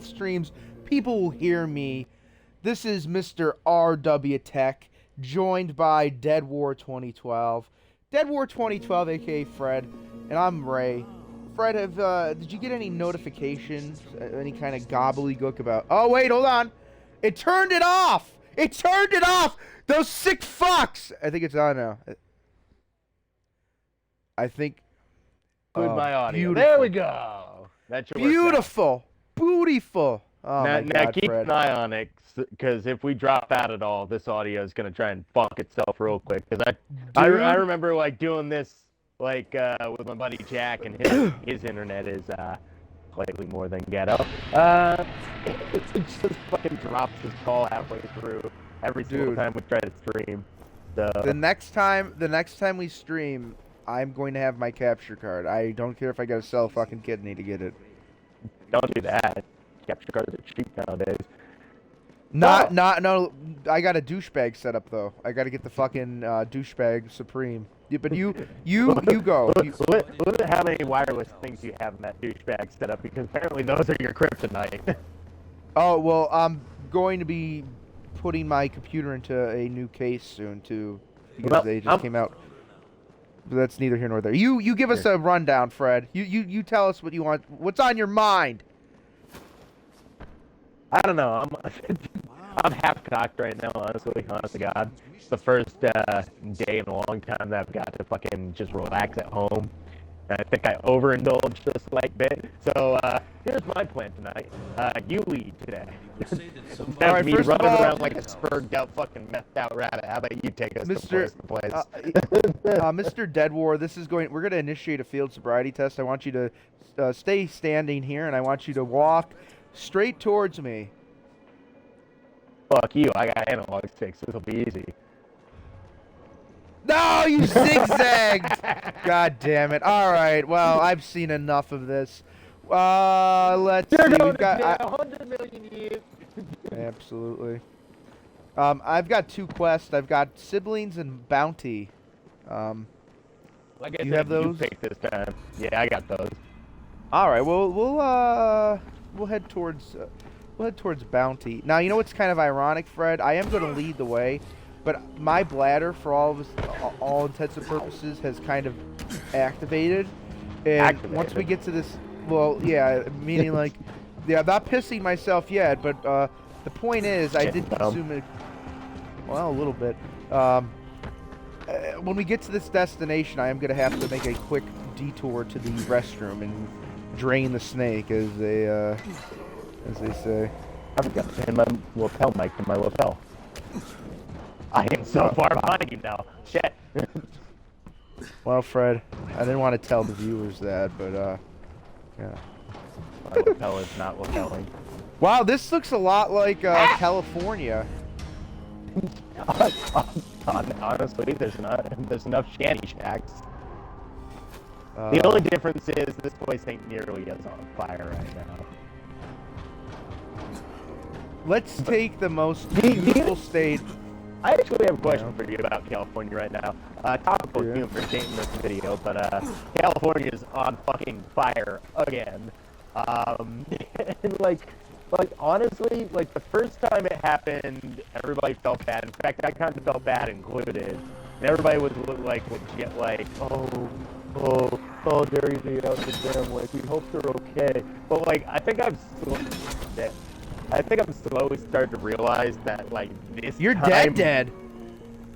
streams, people will hear me. This is Mr. RW Tech, joined by Dead War 2012. Dead War 2012, aka Fred, and I'm Ray. Fred, did you get any notifications, any kind of gobbledygook about... Oh, wait, hold on. It turned it off! It turned it off! Those sick fucks! I think it's on now. I think... my audio. Beautiful. There we go. That should Beautiful. Beautiful. Oh, now, my God, keep Fred. an eye on it, because if we drop that at all, this audio is going to try and fuck itself real quick. Because I remember, like, doing this, like, with my buddy Jack, and his internet is slightly more than ghetto. It just fucking drops his call halfway through every single time we try to stream. So. The next time we stream, I'm going to have my capture card. I don't care if I gotta sell a fucking kidney to get it. Don't do that. Capture cards are cheap nowadays. No. I got a douchebag set up though. I gotta get the fucking douchebag supreme. Yeah, but you go. Look at how many wireless things you have in that douchebag set up, because apparently those are your kryptonite. Oh well, I'm going to be putting my computer into a new case soon too, because they just came out. But that's neither here nor there. You give us a rundown, Fred. You tell us what you want. What's on your mind? I don't know. I'm half cocked right now, honestly. Honest to God, it's the first day in a long time that I've got to fucking just relax at home. And I think I overindulged a slight bit. So here's my plan tonight. You lead today. Instead of me running around like a spurred out fucking methed out rabbit, how about you take us to place? Mr. Dead War, we're gonna initiate a field sobriety test. I want you to stay standing here, and I want you to walk straight towards me. Fuck you, I got analog sticks, this'll be easy. No, you zigzagged! God damn it. Alright, well, I've seen enough of this. Let's see. We've got 100 million years. Absolutely. I've got two quests. I've got Siblings and Bounty. Like I you have those? You picked this time. Yeah, I got those. Alright, well, we'll head towards Bounty. Now, you know what's kind of ironic, Fred? I am going to lead the way, but my bladder, for all intents and purposes, has kind of activated. And once we get to this, well, yeah, meaning like, yeah, I'm not pissing myself yet, but the point is, I did consume it. Well, a little bit. When we get to this destination, I am going to have to make a quick detour to the restroom and drain the snake, as they say. I've got to hand my lapel mic to my lapel. I am so far behind you now. Shit. Well, Fred, I didn't want to tell the viewers that, but yeah. My lapel is not lapelling. Wow, this looks a lot like California. Honestly, there's enough shanty shacks. The only difference is this place ain't nearly as on fire right now. Let's take the most beautiful state. I actually have a question for you about California right now. Topical for taking this video, but California's on fucking fire again. And like honestly, like the first time it happened, everybody felt bad. In fact, I kind of felt bad included. And everybody was like legit like, oh, Jerry V out the damn, like we hope they're okay. But like I think I'm slowly starting to realize that, like, this You're time... dead.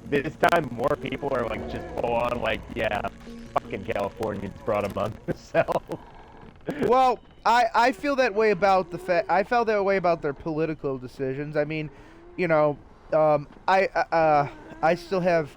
This time, more people are, like, just full on, like, yeah, fucking Californians brought them on themselves. Well, I feel that way about I felt that way about their political decisions. I mean, you know, I still have,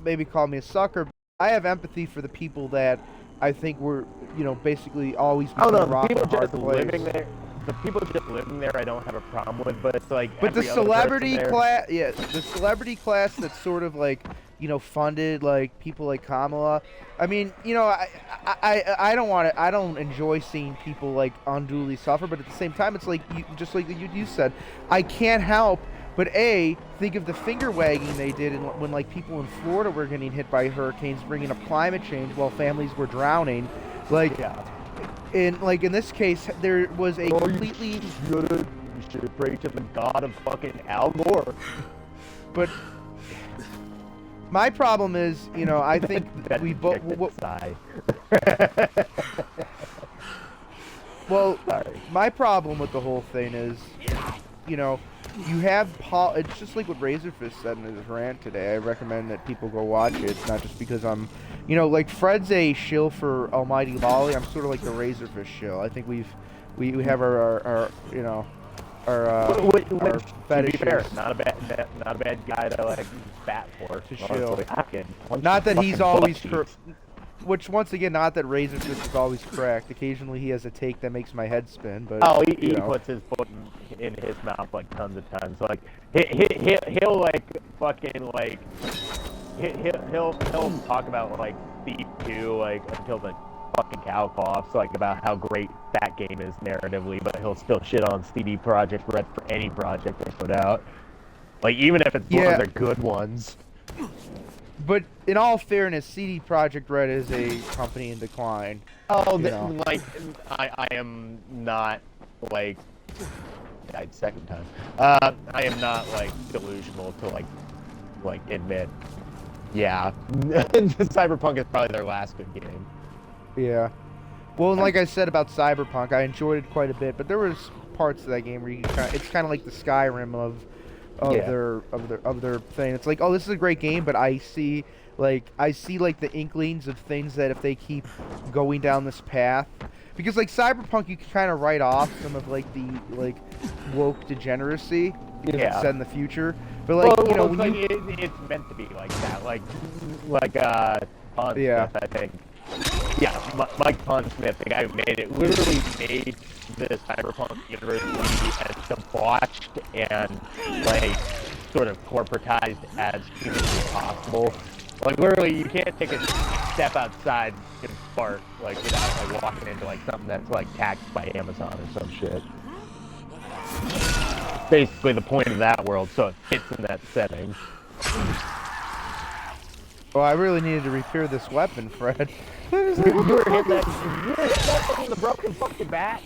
maybe call me a sucker, but I have empathy for the people that I think were, you know, basically always between a rock and a hard place. Living there. The people just living there, I don't have a problem with, but it's like. But the celebrity class, the celebrity class that's sort of like, you know, funded, like people like Kamala. I mean, you know, I don't want to. I don't enjoy seeing people like unduly suffer, but at the same time, it's like just like you said, I can't help but think of the finger wagging they did when like people in Florida were getting hit by hurricanes, bringing up climate change while families were drowning, like. Yeah. in this case, there was a completely. You should pray to the god of fucking Al Gore. But my problem is, I think we both. Well, Sorry. my problem with the whole thing is, you have Paul. It's just like what Razorfist said in his rant today. I recommend that people go watch it. It's not just because I'm, like Fred's a shill for Almighty Lolly. I'm sort of like the Razorfist shill. I think we have our fetishes. To be fair, not a bad guy to like spat for. To shill. Fucking Not that he's always butt which once again, not that Razorfist is always correct. Occasionally he has a take that makes my head spin, but oh, he puts his foot in his mouth like tons of times. So, like he'll like fucking like he'll talk about like Thief 2 like until the fucking cow coughs, like about how great that game is narratively, but he'll still shit on CD Projekt Red for any project they put out. Like even if it's one of their good ones. But in all fairness, CD Projekt Red is a company in decline. Oh, like I am not like died second time. I am not like delusional to like admit. Yeah, Cyberpunk is probably their last good game. Yeah. Well, and like I said about Cyberpunk, I enjoyed it quite a bit, but there was parts of that game where it's kind of like the Skyrim of their thing. It's like, oh, this is a great game, but I see the inklings of things that if they keep going down this path, because like Cyberpunk, you can kind of write off some of like the woke degeneracy it's set in the future, but like it's meant to be like that, like Pond yeah. Smith, I think. Yeah, Mike Pond Smith, the guy who made it, literally made the Cyberpunk universe as debauched and like sort of corporatized as humanly possible. Like literally, you can't take a step outside and fart like without like walking into like something that's like taxed by Amazon or some shit. Basically, the point of that world, so it fits in that setting. Oh, I really needed to repair this weapon, Fred. You were hit that from the broken fucking bat.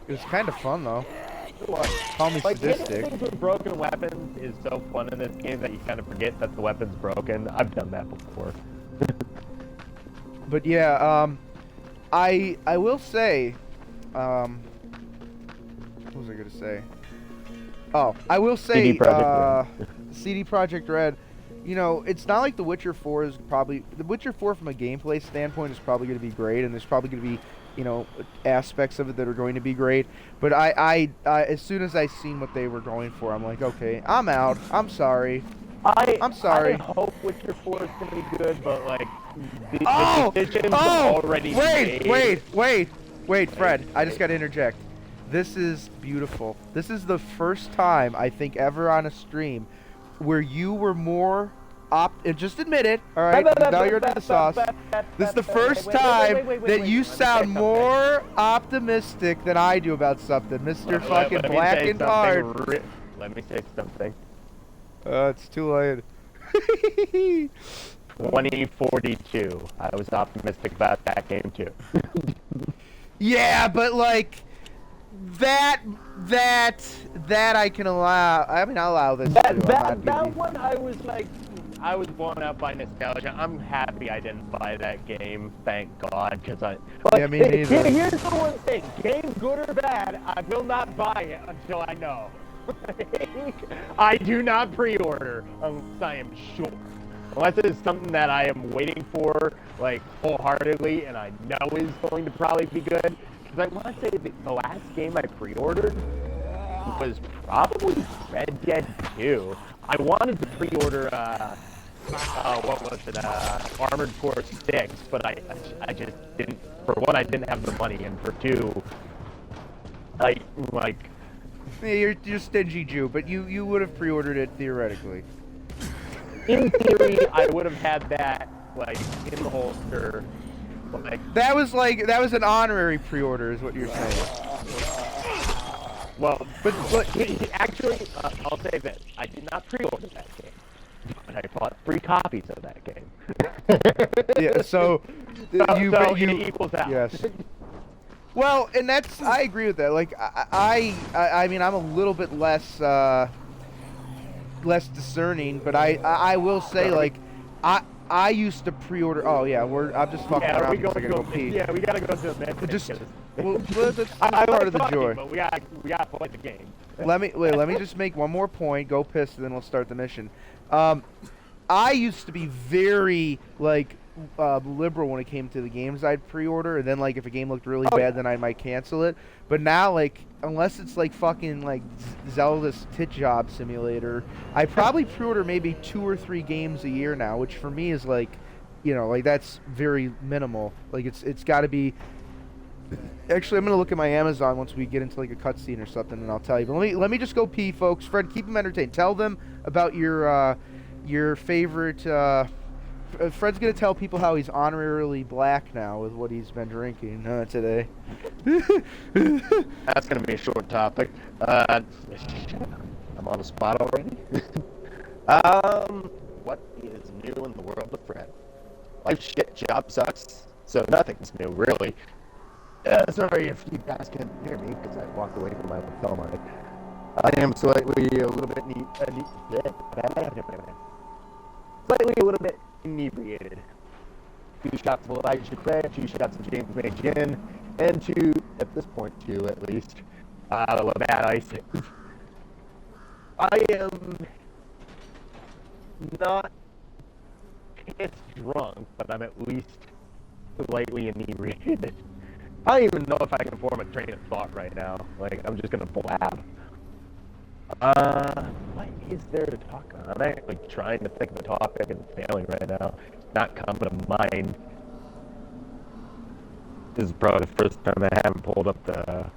It was kind of fun though. Call me Like, sadistic. hitting things with broken weapons is so fun in this game that you kind of forget that the weapon's broken. I've done that before. But yeah, I will say, what was I gonna say? Oh, I will say, CD Projekt Red. It's not like The Witcher 4 is probably... The Witcher 4 from a gameplay standpoint is probably going to be great, and there's probably going to be, aspects of it that are going to be great. But I as soon as I seen what they were going for, I'm like, okay, I'm out. I'm sorry. I'm sorry. I hope Witcher 4 is going to be good, but, like, the decisions already made. Wait, Fred. I just got to interject. This is beautiful. This is the first time, I think, ever on a stream where you were more just admit it, all right? Now you're under the sauce. This is the first time that you sound more optimistic than I do about something, Mr. fucking Blackened Heart. Let me say something. It's too late. 2042. I was optimistic about that game too. Yeah, but like that I can allow. I mean, I'll allow this. That one I was blown out by nostalgia. I'm happy I didn't buy that game, thank God, because yeah, me neither. Here's the one thing: game good or bad, I will not buy it until I know. I do not pre-order unless I am sure. Unless it is something that I am waiting for, like, wholeheartedly, and I know is going to probably be good. Because I want to say the last game I pre-ordered was probably Red Dead 2. I wanted to pre-order, what was it, Armored Core 6, but I just didn't, for one, I didn't have the money, and for two, Yeah, you're stingy Jew, but you would have pre-ordered it theoretically. In theory, I would have had that, like, in the holster. Like, that was an honorary pre-order, is what you're saying. Well, but actually, I'll say this: I did not pre-order that game, but I bought 3 copies of that game. Yeah, so it equals out. Yes. Well, and that's I agree with that. Like I mean I'm a little bit less less discerning, but I will say like I used to pre-order. Oh yeah, I'm just fucking around because I gotta go pee. Yeah, we gotta go to the med. Just well, that's I part like of the talking, joy. but we gotta play the game. Let me just make one more point. Go piss, and then we'll start the mission. I used to be very like liberal when it came to the games I'd pre-order, and then like if a game looked really bad, then I might cancel it. But now like unless it's like fucking like Zelda's Tit Job Simulator, I probably pre-order maybe 2 or 3 games a year now, which for me is like, you know, like that's very minimal. Like it's got to be. Actually, I'm gonna look at my Amazon once we get into like a cutscene or something, and I'll tell you. But let me just go pee, folks. Fred, keep them entertained. Tell them about your favorite. Fred's gonna tell people how he's honorarily black now with what he's been drinking today. That's gonna be a short topic. I'm on the spot already. What is new in the world of Fred? Life shit, job sucks, so nothing's new really. Sorry if you guys can't hear me because I walked away from my lapel mic. I am slightly a little bit inebriated. 2 shots of Elijah Craig, 2 shots of James May Gin, and 2, at this point 2 at least, Labatt Ice. I am not pissed drunk, but I'm at least slightly inebriated. I don't even know if I can form a train of thought right now. Like, I'm just gonna blab. What is there to talk on? I'm actually trying to think of a topic and failing right now. It's not coming to mind. This is probably the first time I haven't pulled up the...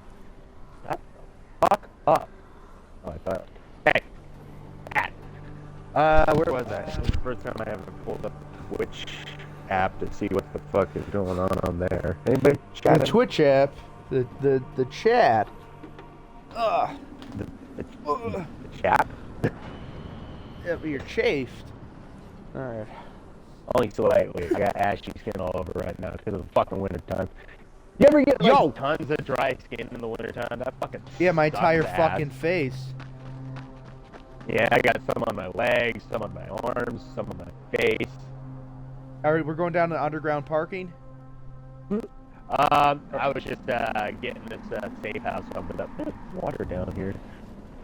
Fuck up. Oh, I thought... Hey! Pat! Where was I? It was the first time I haven't pulled up the Twitch app to see what the fuck is going on there. Anybody chatting? The Twitch app, the chat. Ugh. The chat? Yeah, but you're chafed. All right. Only slightly. I got ashy skin all over right now because of the fucking winter time. You ever get like tons of dry skin in the winter time? That fucking yeah, my sucks entire ass. fucking face. Yeah, I got some on my legs, some on my arms, some on my face. All right, we're going down to underground parking. I was just getting this safe house opened up. There's water down here.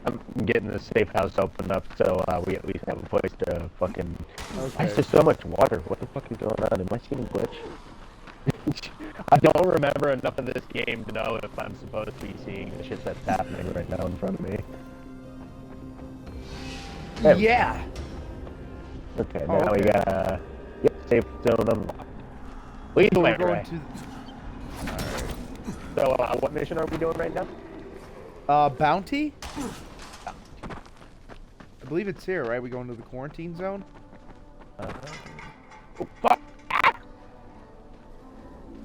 I'm getting this safe house opened up so we at least have a place to fucking... Okay. There's just so much water. What the fuck is going on? Am I seeing a glitch? I don't remember enough of this game to know if I'm supposed to be seeing the shit that's happening right now in front of me. Yeah. Okay, now we got safe zone unlocked. Lead the way, We're right? So, what mission are we doing right now? Bounty? I believe it's here, right? We going to the quarantine zone? Oh, fuck!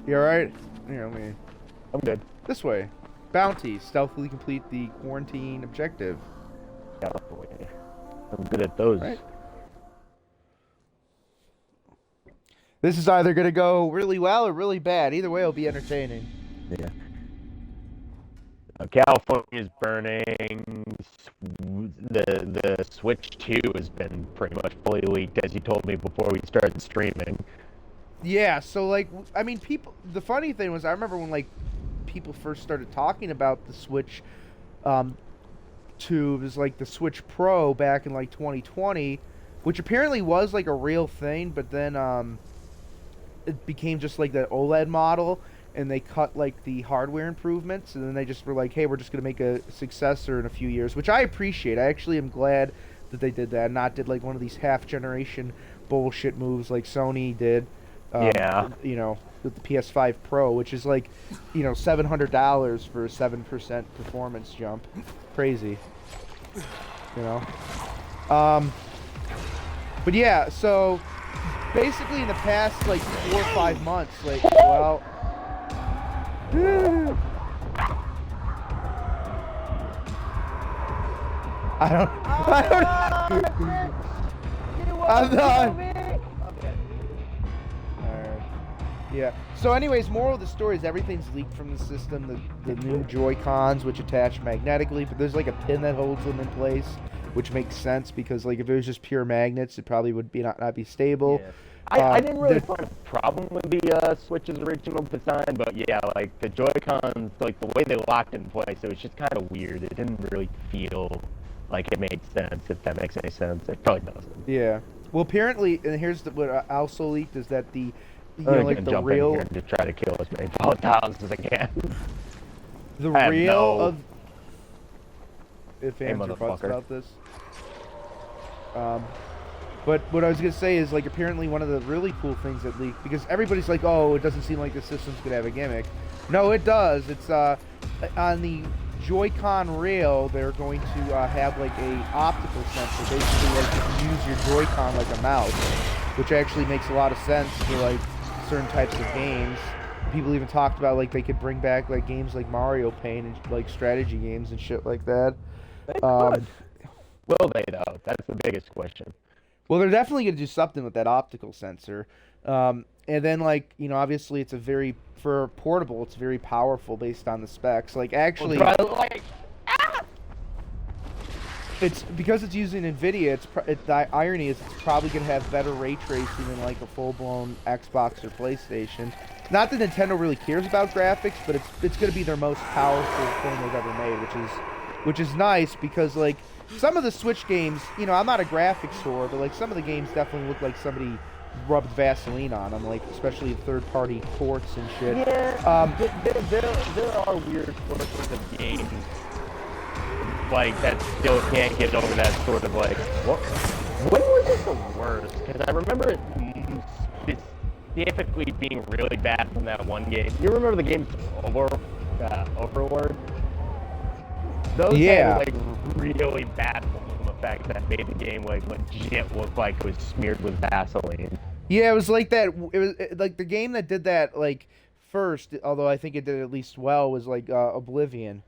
You alright? Here, let me... I'm good. This way. Bounty. Stealthily complete the quarantine objective. California. I'm good at those. Right. This is either going to go really well or really bad. Either way, it'll be entertaining. Yeah. California's burning. The Switch 2 has been pretty much fully leaked, as you told me before we started streaming. Yeah, so, like, I mean, people... The funny thing was, I remember when, like, people first started talking about the Switch 2, it was, like, the Switch Pro back in, like, 2020, which apparently was, like, a real thing, but then, it became just, like, the OLED model, and they cut, like, the hardware improvements, and then they just were like, hey, we're just going to make a successor in a few years, which I appreciate. I actually am glad that they did that, and not did, like, one of these half-generation bullshit moves like Sony did. Yeah. You know, with the PS5 Pro, which is like, you know, $700 for a 7% performance jump. Crazy. You know? But yeah, so basically in the past, like, 4 or 5 months, like, well... I don't... I'm not... Yeah. So anyways, moral of the story is everything's leaked from the system. The new Joy-Cons, which attach magnetically, but there's like a pin that holds them in place, which makes sense because like if it was just pure magnets, it probably would be not be stable. Yeah. I didn't really find a problem with the Switch's original design, but yeah, like the Joy-Cons, like the way they locked in place, it was just kind of weird. It didn't really feel like it made sense, if that makes any sense. It probably doesn't. Yeah. Well, apparently, and here's what also leaked is that the like the jump real in here to try to kill as many volatiles as I can. the I have real no- of if Hey, fans are butts motherfucker. about this. But what I was gonna say is like apparently one of the really cool things that leaked, because everybody's like, oh, it doesn't seem like the system's gonna have a gimmick. No, it does. It's on the Joy-Con rail, they're going to have like a optical sensor, basically like you can use your Joy-Con like a mouse, which actually makes a lot of sense for like certain types of games. People even talked about like they could bring back like games like Mario Paint and like strategy games and shit like that. They could. Will they though? That's the biggest question. Well, they're definitely going to do something with that optical sensor. And then, like, you know, obviously it's for portable, it's very powerful based on the specs. Like, actually, it's because it's using NVIDIA, the irony is it's probably going to have better ray tracing than, like, a full-blown Xbox or PlayStation. Not that Nintendo really cares about graphics, but it's going to be their most powerful thing they've ever made, which is nice because, like, some of the Switch games, you know, I'm not a graphics store, but like some of the games definitely look like somebody rubbed Vaseline on them, like especially third-party ports and shit. Yeah, there are weird portions of games like that still can't get over that sort of like. When was it the worst? Because I remember it specifically being really bad from that one game. You remember the game Overlord? Those Yeah. had like really bad volume effects that made the game like legit look like it was smeared with Vaseline. Yeah, it was like that. It was like the game that did that like first, although I think it did at least well, was like Oblivion.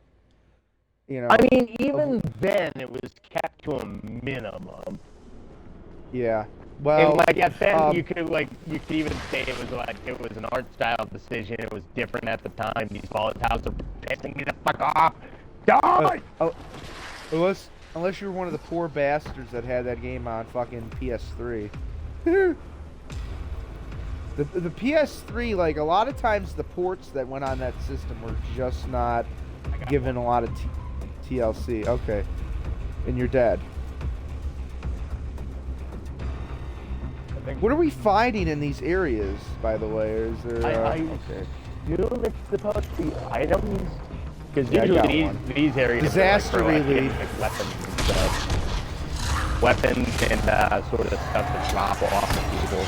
You know. I mean, even then it was kept to a minimum. Yeah. Well. And like at then you could even say it was an art style decision. It was different at the time. These volatiles are pissing me the fuck off. Die! Unless you're one of the poor bastards that had that game on fucking PS3. The PS3, like, a lot of times the ports that went on that system were just not given a lot of TLC. Okay. And you're dead. What are we finding in these areas, by the way? Or is there... I okay. assume it's supposed to be items. Because Yeah, I got usually one. these areas Disaster are like, for, like, relief. like, weapons and stuff. Weapons and sort of stuff to drop off of people.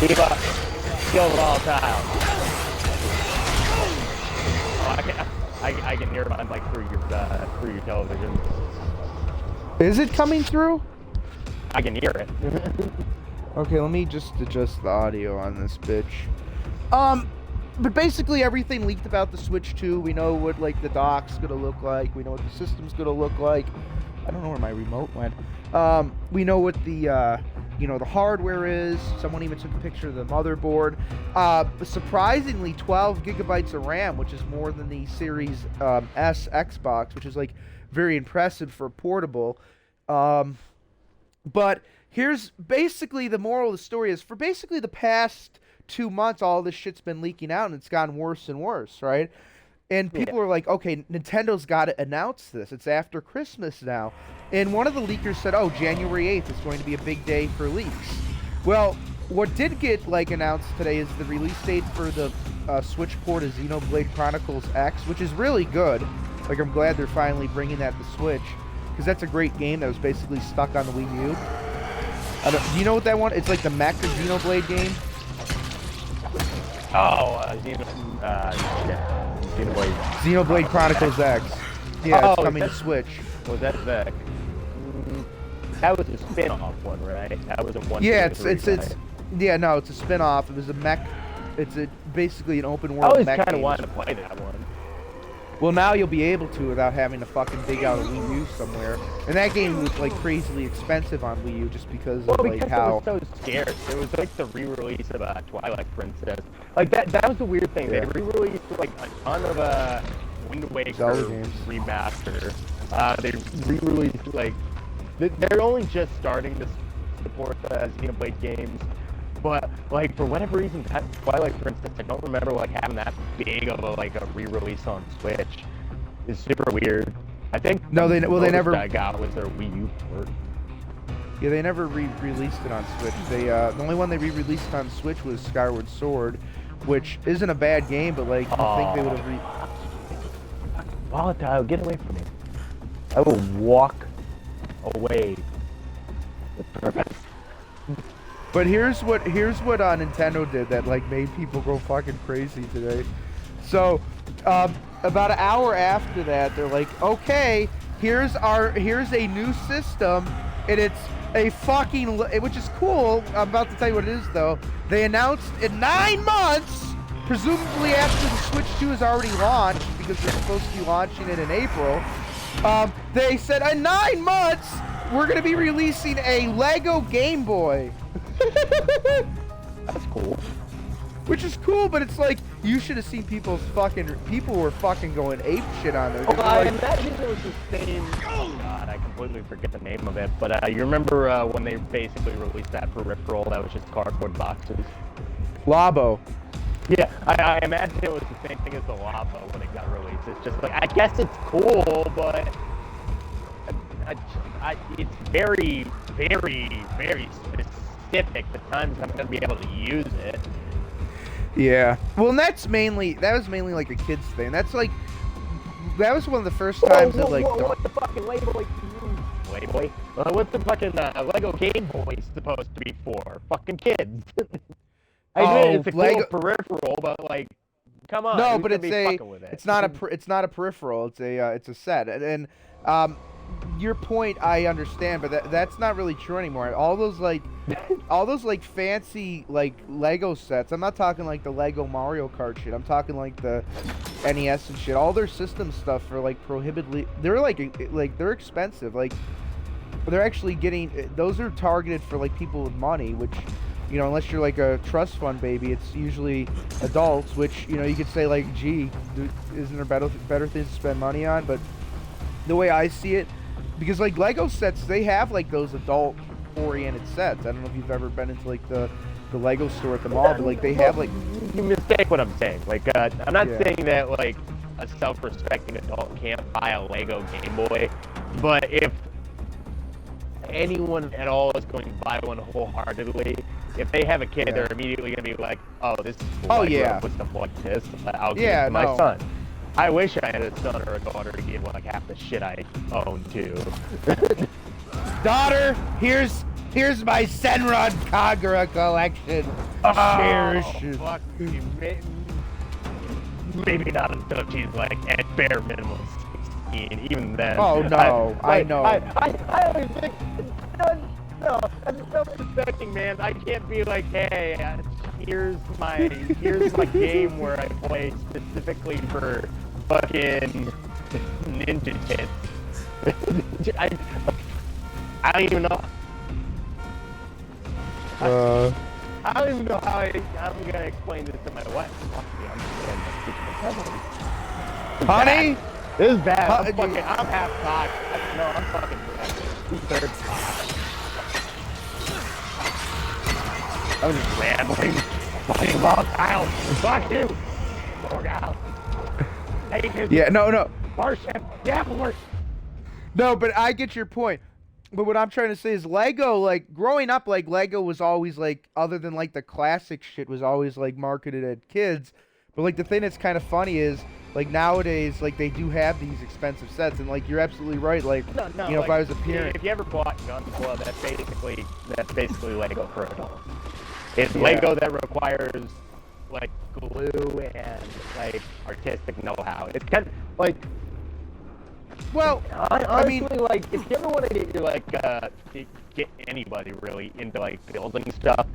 Diva, kill the volatile. Oh, I can hear mine like through your television. Is it coming through? I can hear it. Okay, let me just adjust the audio on this bitch. But basically everything leaked about the Switch 2. We know what like the dock's gonna look like. We know what the system's gonna look like. I don't know where my remote went. We know what the you know, the hardware is. Someone even took a picture of the motherboard. Surprisingly, 12 gigabytes of RAM, which is more than the Series S Xbox, which is like very impressive for portable. But here's basically the moral of the story is for basically the past 2 months, all this shit's been leaking out and it's gotten worse and worse, right? And people are like, okay, Nintendo's got to announce this. It's after Christmas now. And one of the leakers said, oh, January 8th is going to be a big day for leaks. Well, what did get like announced today is the release date for the Switch port of Xenoblade Chronicles X, which is really good. Like, I'm glad they're finally bringing that to Switch, because that's a great game that was basically stuck on the Wii U. Do you know what that one? It's like the Mech Xenoblade game. Oh, Xenoblade Chronicles X. Yeah, it's coming to that's- Switch. Was that the? That was a spin-off one, right? That was a one. Yeah, two, three, right? yeah, no, it's a spin-off. It was a mech. It's basically an open I world always mech kind of game. wanted to play that one. Well, now you'll be able to without having to fucking dig out a Wii U somewhere. And that game was like crazily expensive on Wii U just because of like how. It was so scarce. It was like the re-release of Twilight Princess. Like that was the weird thing. Yeah. They re-released like a ton of Wind Waker Zelda games. remaster. They re-released like they're only just starting to support the Xenoblade games. But like for whatever reason, that Twilight Princess, I don't remember like having that big of a re-release on Switch. It's super weird. I think They never. I got was their Wii U port. Yeah, they never re-released it on Switch. They the only one they re-released on Switch was Skyward Sword, which isn't a bad game, but like you think they would have Volatile, get away from me. I will walk away with purpose. But here's what Nintendo did that like made people go fucking crazy today. So about an hour after that, they're like, okay, here's a new system, and it's a fucking which is cool. I'm about to tell you what it is though. They announced in 9 months, presumably after the Switch 2 is already launched because they're supposed to be launching it in April. They said in 9 months we're gonna be releasing a Lego Game Boy. That's cool. Which is cool, but it's like you should have seen people were fucking going ape shit on there. Oh, I imagine it was the same. Oh god, I completely forget the name of it. But you remember when they basically released that peripheral that was just cardboard boxes? Labo. Yeah, I imagine it was the same thing as the Labo when it got released. It's just like I guess it's cool, but it's very, very, very specific. The times I'm gonna be able to use it. Yeah. Well, and that was mainly like a kids thing. That was one of the first times that like. What the fucking Lego? Playboy? What's the fucking Lego Game Boy supposed to be for? Fucking kids. I admit it's a cool peripheral, but like, come on. No, but it's it's not a peripheral. It's a set. And your point I understand, but that's not really true anymore. All those like fancy like Lego sets. I'm not talking like the Lego Mario Kart shit. I'm talking like the NES and shit. All their system stuff are like prohibitively. They're like they're expensive. Like they're actually getting. Those are targeted for like people with money, which. You know, unless you're like a trust fund baby, it's usually adults, which, you know, you could say like, gee, isn't there better things to spend money on? But the way I see it, because like Lego sets, they have like those adult oriented sets. I don't know if you've ever been into like the Lego store at the mall, but like they have like... You mistake what I'm saying. Like, I'm not saying that like a self-respecting adult can't buy a Lego Game Boy, but if anyone at all is going to buy one wholeheartedly, if they have a kid, they're immediately going to be like, oh, this is cool. Oh, yeah. With stuff like this, I'll give it to my son. I wish I had a son or a daughter to give like half the shit I own too. Daughter, here's my Senran Kagura collection. Cherish. Fuck you. Maybe not until she's like at bare minimum 16. Even then. Oh no, I know. I always think. No, as a self-respecting man, I can't be like, hey, here's my game where I play specifically for fucking ninja tits. I don't even know. I don't even know how I'm gonna explain this to my wife. Honey, this is bad. I'm half cocked. No, I'm fucking third cocked. I was just rambling. Fucking volatile. Fuck you. Volatile. Yeah, no. Worship. Yeah, worship. No, but I get your point. But what I'm trying to say is Lego, like, growing up, like, Lego was always, like, other than, like, the classic shit was always, like, marketed at kids. But, like, the thing that's kind of funny is, like, nowadays, like, they do have these expensive sets. And, like, you're absolutely right. Like, no, you know, like, if I was a parent. If you ever bought Gunpla, that's basically Lego for adults. It's Lego that requires, like, glue and, like, artistic know-how. It's kind of, like... Well, honestly, I mean... like, if you ever want to get, like, get anybody, really, into, like, building stuff,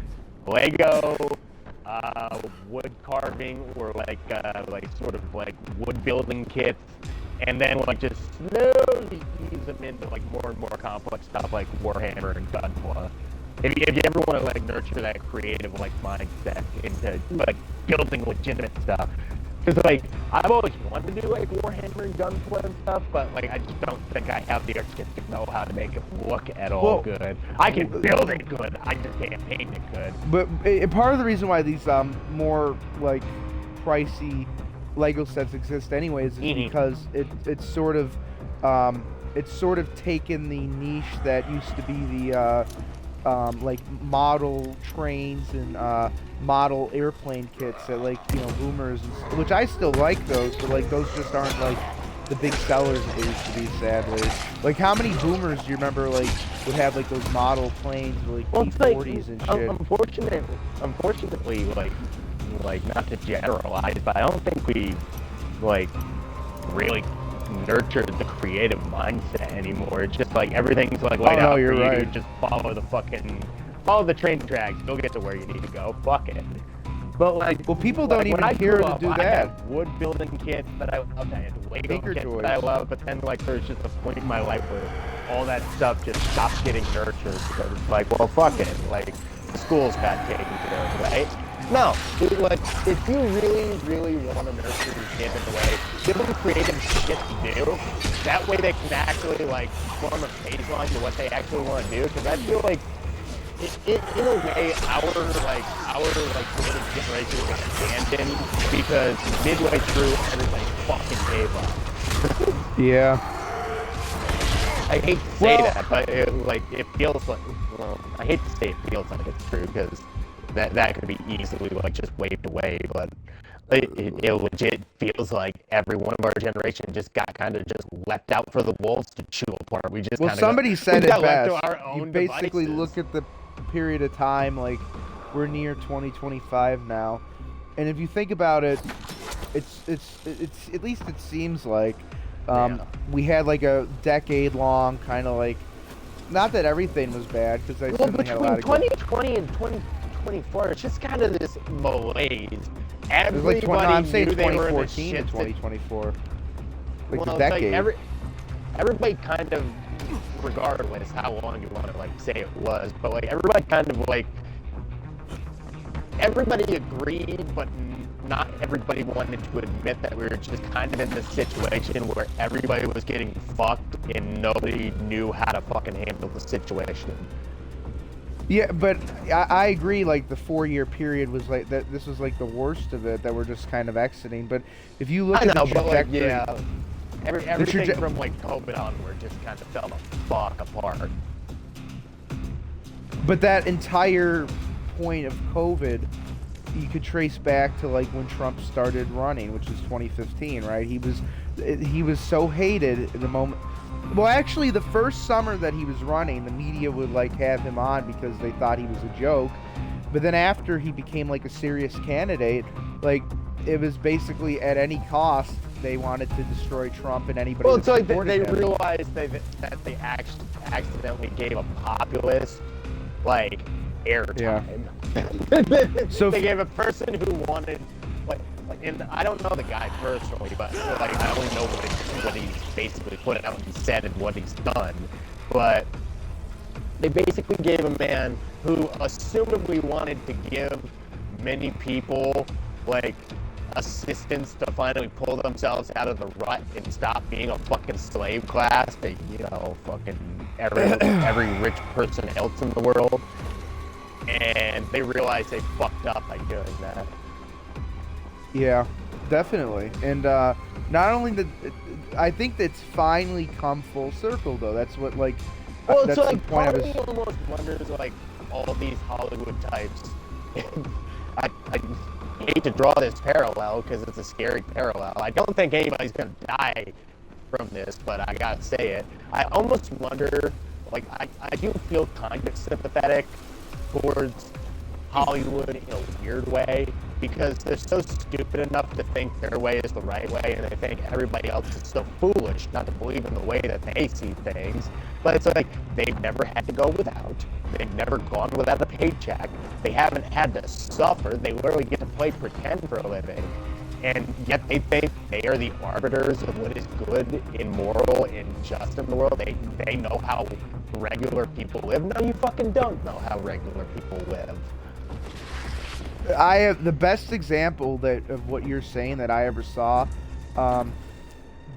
Lego, wood carving or like sort of like wood building kits, and then like just slowly ease them into like more and more complex stuff like Warhammer and Gunpla. If you ever want to like nurture that creative like mindset into like building legitimate stuff, because like I've always wanted to do like Warhammer and Gunpla and stuff, but like I just don't think I have the artistic know-how to make it look at all good. I can build it good, I just can't paint it good. But part of the reason why these more like pricey Lego sets exist anyways is because it's sort of taken the niche that used to be the like model trains and model airplane kits that like boomers, which I still like those, but like those just aren't like the big sellers that they used to be, sadly. Like how many boomers do you remember like would have like those model planes with like P-40s and shit? Unfortunately, like not to generalize, but I don't think we like really nurture the creative mindset anymore. It's just like everything's like laid out for you to just follow the train tracks. You'll get to where you need to go. Fuck it. But like, well, people don't even care to do that. I had wood building kits that I loved. I had Lego kits that I loved. But then like, there's just a point in my life where all that stuff just stopped getting nurtured because it's like, well, fuck it. Like, school's got taken care of, right? No, like, if you really, really want to nurture your kid in a way, give them creative shit to do. That way they can actually, like, form a baseline to what they actually want to do. Because I feel like, in a way, our creative generation was abandoned because midway through, everybody fucking gave up. Yeah. I hate to say that, but it feels like, well, I hate to say it feels like it's true because that could be easily like just waved away, but it legit feels like every one of our generation just got kind of just left out for the wolves to chew apart. We just somebody said it best. You basically look at the period of time, like we're near 2025 now, and if you think about it, it's at least it seems like we had like a decade-long kind of like, not that everything was bad because I certainly had a lot of 2020 and 2024, it's just kind of this malaise. Everybody I'm saying knew they were in 2014 to 2024, like the decade. decade. Everybody kind of, regardless how long you want to like say it was, but like everybody kind of like, everybody agreed, but not everybody wanted to admit that we were just kind of in this situation where everybody was getting fucked and nobody knew how to fucking handle the situation. Yeah, but I agree, like the 4-year period was like that. This was like the worst of it that we're just kind of exiting. But if you look at the trajectory, everything from like COVID onward just kind of fell the fuck apart. But that entire point of COVID, you could trace back to like when Trump started running, which is 2015, right? He was so hated in the moment. Well, actually, the first summer that he was running, the media would like have him on because they thought he was a joke. But then after he became like a serious candidate, like it was basically at any cost they wanted to destroy Trump and anybody. Well, it's like they realized that they accidentally gave a populist like airtime. Yeah. So they gave a person who wanted like, and I don't know the guy personally, but like I only know what he's basically put out and said and what he's done. But they basically gave a man who assumably wanted to give many people like assistance to finally pull themselves out of the rut and stop being a fucking slave class to, fucking every rich person else in the world. And they realized they fucked up by doing that. Yeah, definitely. And not only I think that's finally come full circle, though. That's what, like, well, that's so, like, the point part of me almost wonders, like, all these Hollywood types. I hate to draw this parallel because it's a scary parallel. I don't think anybody's going to die from this, but I got to say it. I almost wonder, like, I do feel kind of sympathetic towards Hollywood in a weird way, because they're so stupid enough to think their way is the right way, and they think everybody else is so foolish not to believe in the way that they see things. But it's like, they've never had to go without. They've never gone without a paycheck. They haven't had to suffer. They literally get to play pretend for a living. And yet they think they are the arbiters of what is good and moral and just in the world. They know how regular people live. No, you fucking don't know how regular people live. I have the best example of what you're saying that I ever saw.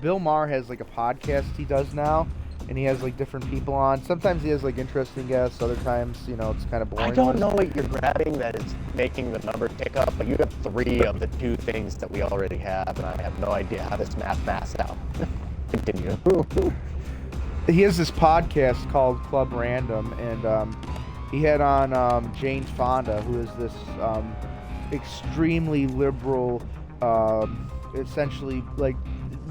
Bill Maher has like a podcast he does now, and he has like different people on. Sometimes he has like interesting guests. Other times, you know, it's kind of boring. I don't know what you're grabbing that is making the number tick up, but you have 3 of the 2 things that we already have, and I have no idea how this maths out. Continue. He has this podcast called Club Random, and he had on Jane Fonda, who is this extremely liberal, essentially, like,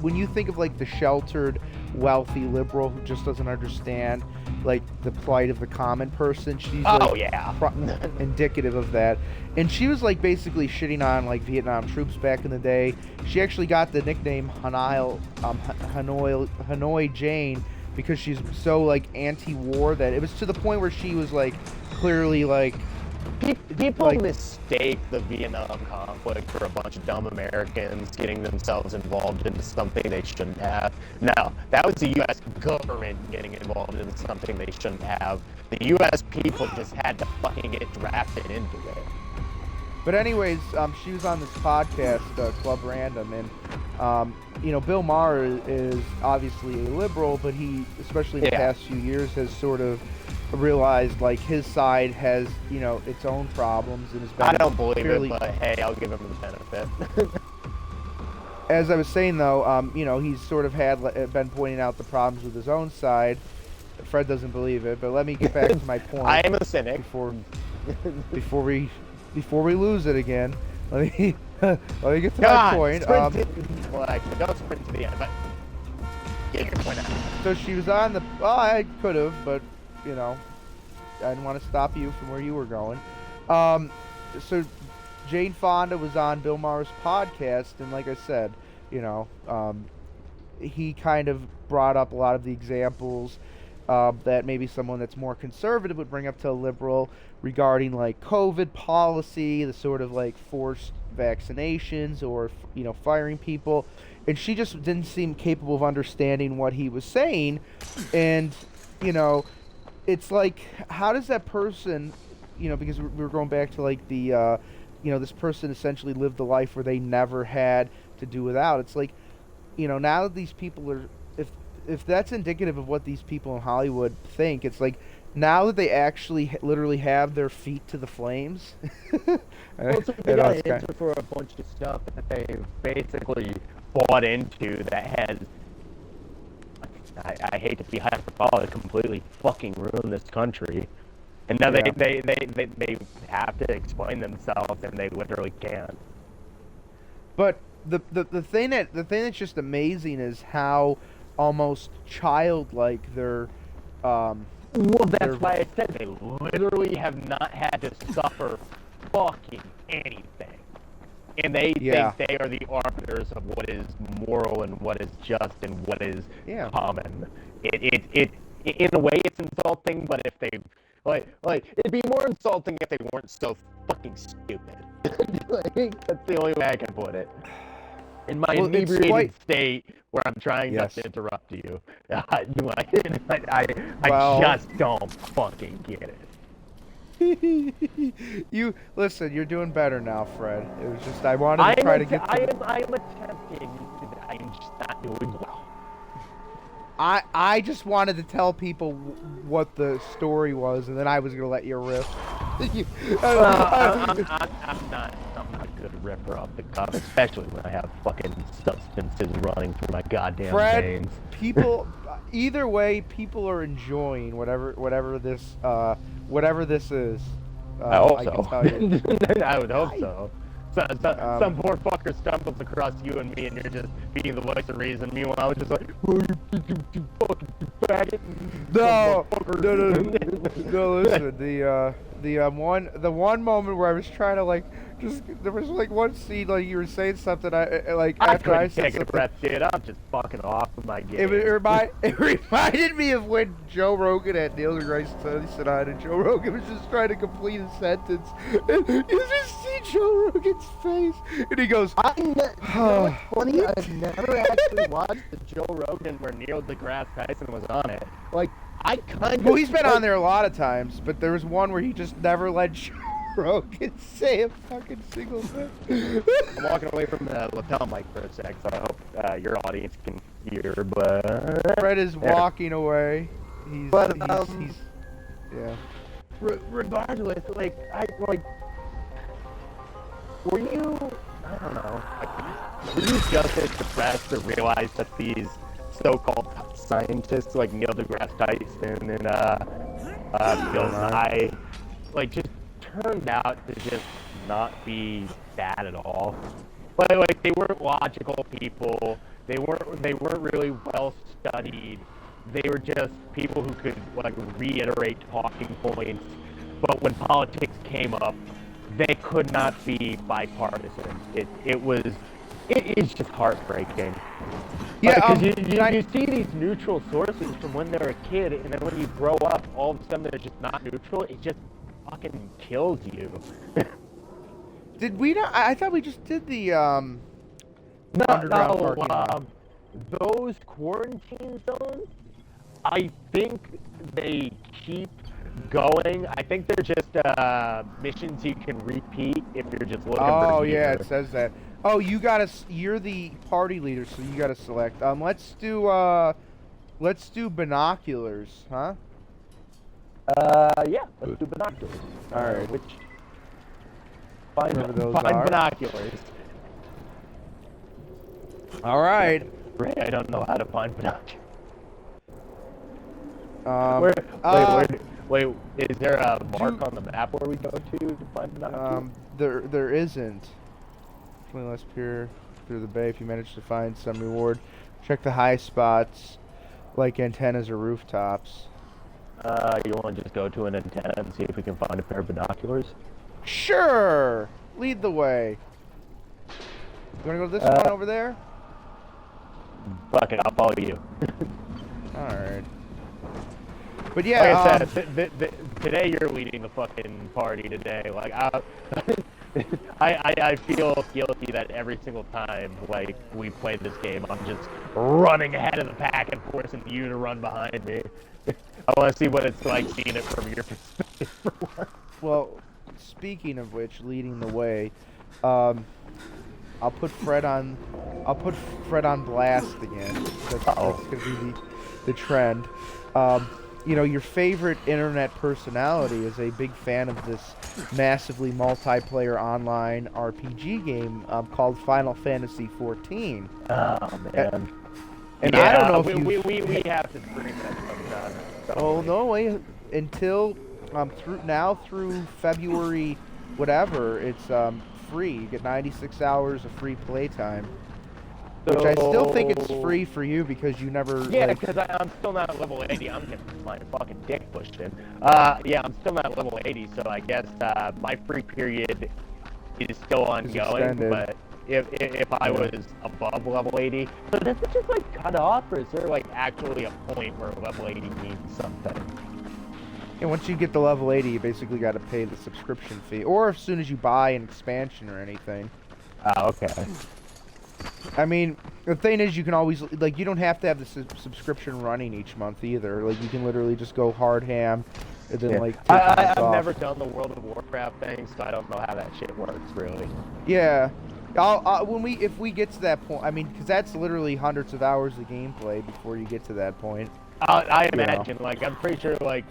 when you think of like the sheltered, wealthy liberal who just doesn't understand like the plight of the common person, she's indicative of that. And she was like basically shitting on like Vietnam troops back in the day. She actually got the nickname Hanoi Jane because she's so like anti-war that it was to the point where she was like clearly like people mistake the Vietnam conflict for a bunch of dumb Americans getting themselves involved into something they shouldn't have. No, that was the U.S. government getting involved in something they shouldn't have. The U.S. people just had to fucking get drafted into it. But anyways, she was on this podcast, Club Random, and you know, Bill Maher is obviously a liberal, but he, especially in the past few years, has sort of realized like his side has, you know, its own problems and has been. I don't believe it, but hey, I'll give him the benefit. As I was saying though, you know, he's sort of been pointing out the problems with his own side. Fred doesn't believe it, but let me get back to my point. I am a cynic. Before we lose it again, let me get to my point. Don't sprint to the end, but get your point out. So she was on the. Well, I could have, but you know, I didn't want to stop you from where you were going. So Jane Fonda was on Bill Maher's podcast, and like I said, you know, he kind of brought up a lot of the examples that maybe someone that's more conservative would bring up to a liberal regarding like COVID policy, the sort of like forced vaccinations or, you know, firing people. And she just didn't seem capable of understanding what he was saying. And, you know, it's like, how does that person, you know, because we're going back to like the, you know, this person essentially lived the life where they never had to do without. It's like, you know, now that these people are, if that's indicative of what these people in Hollywood think, it's like now that they actually literally have their feet to the flames. Well, so they got to answer for a bunch of stuff that they've basically bought into that has, I hate to be hyperbolic, completely fucking ruined this country. And now they have to explain themselves, and they literally can't. But the thing that's just amazing is how almost childlike their well, that's why I said they literally have not had to suffer fucking anything, and they think they are the arbiters of what is moral and what is just and what is common. It in a way it's insulting, but if they like it'd be more insulting if they weren't so fucking stupid. Like, that's the only way I can put it. In my inebriated state, where I'm trying not to interrupt you, I just don't fucking get it. You listen. You're doing better now, Fred. It was just I wanted to try to get. I am attempting. I'm just not doing well. I just wanted to tell people what the story was, and then I was gonna let you riff. I'm not a good ripper off the cuff, especially when I have fucking substances running through my goddamn veins. People, either way, people are enjoying whatever this is. I hope so. I would hope so. Some poor fucker stumbles across you and me, and you're just being the voice of reason. Meanwhile, I was just like, oh, you fucking faggot. No, listen, The one moment where I was trying to like just there was like one scene like you were saying something like after I couldn't said take a something. breath, dude. I'm just fucking off with my game. It reminded me of when Joe Rogan had Neil deGrasse Tyson on, and Joe Rogan was just trying to complete a sentence. And you just see Joe Rogan's face, and he goes, You know what's funny? I've never actually watched the Joe Rogan where Neil deGrasse Tyson was on it. Like, I kind of... Well, he's been on there a lot of times, but there was one where he just never let Joe Rogan say a fucking single thing. I'm walking away from the lapel mic for a sec, so I hope your audience can hear, but... Fred is walking away. He's yeah. Regardless, were you... I don't know. Were you just as depressed to realize that these so-called scientists like Neil deGrasse Tyson and Bill Nye, like, just turned out to just not be bad at all? Like they weren't logical people. They weren't really well studied. They were just people who could like reiterate talking points. But when politics came up, they could not be bipartisan. It is just heartbreaking. Yeah, because you see these neutral sources from when they're a kid, and then when you grow up, all of a sudden they're just not neutral. It just fucking kills you. Did we not? I thought we just did the underground parking lot. Those quarantine zones, I think they keep going. I think they're just missions you can repeat if you're just looking for Oh yeah, it says that. Oh, you're the party leader, so you gotta select. Let's do binoculars, huh? Yeah, let's do binoculars. All right. Find binoculars. All right. Ray, I don't know how to find binoculars. Wait, is there a mark on the map where we go to find binoculars? There isn't. 20 less pier through the bay if you manage to find some reward. Check the high spots, like antennas or rooftops. You want to just go to an antenna and see if we can find a pair of binoculars? Sure! Lead the way. You want to go to this one over there? Fuck it, I'll follow you. Alright. But yeah, like I said, today you're leading the fucking party today. Like, I feel guilty that every single time, like, we play this game, I'm just running ahead of the pack and forcing you to run behind me. I want to see what it's like seeing it from your perspective. Well, speaking of which, leading the way, I'll put Fred on blast again. That's gonna be the trend. You know, your favorite internet personality is a big fan of this massively multiplayer online RPG game called Final Fantasy XIV. Oh man! And yeah, I don't know if we have to bring that sometime. Oh no, wait until through February, whatever. It's free. You get 96 hours of free playtime. Which I still think it's free for you because you never... Yeah, because I'm still not at level 80. I'm getting my fucking dick pushed in. Yeah, I'm still not at level 80, so I guess my free period is still ongoing. But if I was above level 80... So does it just, like, cut off, or is there, like, actually a point where level 80 means something? And once you get to level 80, you basically got to pay the subscription fee. Or as soon as you buy an expansion or anything. Oh, okay. I mean, the thing is, you can always, like, you don't have to have the subscription running each month either. Like, you can literally just go hard ham and then, like, take I've off. never done the World of Warcraft thing, so I don't know how that shit works, really. Yeah. If we get to that point, I mean, because that's literally hundreds of hours of gameplay before you get to that point. I imagine, like, I'm pretty sure, like,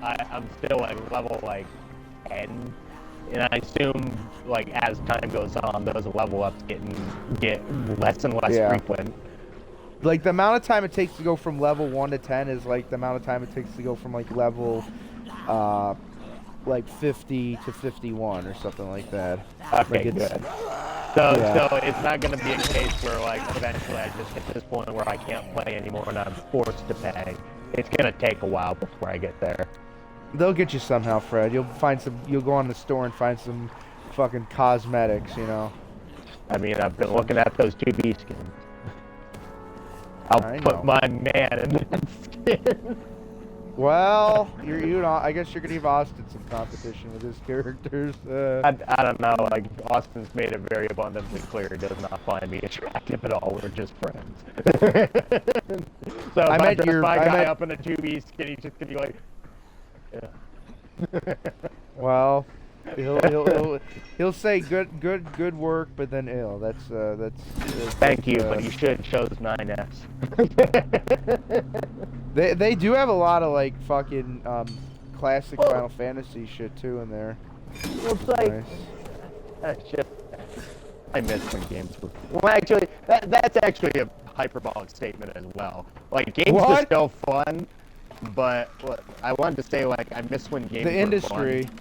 I'm still at level, like, 10. And I assume, like, as time goes on, those level ups get less and less frequent. Like, the amount of time it takes to go from level 1 to 10 is, like, the amount of time it takes to go from, like, level, like, 50 to 51 or something like that. Okay, like good. So it's not going to be a case where, like, eventually I just hit this point where I can't play anymore and I'm forced to pay. It's going to take a while before I get there. They'll get you somehow, Fred. You'll find some. You'll go on the store and find some fucking cosmetics. You know. I mean, I've been looking at those 2B skins. I'll I put know. my man in that skin. Well, you know, I guess you're gonna give Austin some competition with his characters. I don't know. Like Austin's made it very abundantly clear he does not find me attractive at all. We're just friends. So if I dress my guy up in a 2B skin, he's just gonna be like, yeah. Well, he'll say good work, but then ill. That's Thank you, but you should chose 9S. They do have a lot of like fucking classic Final Fantasy shit too in there. Well, it's like Nice. that's just I miss when games were. Well, actually, that's actually a hyperbolic statement as well. Like games are still fun, but what I wanted to say, like I miss when games. The were industry. Fun.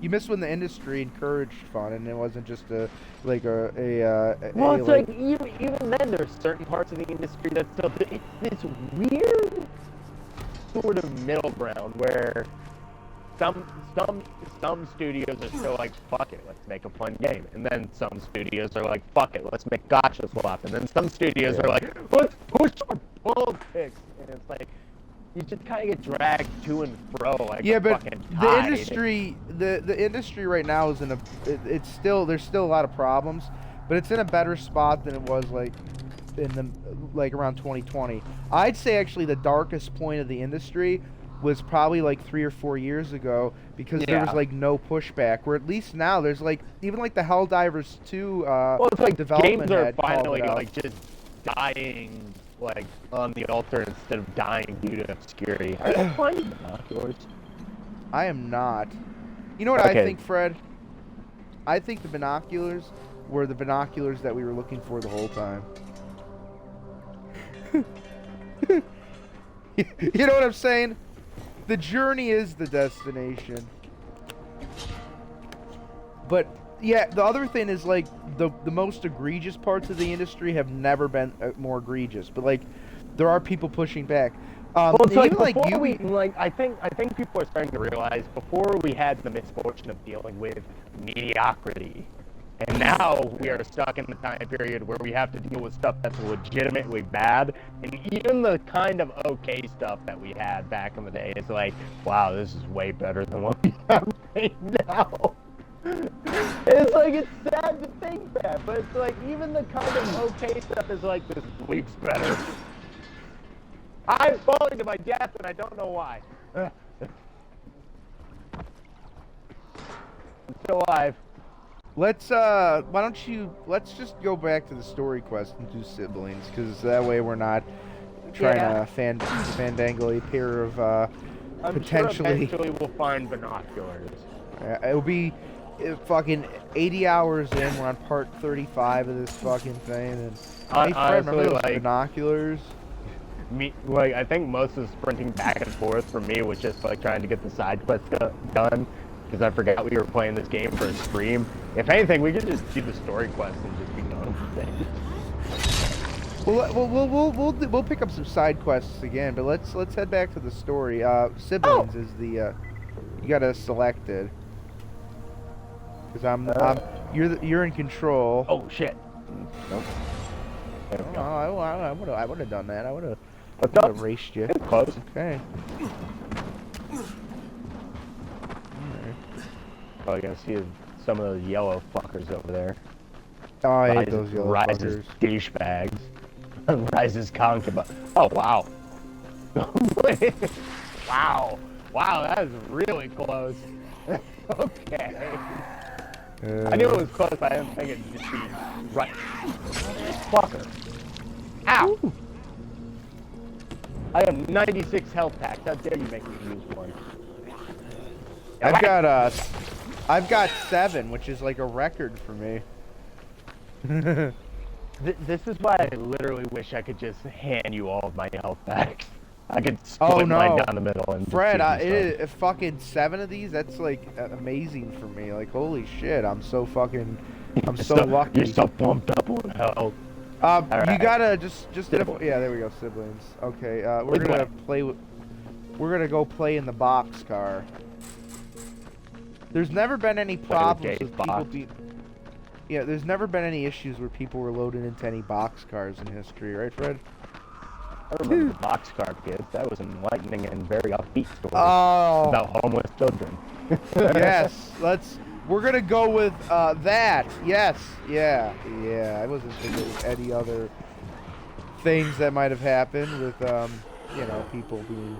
You miss when the industry encouraged fun, and it wasn't just a. Well, it's like even then, there's certain parts of the industry that still it's this weird sort of middle ground where some studios are still like, fuck it, let's make a fun game, and then some studios are like, fuck it, let's make gotcha swap, and then some studios are like, let's push our politics, and it's like. You just kind of get dragged to and fro like a fucking tide. The industry, the industry right now is in a. It's still there's still a lot of problems, but it's in a better spot than it was like around 2020. I'd say actually the darkest point of the industry was probably like 3 or 4 years ago because there was like no pushback. Where at least now there's like even like the Helldivers 2 it's like development games are had finally called it like just dying like on the altar instead of dying due to obscurity. Are you finding binoculars? I am not. You know what I think, Fred? I think the binoculars were the binoculars that we were looking for the whole time. You know what I'm saying? The journey is the destination. But yeah, the other thing is like the most egregious parts of the industry have never been more egregious. But like, there are people pushing back. Well, it's like I think people are starting to realize before we had the misfortune of dealing with mediocrity, and now we are stuck in the time period where we have to deal with stuff that's legitimately bad, and even the kind of okay stuff that we had back in the day is like, wow, this is way better than what we have right now. It's like, it's sad to think that, but it's like, even the kind of okay stuff is like, this week's better. I'm falling to my death and I don't know why. I'm still alive. Let's just go back to the story quest and do siblings, because that way we're not trying to fandangle a pair of I'm potentially. Sure eventually we'll find binoculars. It'll be fucking 80 hours in. We're on part 35 of this fucking thing, and hey, Fred, remember those binoculars? I think most of the sprinting back and forth for me was just like trying to get the side quest done, because I forgot we were playing this game for a stream. If anything, we could just do the story quest and just be done with things. We'll pick up some side quests again, but let's head back to the story. Siblings is the you gotta select it, because you're in control. Oh shit! Nope. I would have done that. I would have raced you. It's close. Okay. Oh, you gotta see some of those yellow fuckers over there. Oh, I hate those yellow Rises fuckers. douchebags. Rises concubine. Oh, wow. Wow. Wow, that is really close. Okay. I knew it was close, but I didn't think it'd just be right. Fucker. Ow! Ooh. I have 96 health packs. How dare you make me use one? I've got 7, which is like a record for me. This is why I literally wish I could just hand you all of my health packs. I could split mine down the middle and Fred, fucking 7 of these, that's like amazing for me. Like, holy shit, I'm so lucky. You're so pumped up on health. You gotta just yeah, there we go, siblings. Okay, we're gonna play with. we're gonna go play in the boxcar. There's never been any problems with people Yeah, there's never been any issues where people were loaded into any boxcars in history, right, Fred? I remember the boxcar kids. That was an enlightening and very upbeat story Oh. about homeless children. Yes, we're gonna go with that. Yes, yeah. I wasn't thinking of any other things that might have happened with you know, people being.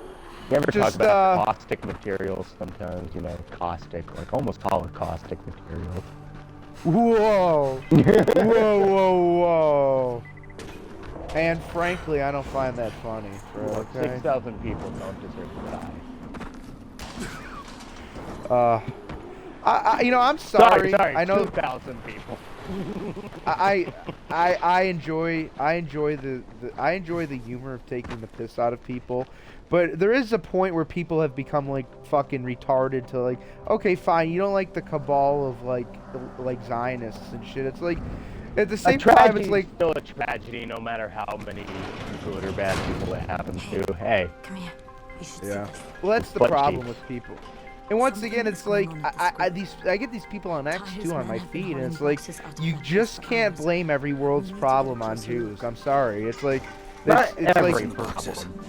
You ever Just, talk about caustic materials sometimes, you know, caustic, like almost caustic materials. Whoa! Whoa! And frankly, I don't find that funny. Okay? 6,000 people don't deserve to die. You know, I'm sorry. Sorry, I know 2,000 people. I enjoy the humor of taking the piss out of people, but there is a point where people have become like fucking retarded to like, okay, fine, you don't like the cabal of like Zionists and shit. It's like at the same time, it's like still a tragedy, no matter how many good or bad people it happens to. Hey, Come here. You should yeah. see this. Well, that's the Butt problem cheeks. with people. And once again, it's like I get these people on X too on my feed, and it's like you just can't blame every world's problem on Jews. I'm sorry. It's like not it's every like problem.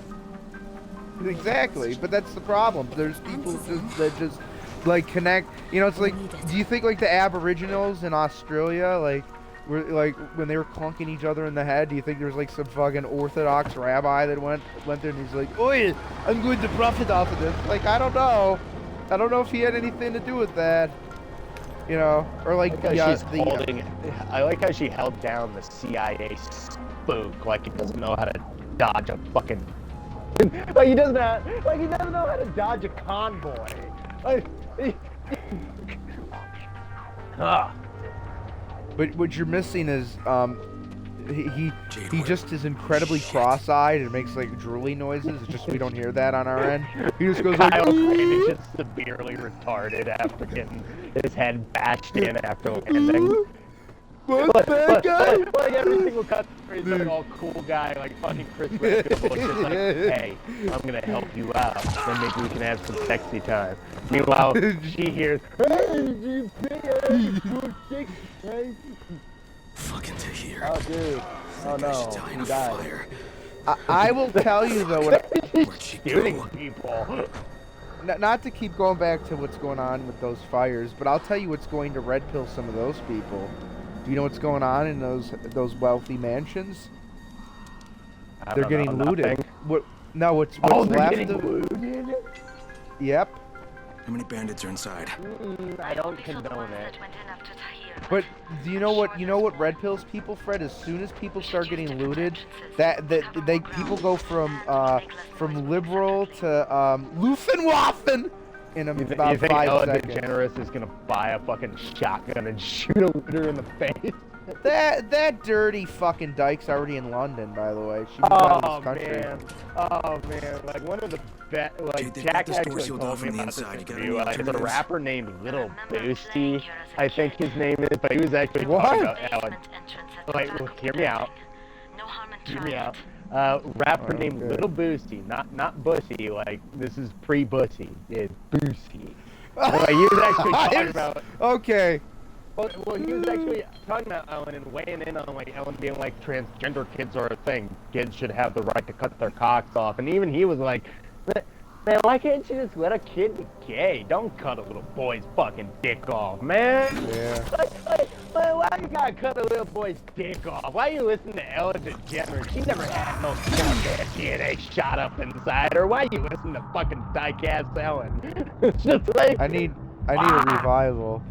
exactly, but that's the problem. There's people that just like connect. You know, it's like, do you think like the Aboriginals in Australia, like were like when they were clunking each other in the head? Do you think there's like some fucking Orthodox rabbi that went there and he's like, "Oi, I'm going to profit off of this"? Like, I don't know. I don't know if he had anything to do with that, you know, or like I like how she held down the CIA spook, like he doesn't know how to dodge a fucking, like he doesn't know how to dodge a convoy. Like, But what you're missing is he just is incredibly cross-eyed and makes like drooly noises. It's just we don't hear that on our end. He just goes like, Kyle Crane is just severely retarded after getting his head bashed in after landing. "What's that guy?" Like every single cut, he's like all cool guy, like fucking Chris Redfield, just like, hey, I'm gonna help you out, then maybe we can have some sexy time. Meanwhile, she hears, hey, you Fucking Tahir. oh dude, oh no, Dying he of died. fire. I will tell you though, Where'd she Shooting go? people. not to keep going back to what's going on with those fires, but I'll tell you what's going to red pill some of those people. Do you know what's going on in those wealthy mansions? I They're don't getting know, looted. nothing. What's Oh, they're left getting of looted? Yep. How many bandits are inside? I don't condone it. But do you know what red pills people, Fred? As soon as people start getting looted, people go from liberal to Luftwaffe in about You think 5 Ellen seconds. DeGeneres is gonna buy a fucking shotgun and shoot a looter in the face? That dirty fucking dyke's already in London, by the way. She was out Oh of this country. man, like one of the best, like Dude, they've Jack got this door actually sealed told off me from the about this inside. You got interview. any There's a alternatives? rapper named Little Boosty, I think his name is, but he was actually What? talking about Ellen. Like, well, hear me out. Hear me out. Rapper named Okay. Little Boosty, not Bussy. Like this is pre-Bussy. It's Boosty. Like, he was actually talking about. Okay. Well, he was actually talking about Ellen and weighing in on like Ellen being like transgender kids are a thing. Kids should have the right to cut their cocks off, and even he was like, man, why can't you just let a kid be gay? Don't cut a little boy's fucking dick off, man. Yeah. Like, why you gotta cut a little boy's dick off? Why you listen to Ellen DeGeneres? She never had no goddamn DNA shot up inside her. Why you listen to fucking dyke-ass Ellen? It's just like I need a revival.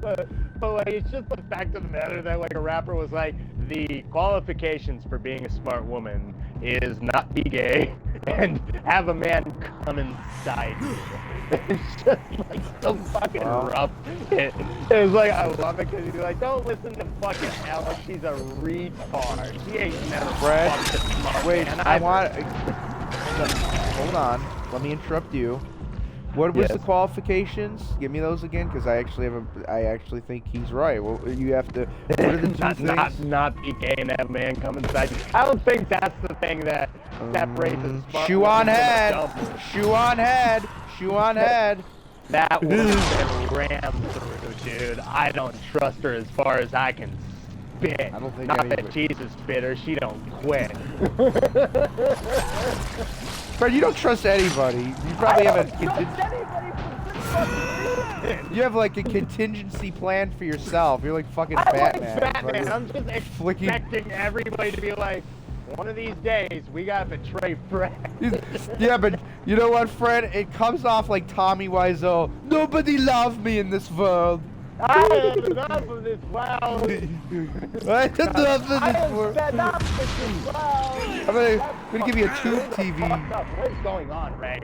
But like, it's just the fact of the matter that like a rapper was like, the qualifications for being a smart woman is not be gay and have a man come inside you. It's just like so fucking rough. It was like, I love it because he's like, don't listen to fucking Ellen, she's a retard. She ain't never Fred, fucked a smart wait, man I either." want. Hold on. Let me interrupt you. What was the Yes. qualifications? Give me those again, because I actually think he's right. Well, you have to. What are the two not things? be gay and have a man come inside you. I don't think that's the thing that separates a smart Shoe woman on from a head. dumb one. Shoe on head. Shoe on head. That would have been rammed through, dude. I don't trust her as far as I can spit. I don't think Not that anybody- she's a spitter, she don't quit. Fred, you don't trust anybody. You probably have a. anybody for this fucking reason. You have like a contingency plan for yourself. You're like fucking I'm Batman. like Batman. Fucking I'm just flicking- expecting everybody to be like, one of these days, we gotta betray Fred. Yeah, but you know what, Fred? It comes off like Tommy Wiseau. Nobody loves me in this world. I am enough of this world. I have enough of I this am world. fed up with this world. I'm gonna give you a tube TV. What is going on, Ray?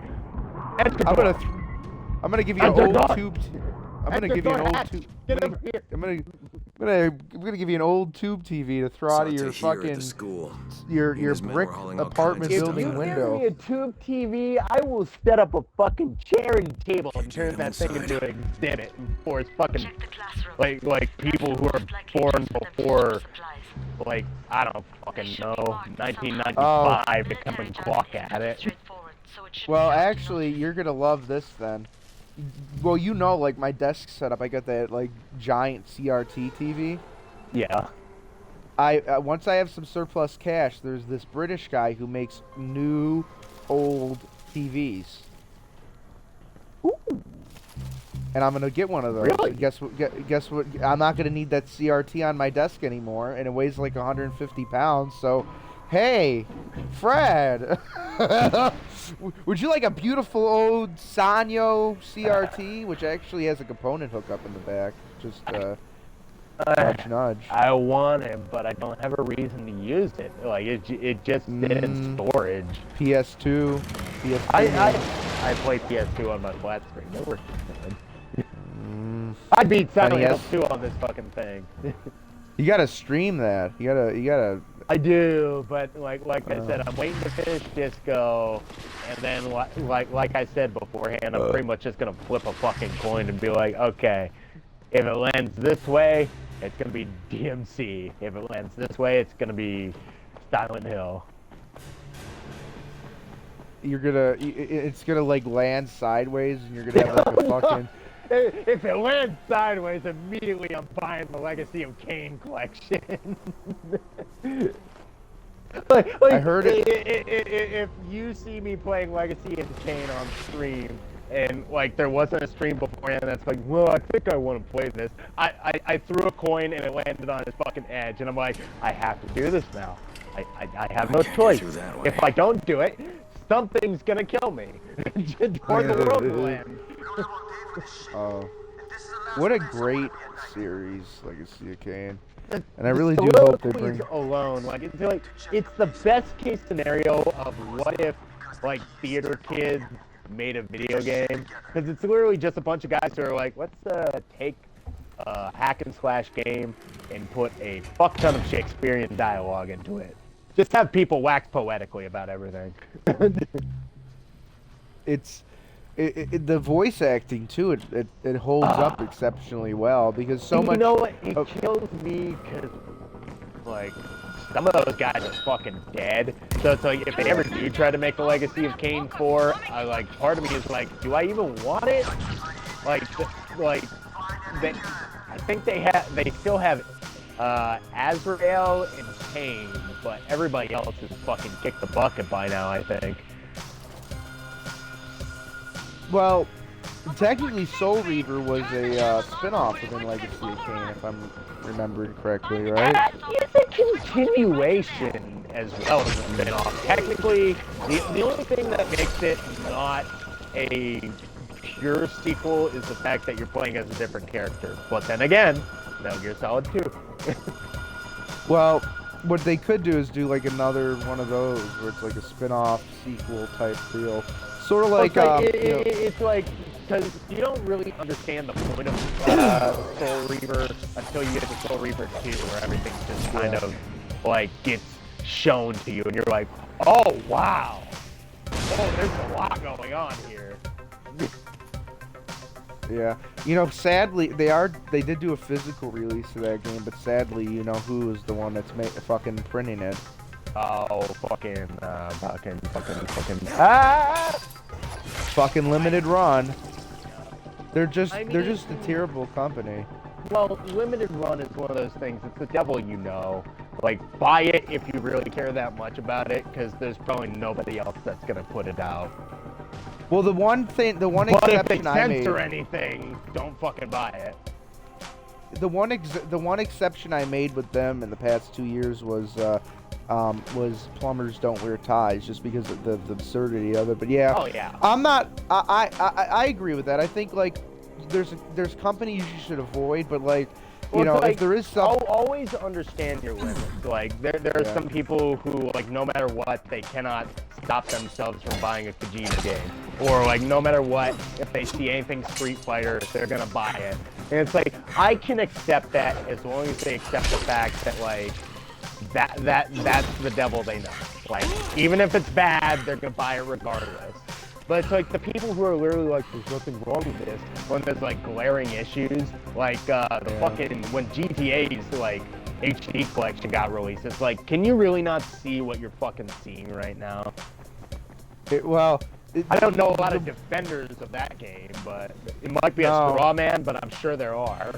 I'm gonna give you an Enter old door. tube. I'm gonna Enter give you an door, old Hatch. tube. Get over here. I'm gonna give you an old tube TV to throw out of your Saw Tahir at the fucking school. your He and his men brick were hauling all apartment kinds of building stuff out. Give window. me a tube TV, I will set up a fucking chair and table and turn him that thing inside. into an exhibit for its fucking Check the classroom. like people who are born before like I don't fucking know 1995 to come and clock at it. Well, actually, you're gonna love this then. Well, you know, like my desk setup, I got that like giant CRT TV. Yeah. Once I have some surplus cash, there's this British guy who makes new, old TVs. And I'm gonna get one of those. Really? Guess what? Guess what? I'm not gonna need that CRT on my desk anymore, and it weighs like 150 pounds. So, hey, Fred, would you like a beautiful old Sanyo CRT, which actually has a component hookup in the back? Just nudge, nudge. I want it, but I don't have a reason to use it. Like it just sits in storage. PS2, PS2. I play PS2 on my flat screen. It works good. I beat Silent Hill NES. 2 on this fucking thing. You gotta stream that. You gotta. I do, but like I said, I'm waiting to finish Disco, and then like I said beforehand, I'm pretty much just gonna flip a fucking coin and be like, okay, if it lands this way, it's gonna be DMC. If it lands this way, it's gonna be Silent Hill. You're gonna. It's gonna like land sideways, and you're gonna have like a fucking. If it lands sideways, immediately I'm buying the Legacy of Kain collection. like, I heard it. If you see me playing Legacy of Kain on stream, and like there wasn't a stream beforehand that's like, well, I think I want to play this. I threw a coin and it landed on his fucking edge, and I'm like, I have to do this now. I have no can't get choice. through that way. If I don't do it, something's gonna kill me. Or the world will end. Oh, what a great series, Legacy of Kain. And I really do The hope they bring. soliloquies alone, like it's the best case scenario of what if like theater kids made a video game, because it's literally just a bunch of guys who are like, let's take a hack and slash game and put a fuck ton of Shakespearean dialogue into it. Just have people wax poetically about everything. It's the voice acting too. It holds up exceptionally well because so much. You know what? It of- kills me because, like, some of those guys are fucking dead. So it's like, if they ever do try to make a Legacy of Kain 4, like, part of me is like, do I even want it? They, I think they still have Azrael and Kain, but everybody else has fucking kicked the bucket by now, I think. Well, technically, Soul Reaver was a spin-off within Legacy of Kain, if I'm remembering correctly, right? It's a continuation as well as a spin-off. Technically, the only thing that makes it not a pure sequel is the fact that you're playing as a different character. But then again, Metal Gear Solid 2. Well, what they could do is do like another one of those where it's like a spin-off sequel type deal, sort of like It's like, because you don't really understand the point of Soul Reaver until you get to Soul Reaver 2, where everything just kind of like gets shown to you, and you're like, oh wow, oh there's a lot going on here. Yeah, you know, sadly they did do a physical release of that game, but sadly, you know who is the one that's fucking printing it? Oh, fucking, ah! Fucking Limited Run. They're just I mean, they're just a terrible company. Well, limited run is one of those things. It's the devil, you know. Like, buy it if you really care that much about it, because there's probably nobody else that's gonna put it out. Well, the one But if they exception I made, censor anything, don't fucking buy it. the one exception I made with them in the past 2 years was plumbers don't wear ties, just because of the absurdity of it. But yeah, Oh yeah. I'm not. I agree with that. I think like there's companies you should avoid, but like you know, like, if there is some. always understand your limits. Like there are some people who, like, no matter what, they cannot stop themselves from buying a Kojima game, or like no matter what, if they see anything Street Fighter, they're gonna buy it. And it's like, I can accept that as long as they accept the fact that like that's the devil they know. Like, even if it's bad, they're gonna buy it regardless. But it's like the people who are literally like, there's nothing wrong with this, when there's like glaring issues, like fucking, when GTA's like HD collection got released, it's like, can you really not see what you're fucking seeing right now? I don't know a lot of defenders of that game, but it might be a straw man, but I'm sure there are.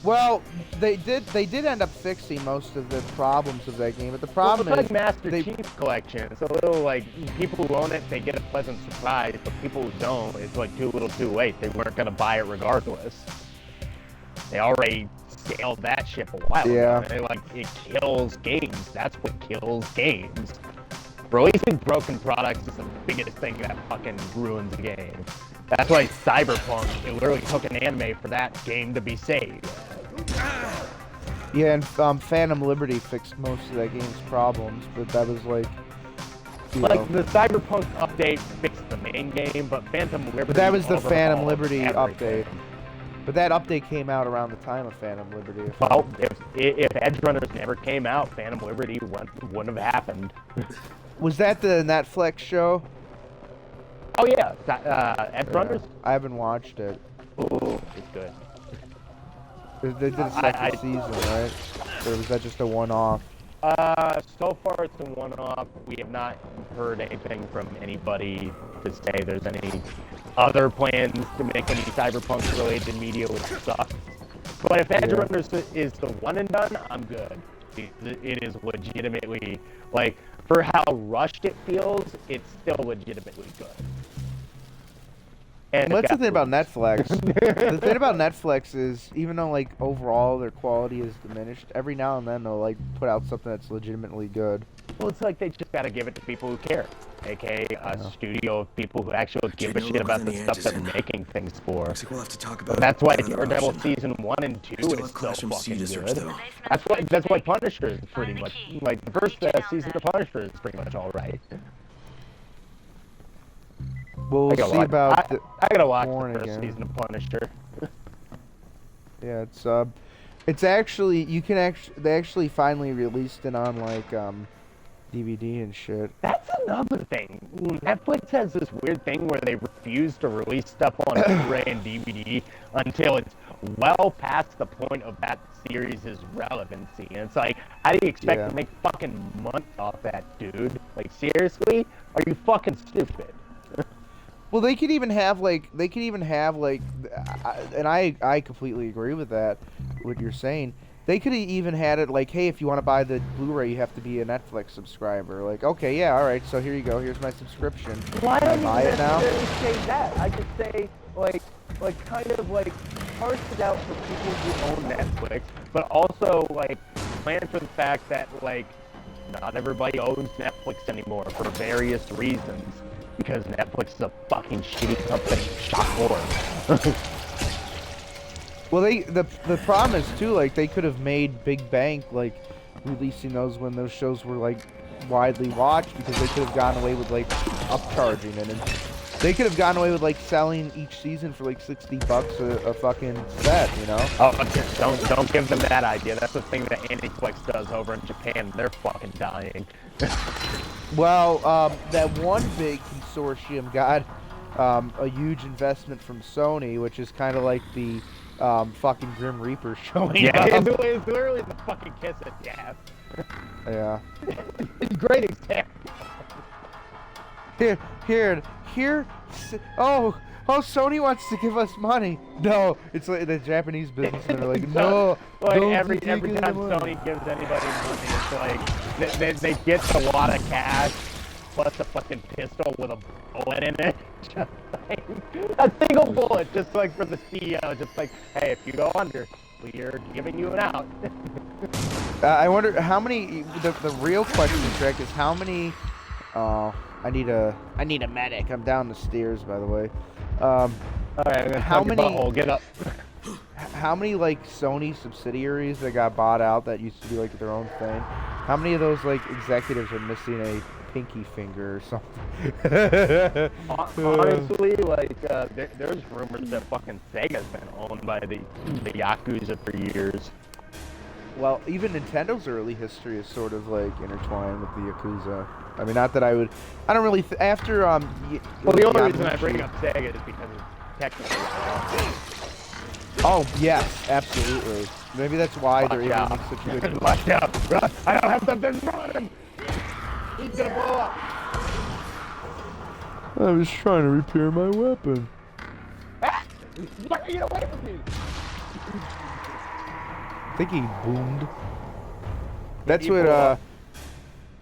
Well, they did end up fixing most of the problems of that game, but the problem it's is like Master Chief Collection. It's a little like, people who own it, they get a pleasant surprise, but people who don't, it's like too little too late. They weren't gonna buy it regardless. They already sailed that ship a while ago. They're like, it kills games. That's what kills games. Releasing broken products is the biggest thing that fucking ruins a game. That's why Cyberpunk, it literally took an anime for that game to be saved. Yeah, and Phantom Liberty fixed most of that game's problems, but that was like, like the Cyberpunk update fixed the main game, but Phantom Liberty. But that was the Phantom Liberty everything. update. But that update came out around the time of Phantom Liberty. Well, if Edge Runners never came out, Phantom Liberty wouldn't have happened. Was that the Netflix show? Oh yeah, Edge Runners. I haven't watched it. Ooh, it's good. They did a second season, right? Or was that just a one-off? So far it's a one-off. We have not heard anything from anybody to say there's any other plans to make any Cyberpunk-related media, which sucks. But if Edge Runners is the one and done, I'm good. It is legitimately, like, for how rushed it feels, it's still legitimately good. And that's the thing about Netflix. The thing about Netflix is, even though like overall their quality is diminished, every now and then they'll like put out something that's legitimately good. Well, it's like they just gotta give it to people who care, aka a studio of people who actually give a shit about the stuff they're making things for. Looks like we'll have to talk about That's why another Daredevil option. season 1 and 2 Still is have so Clash of fucking Sea good. search, though. That's why Punisher is pretty much, like, the first season of Punisher is pretty much alright. We'll see about I gotta watch porn the first again. season of Punisher. Yeah, it's actually they actually finally released it on like DVD and shit. That's another thing. Netflix has this weird thing where they refuse to release stuff on Blu-ray and DVD until it's well past the point of that series' relevancy. And it's like, how do you expect to make fucking money off that, dude? Like, seriously? Are you fucking stupid? Well, they could even have like, and I completely agree with that, what you're saying. They could have even had it like, hey, if you want to buy the Blu-ray, you have to be a Netflix subscriber. Like, okay, yeah, all right, so here you go. Here's my subscription. Why Can I don't buy you it now? necessarily say that? I could say, like kind of like parse it out for people who own Netflix, but also like plan for the fact that like not everybody owns Netflix anymore for various reasons. Because Netflix is a fucking shitty company. Shock horror. Well, the problem is too, like, they could have made big bank like releasing those when those shows were like widely watched, because they could have gotten away with like upcharging it, and they could have gotten away with like selling each season for like $60 a fucking set, you know? Oh, don't give them that idea. That's the thing that Aniplex does over in Japan. They're fucking dying. Well, that one big consortium got a huge investment from Sony, which is kind of like the fucking Grim Reaper showing Yeah, up. it's literally the fucking kiss of death. Yeah. It's a great example. Here. Oh, Sony wants to give us money. No, it's like the Japanese businessmen are like, no. Like don't every take time any money." Sony gives anybody money, it's like they get a lot of cash plus a fucking pistol with a bullet in it. Just like a single bullet, just like for the CEO. Just like, hey, if you go under, we're giving you an out. I wonder how many. The real question, Trek, is how many. I need a medic. I'm down the stairs, by the way. All right, I'm gonna How tuck your many- butthole. Get up. How many like Sony subsidiaries that got bought out that used to be like their own thing? How many of those like executives are missing a pinky finger or something? Honestly, like there's rumors that fucking Sega's been owned by the Yakuza for years. Well, even Nintendo's early history is sort of like intertwined with the Yakuza. I mean, not that I don't really after Well, the only reason I Yamaguchi- bring up Sega is because it's technically. Oh yes, absolutely. Maybe that's why they're able to make such a good. Watch out! Run! I don't have something running. He's gonna blow up. I was trying to repair my weapon. Ah! Get away from me! I think he boomed. That's He what blew up.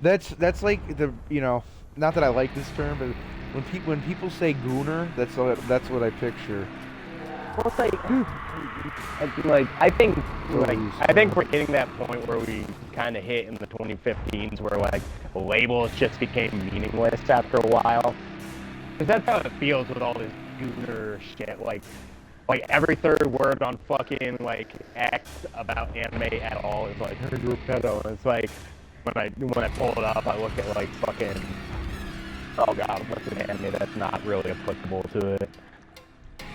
that's like the not that I like this term, but when people say gooner, that's what I picture. Well, it's like I think we're hitting that point where we kind of hit in the 2015s, where like labels just became meaningless after a while. Because that's how it feels with all this gooner shit. Like every third word on fucking like X about anime at all is like, "Hey, you're a pedo." And it's like when I pull it up, I look at like fucking, oh god, what's an anime that's not really applicable to it?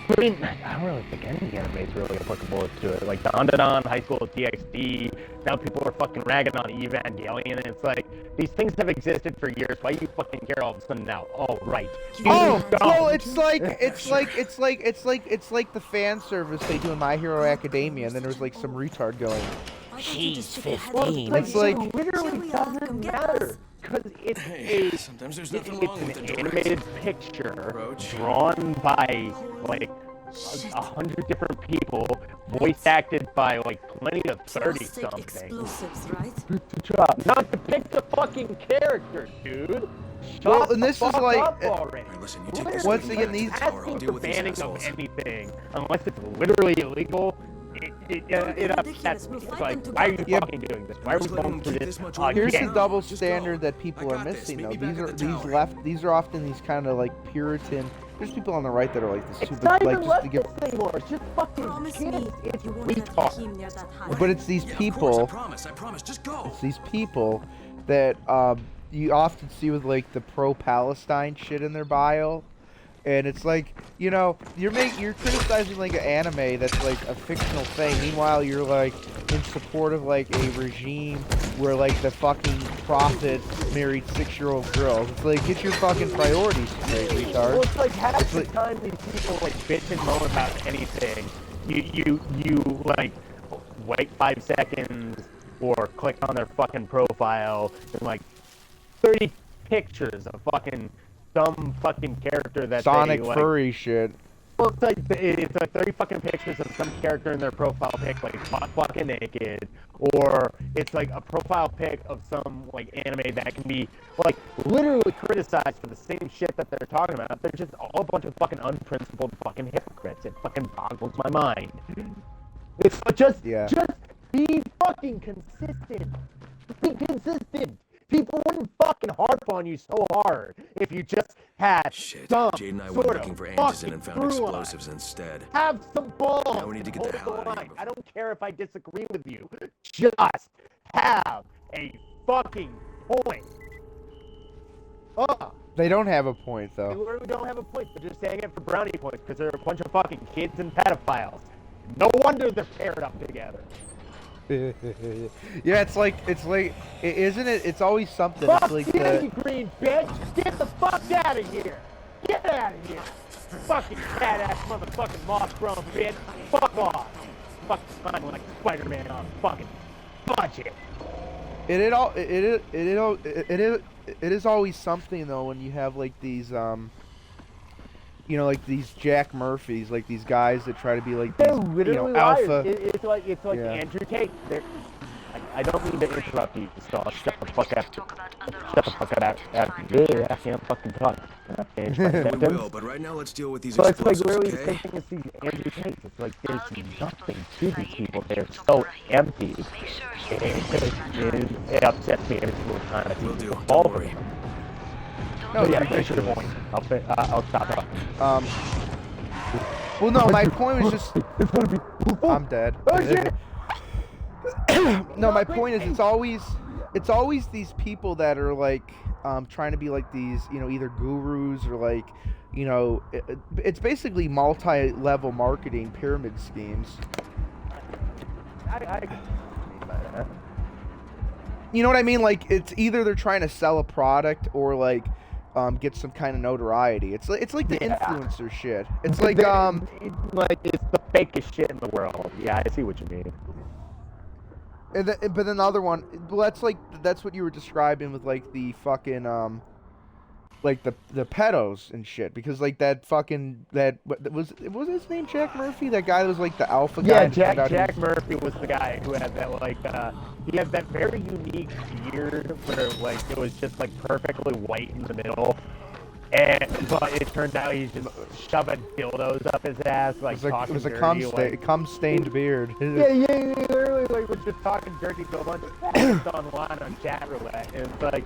I mean, I don't really think any anime is really applicable to it. Like, Dandadan, High School DxD, now people are fucking ragging on Evangelion, and it's like, these things have existed for years. Why do you fucking care all of a sudden now? Oh, right. Oh, You well, don't. it's like the fan service they do in My Hero Academia, and then there's like some retard going, She's 15. It's like literally doesn't matter. Because it's Hey, sometimes there's nothing wrong with an the animated picture Roach. drawn by like 100 different people, voice acted by like 20 to 30 something. Explosives, right? Not depict the fucking character, dude. Shut Well, and the this is fuck like- up already. Alright, listen, you take this Once thing again, back these- to the tower, I'll Asking deal for with these banning of assholes. anything, unless it's literally illegal, it upsets me. It's like, why are you Yeah. fucking doing this? Why are we Just let going him through keep this this much again? Here's the Yeah. double Just standard go. that people I are got this. missing, Meet though. me back These at are the tower. these are often these kind of like Puritan. There's people on the right that are like this too, It's but not like even just to give. leftist anymore. It's just fucking Promise kids. me It's you won't let retard. him near that high. But it's these Yeah, of people. course, I promise. Just go. It's these people that you often see with like the pro-Palestine shit in their bio, and it's like you're criticizing like an anime that's like a fictional thing. Meanwhile, you're like in support of like a regime where like the fucking prophet married 6-year-old girls. It's like get your fucking priorities straight, Well, retard. it's like half the like- time these people like bitch and moan about anything. You like wait 5 seconds or click on their fucking profile and like 30 pictures of fucking some fucking character that Sonic they, like, furry shit. Well, it's like 30 fucking pictures of some character in their profile pic, like fucking naked, or it's like a profile pic of some like anime that can be like literally criticized for the same shit that they're talking about. They're just all a bunch of fucking unprincipled fucking hypocrites. It fucking boggles my mind. It's just be fucking consistent. Be consistent. People wouldn't fucking harp on you so hard if you just had Shit. some Jade and I sort went of looking for fucking Anderson and found through line. explosives instead. Have some balls. Now we need to get the Hold hell out of line. here I don't care if I disagree with you. Just have a fucking point. They don't have a point They though. literally don't have a point. They're just saying it for brownie points because they're a bunch of fucking kids and pedophiles. No wonder they're paired up together. Yeah, isn't it? It's always something. Fuck It's like you, you green bitch! Get the fuck out of here! Get out of here! fucking cat-ass motherfucking moss-grown bitch. Fuck off. Fucking smiling like Spider-Man on a fucking budget. It is always something though when you have like these you know, like these Jack Murphys, like these guys that try to be like these, They're literally you know, liars. alpha. It's like Yeah. Andrew Tate. I don't mean to interrupt you, so I'll shut the fuck up. Shut the fuck up. I can't fucking talk. We will, but right now let's deal with these So it's like explosives, literally the okay? same thing as these Andrew Tates. It's like there's nothing to these people. They're so empty. It upsets me every single time I see Will do. people Don't fall for worry. them. No, Yeah, it's finish your ridiculous. point. I'll stop it. Well, no, my point was just. I'm dead. Oh shit! No, my point is it's always these people that are like trying to be like these, you know, either gurus or like, you know, it's basically multi-level marketing pyramid schemes. I can mean by that. You know what I mean? Like it's either they're trying to sell a product or like get some kind of notoriety. It's like the Yeah. influencer shit. It's like it's the fakest shit in the world. Yeah, I see what you mean. but then the other one, well, that's what you were describing with like the fucking like the pedos and shit, because like that fucking was his name Jack Murphy, that guy that was like the alpha guy. Yeah, that turned out he Jack was- Murphy was the guy who had that like he had that very unique beard where like it was just like perfectly white in the middle. But it turned out he's just shoving dildos up his ass, like It was a talking cum stained beard. Yeah, he literally like was just talking dirty to a bunch of faggots online on chat roulette, and it's like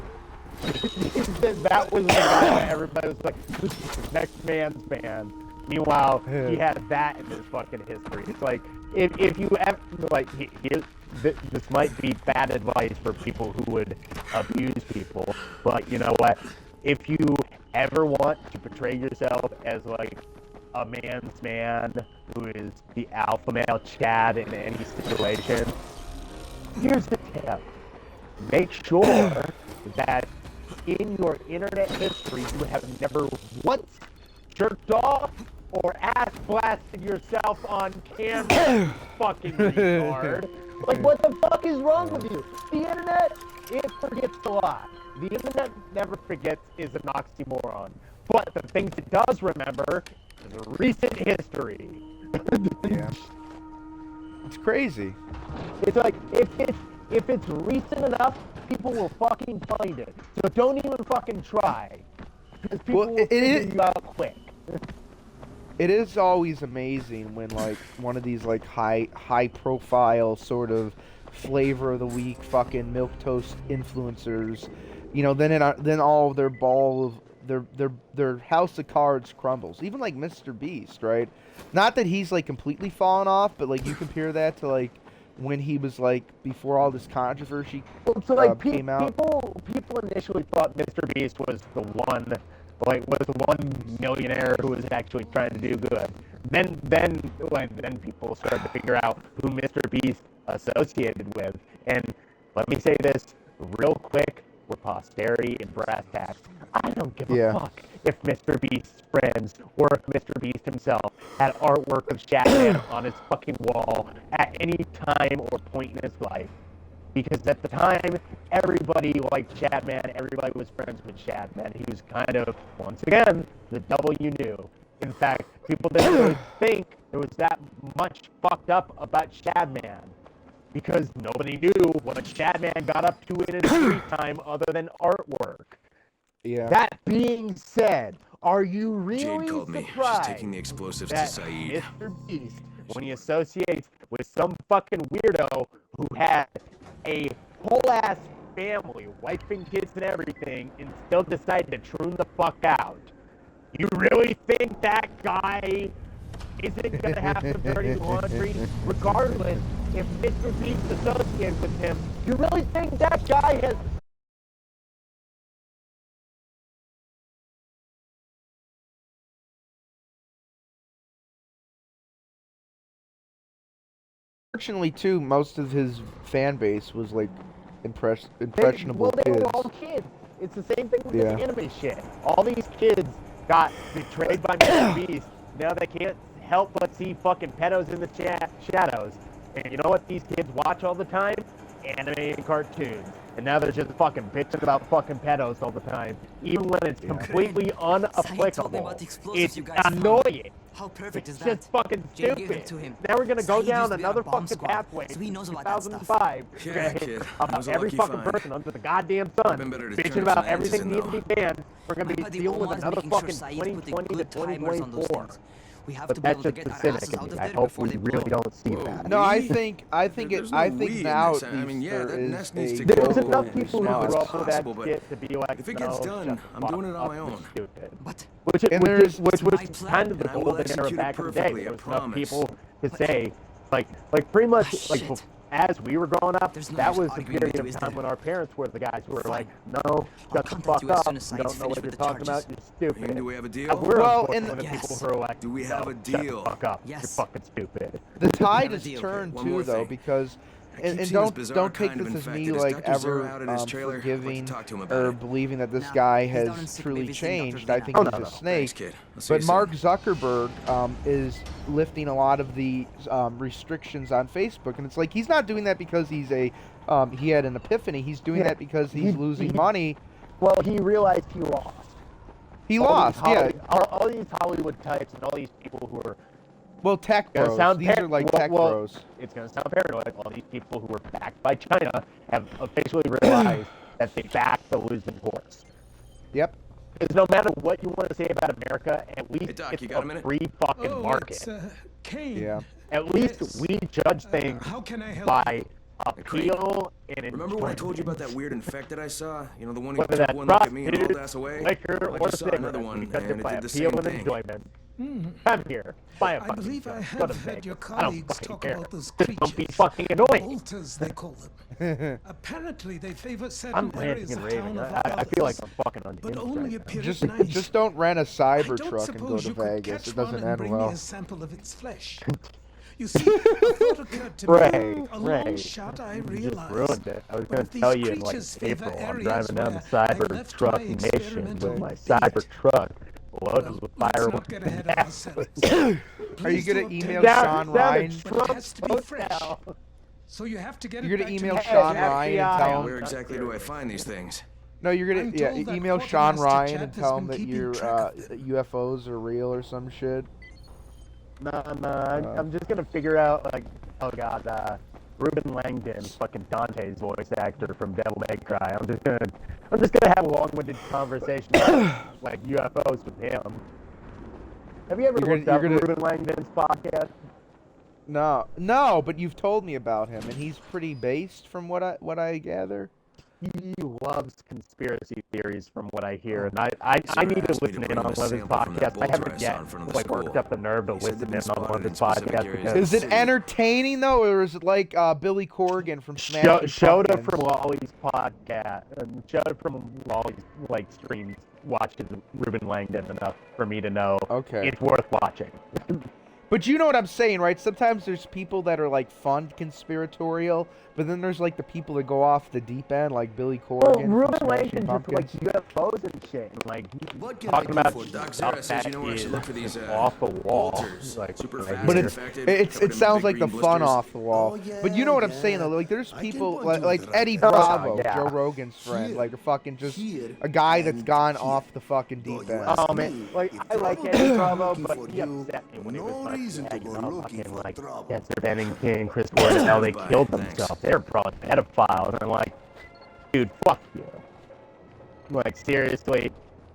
that was the guy that everybody was like, this is the next man's man. Meanwhile, he had that in his fucking history. It's like if you ever like this might be bad advice for people who would abuse people, but you know what? If you ever want to portray yourself as like a man's man who is the alpha male Chad in any situation, here's the tip. Make sure that in your internet history you have never once jerked off or ass blasted yourself on camera. Fucking retard. Like, what the fuck is wrong with you? The internet, it forgets a lot. The internet never forgets is an oxymoron. But the things it does remember is recent history. Yeah. It's crazy. It's like, if it's recent enough, people will fucking find it. So don't even fucking try. Because people will figure you out quick. It is always amazing when like one of these like high profile sort of flavor of the week fucking milquetoast influencers, you know, then all of their ball of their house of cards crumbles. Even like Mr. Beast, right? Not that he's like completely fallen off, but like you compare that to like when he was like before all this controversy So like came out. people initially thought Mr. Beast was the one millionaire who was actually trying to do good. Then people started to figure out who Mr. Beast associated with. And let me say this real quick for posterity and brass tacks. I don't give a fuck if Mr. Beast's friends or if Mr. Beast himself had artwork of Shatman on his fucking wall at any time or point in his life. Because at the time, everybody liked Shatman, everybody was friends with Shatman. He was kind of, once again, the devil you knew. In fact, people didn't really think there was that much fucked up about Shadman. Because nobody knew what Shadman got up to in his free time other than artwork. Yeah. That being said, are you really Jade called me. She's surprised taking the explosives to that Saeed. Mr. Beast, when he associates with some fucking weirdo who had a whole-ass family, wife and kids and everything, and still decided to tune the fuck out? You really think that guy isn't going to have some dirty laundry? Regardless, if Mr. Beast associates with him, you really think that guy has... Fortunately, too, most of his fan base was like impressionable Well, they kids. were all kids. It's the same thing with Yeah. this anime shit. All these kids got betrayed by Mr. Beast. Now they can't help but see fucking pedos in the shadows. And you know what these kids watch all the time? Anime and cartoons. And now they're just fucking bitching about fucking pedos all the time. Even when it's completely Saeed told me unapplicable. about the explosives It's you guys found. annoying. How perfect It's is that? just fucking Jay gave stupid. it to him. Now we're gonna go Saeed down used to be our another bomb fucking squad, pathway. so he knows about that stuff. 2005. Yeah, We're gonna hit kid. about That was a every lucky fucking find. person under the goddamn sun. Been better to Bitching turn about some axes everything in, needing to be banned. We're gonna My be buddy dealing with Omar's another making sure fucking Saeed put a 2020 to good timers on those 2024. things. We have But to be that's able to just get the our cynic asses in out me. of I there hope before we they really blow. don't see Whoa. that. No, I We? think There's I no think we in now this. at I least mean, yeah, there that is nest needs a to There's go enough as people who now grew as up with that possible, but shit to be like, if it no, gets done, shut I'm the doing it fuck on my up, you're own. stupid. But Which And there's- was my plan. kind of the And I will golden era execute it back in the day. perfectly, There I was enough promise. people to say, like pretty much, Ah, like shit. as we were growing up, There's no that use was the arguing period with you, of is time there? when our parents were the guys who were Fine. like, no, I'll shut the contact fuck you as up, soon as you Saeed's don't know what finished you're with the talking about, charges. you're stupid. Do we have a And deal? we're Well, unfortunately and- the Yes. people who are like, Do we have no, a shut deal? the fuck up, Yes. you're fucking stupid. The tide have a has deal. turned One too, more though, thing. because I keep and seeing this don't bizarre take kind of this as me infected. Is like Dr. ever Zero out in his trailer? I'd like to forgiving talk to him about or it. believing that this No, guy he's down has in sick truly leave visiting Dr. changed. I Vina. think Oh, he's no, a no. snake. Thanks, kid. I'll see But you Mark soon. Zuckerberg is lifting a lot of the restrictions on Facebook, and it's like he's not doing that because he's he had an epiphany. He's doing Yeah, that because he's losing he- money. Well, he realized he lost. He All lost, these yeah. all these Hollywood types and all these people who are Well, tech gonna bros. sound These are like tech well, bros. it's gonna sound paranoid. All these people who were backed by China have officially realized that they backed the losing horse. Yep. Because no matter what you want to say about America, at least Hey, Doc, it's you got a a minute? free fucking Oh, market. it's Kane. Yeah. At least Yes. we judge things How can I help? by Craig, appeal and Remember when I told you about that enjoyment. weird infected I saw? You know, the one who Whether took that's one look at me and hauled prostitutes, ass away? liquor, Well, I or just saw another cigarettes, one, we judge and it it by did the appeal same and thing. enjoyment. Come here, buy a I fucking believe I gun. have Go to heard Vegas. your I don't colleagues fucking talk care. about those Just don't be creatures. fucking annoying. Bolters, they call them. Apparently, they favor certain I'm areas ranting and of town raving. above I feel like others, I'm fucking on but the only inside. appear Just at night. just don't rent a I cyber don't truck and go suppose to you could Vegas. catch It doesn't one and end bring me well. a sample of its flesh. You see, a thought occurred to me. Ray, A Ray, long shot, I you just realized. ruined it. I was But going to these tell you in like creatures favor April, I'm areas driving down the where I Cyber left Truck my Nation experimental with my bait. Cyber Truck loaded Well, with let's fireworks. not get ahead of ourselves. Are you Please gonna do obtain email it. Sean Ryan? But it has to be fresh. So you have to get You're it gonna back email to me. Sean Hey, Ryan and FBI. tell him. Where exactly do I find these things? No, you're gonna I'm yeah. told that Email Sean Quartermaster Ryan Chad and has tell been him that keeping your track of them. UFOs are real or some shit. I'm just gonna figure out like, oh god, Ruben Langdon, fucking Dante's voice actor from Devil May Cry. I'm just gonna have a long-winded conversation about like UFOs with him. Have you ever You're looked gonna- up you're gonna- Ruben Langdon's podcast? No, but you've told me about him, and he's pretty based from what I gather. He loves conspiracy theories, from what I hear, and I Sarah need to asked me to listen bring in on him a one of his sample from that podcasts. I bolter I haven't saw yet in front of the like school. worked up the nerve to He said listen they've in been on one of spotted his in specific podcasts areas. because Is it City. entertaining though, or is it like Billy Corgan from Smashing Shoda Pumpkins? from Wally's podcast, and Shoda from Wally's like streams watches Ruben Langdon enough for me to know Okay. it's worth watching. But you know what I'm saying, right? Sometimes there's people that are like fun conspiratorial, but then there's like the people that go off the deep end, like Billy Corgan. Well, from Ruben Smashing Langdon's just like Pumpkins. UFOs and shit, and like What can talking I do about for Doc stuff Zara says that you know where I should is look for these off the wall. bolters. Like, Super right fast, But here. infected, It covered in sounds big like the green fun blisters. off the wall. But you know what I'm saying, though? Like, there's I people can like, point you to Eddie that. Bravo, yeah. Joe Rogan's friend, Here. like a fucking just Here. a guy that's And gone here. off the fucking Though deep you end. ask Oh man, me, like if I like trouble Eddie is Bravo, looking but for he you, upset me when he no was like, reason yeah, to you go know, looking fucking for like trouble. Chester Bennington, Chris Gordon, they Bye, killed thanks. themselves. They're probably pedophiles, and I'm like, dude, fuck you. Like seriously,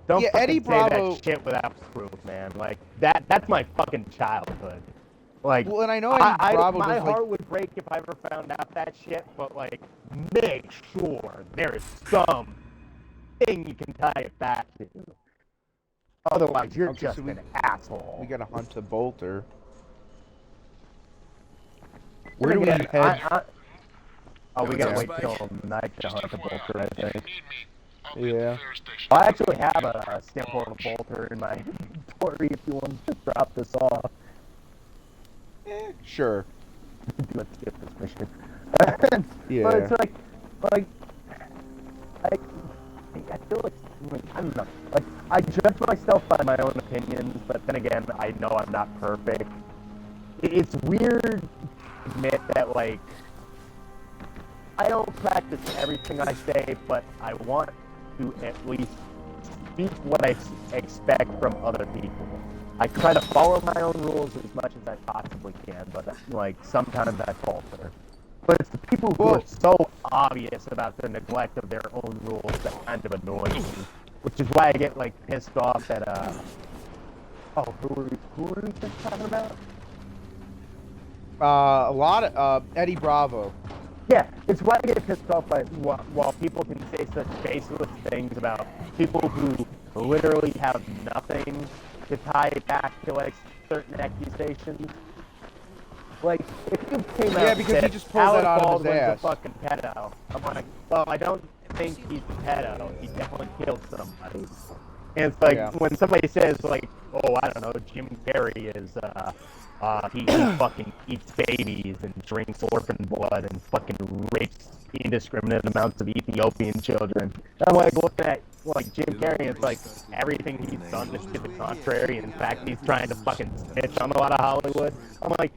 don't Yeah, fucking Eddie say Bravo- that shit without proof, man. Like that's my fucking childhood. Like, Well, and I know Eddie Bravo my does, like- heart would break if I ever found out that shit, but like, make sure there is some thing you can tie it back to. Otherwise, you're Okay, just so we- an asshole. We gotta hunt a bolter. We're Where do we gonna head? Oh, we gotta Spike. wait till night to hunt the bolter, I think. Yeah. I actually have a sample of a bolter in my inventory if you want to drop this off. Sure. Let's skip this mission. Yeah. But it's like, I feel like I don't know. Like, I judge myself by my own opinions, but then again, I know I'm not perfect. It's weird to admit that, like, I don't practice everything I say, but I want to at least speak what I expect from other people. I try to follow my own rules as much as I possibly can, but, like, sometimes I falter. But it's the people who are so obvious about the neglect of their own rules that kind of annoy me. Which is why I get, like, pissed off at, who are we just talking about? A lot of Eddie Bravo. Yeah, it's why I get pissed off by while people can say such baseless things about people who literally have nothing to tie it back to, like, certain accusations. Like, if you came out and because said, he just pulled Alec that out of his Baldwin's ass. a fucking pedo, I'm like, well, I don't think he's a pedo. He definitely killed somebody. And it's like, when somebody says, like, oh, I don't know, Jim Carrey is, he fucking eats babies and drinks orphan blood and fucking rapes indiscriminate amounts of Ethiopian children. I'm like, looking at, like, Jim Carrey, and it's like, everything he's done is to the contrary. In fact, he's trying to fucking snitch on a lot of Hollywood. I'm like,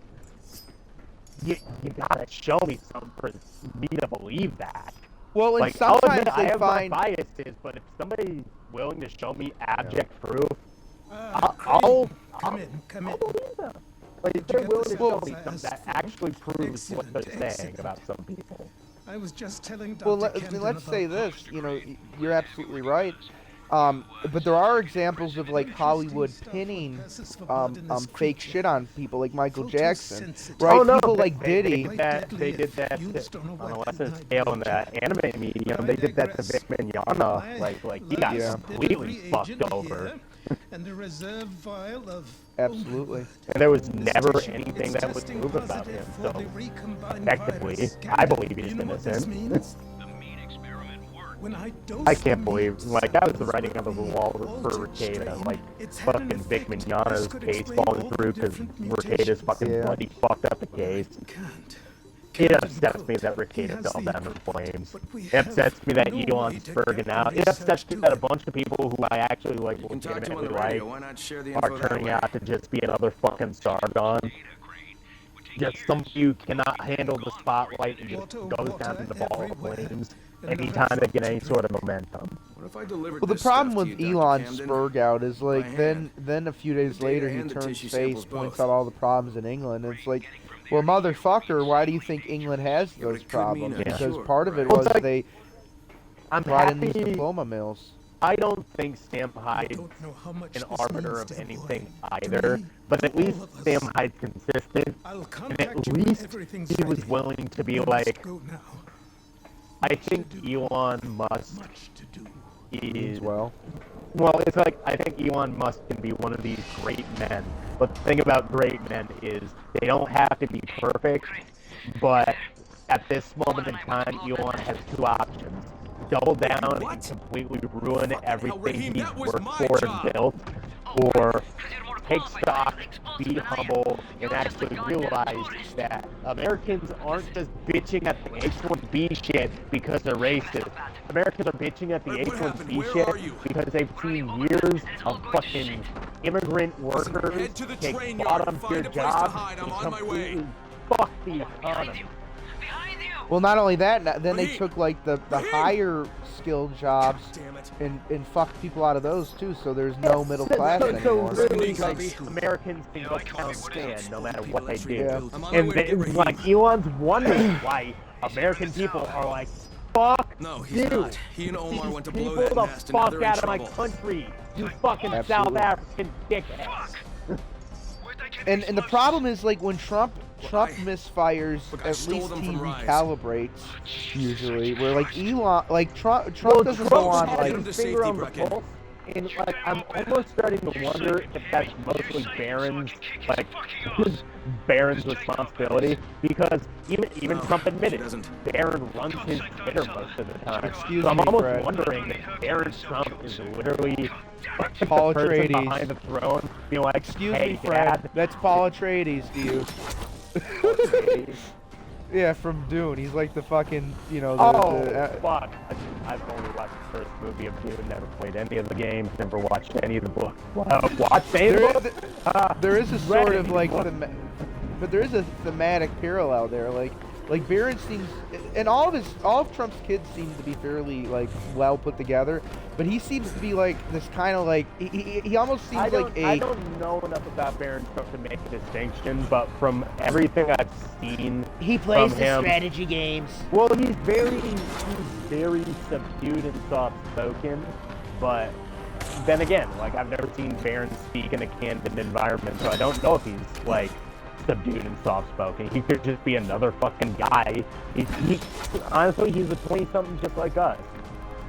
you gotta show me something for me to believe that. Well, and Like, sometimes I'll admit I they have find my biases, but if somebody's willing to show me abject proof, I'll Come in. believe them. Like, if they're willing to show me something that actually proves what they're saying about some people. I was just telling Dr. Well, Camden let's say about this. You know, you're absolutely right. But there are examples of, like, Hollywood pinning fake shit on people, like Michael Jackson, right? Oh, no, People like Diddy. They did that on a lesser scale in the anime medium. They did that to Vic Mignogna. Like he got completely fucked over. And the reserve vial of Absolutely. And there was never anything that was proven about him. So, effectively, I believe he's innocent. I can't believe, like, that was the writing on the wall for Rekieta. Like, fucking Vic Mignogna's case falling through because Rekieta's fucking bloody fucked up the case. It upsets me that Rekieta fell down in flames. It upsets me that Elon's spurging out. It upsets me that a bunch of people who I actually, like, legitimately like are turning out to just be another fucking Sargon. Just somebody who cannot handle the spotlight and just goes down in the ball of flames anytime they get any sort of momentum. Well, the problem with Elon's spurg out is, like, then a few days later he turns face, points out all the problems in England, and it's like, well, motherfucker, why do you think England has those problems? Because part of it was they brought in these diploma mills. I don't think Sam Hyde's an arbiter of anything either, but at least Sam Hyde's consistent, and at least he was willing to be like, I think Elon Musk is, well, it's like, I think Elon Musk can be one of these great men, but the thing about great men is they don't have to be perfect, but at this moment in time, Elon has two options. Double down and completely ruin everything he's worked for and built, or take stock, be humble, and actually realize that Americans aren't just bitching at the H-1B shit because they're racist. Americans are bitching at the H-1B shit because they've seen years of fucking immigrant workers take bottom-tier jobs and completely fuck the economy. Well, not only that, then they took, like, the higher skilled jobs and fucked people out of those too, so there's no middle class anymore. So really, like, Americans can go pound stand no matter what they do. And they, like, Elon's wondering why American people are like, fuck you. He and Omar went to blow People that the nest and now fuck they're in out of my trouble. country, you fucking South African dickhead. And the problem is, like, when Trump misfires, at least he recalibrates usually. Where, like, Elon, like, Trump doesn't go on, like, his finger on the pulse, and, like, I'm almost starting to wonder if that's mostly Barron's responsibility, because even Trump admitted Barron runs his Twitter most of the time. Excuse so I'm me, almost Fred. wondering if Barron Trump is literally Paul the person Atreides. behind the throne, being like, Excuse hey, me, Fred. Dad. That's Paul Atreides, dude. Yeah, from Dune. He's like the fucking, you know, Fuck. I've only watched the first movie of Dune, never played any of the games, never watched any of the books. Watched any of the books? There is a sort of like, What? but there is a thematic parallel there. Like Barron seems, and all of Trump's kids seem to be fairly like well put together, but he seems to be like this kind of like he almost seems I like don't know enough about Baron Trump to make a distinction, but from everything I've seen, he plays from the him, strategy games. well, he's very subdued and soft-spoken, but then again, like I've never seen Baron speak in a candid environment, so I don't know if he's like subdued and soft-spoken. He could just be another fucking guy. Honestly, he's a 20-something just like us.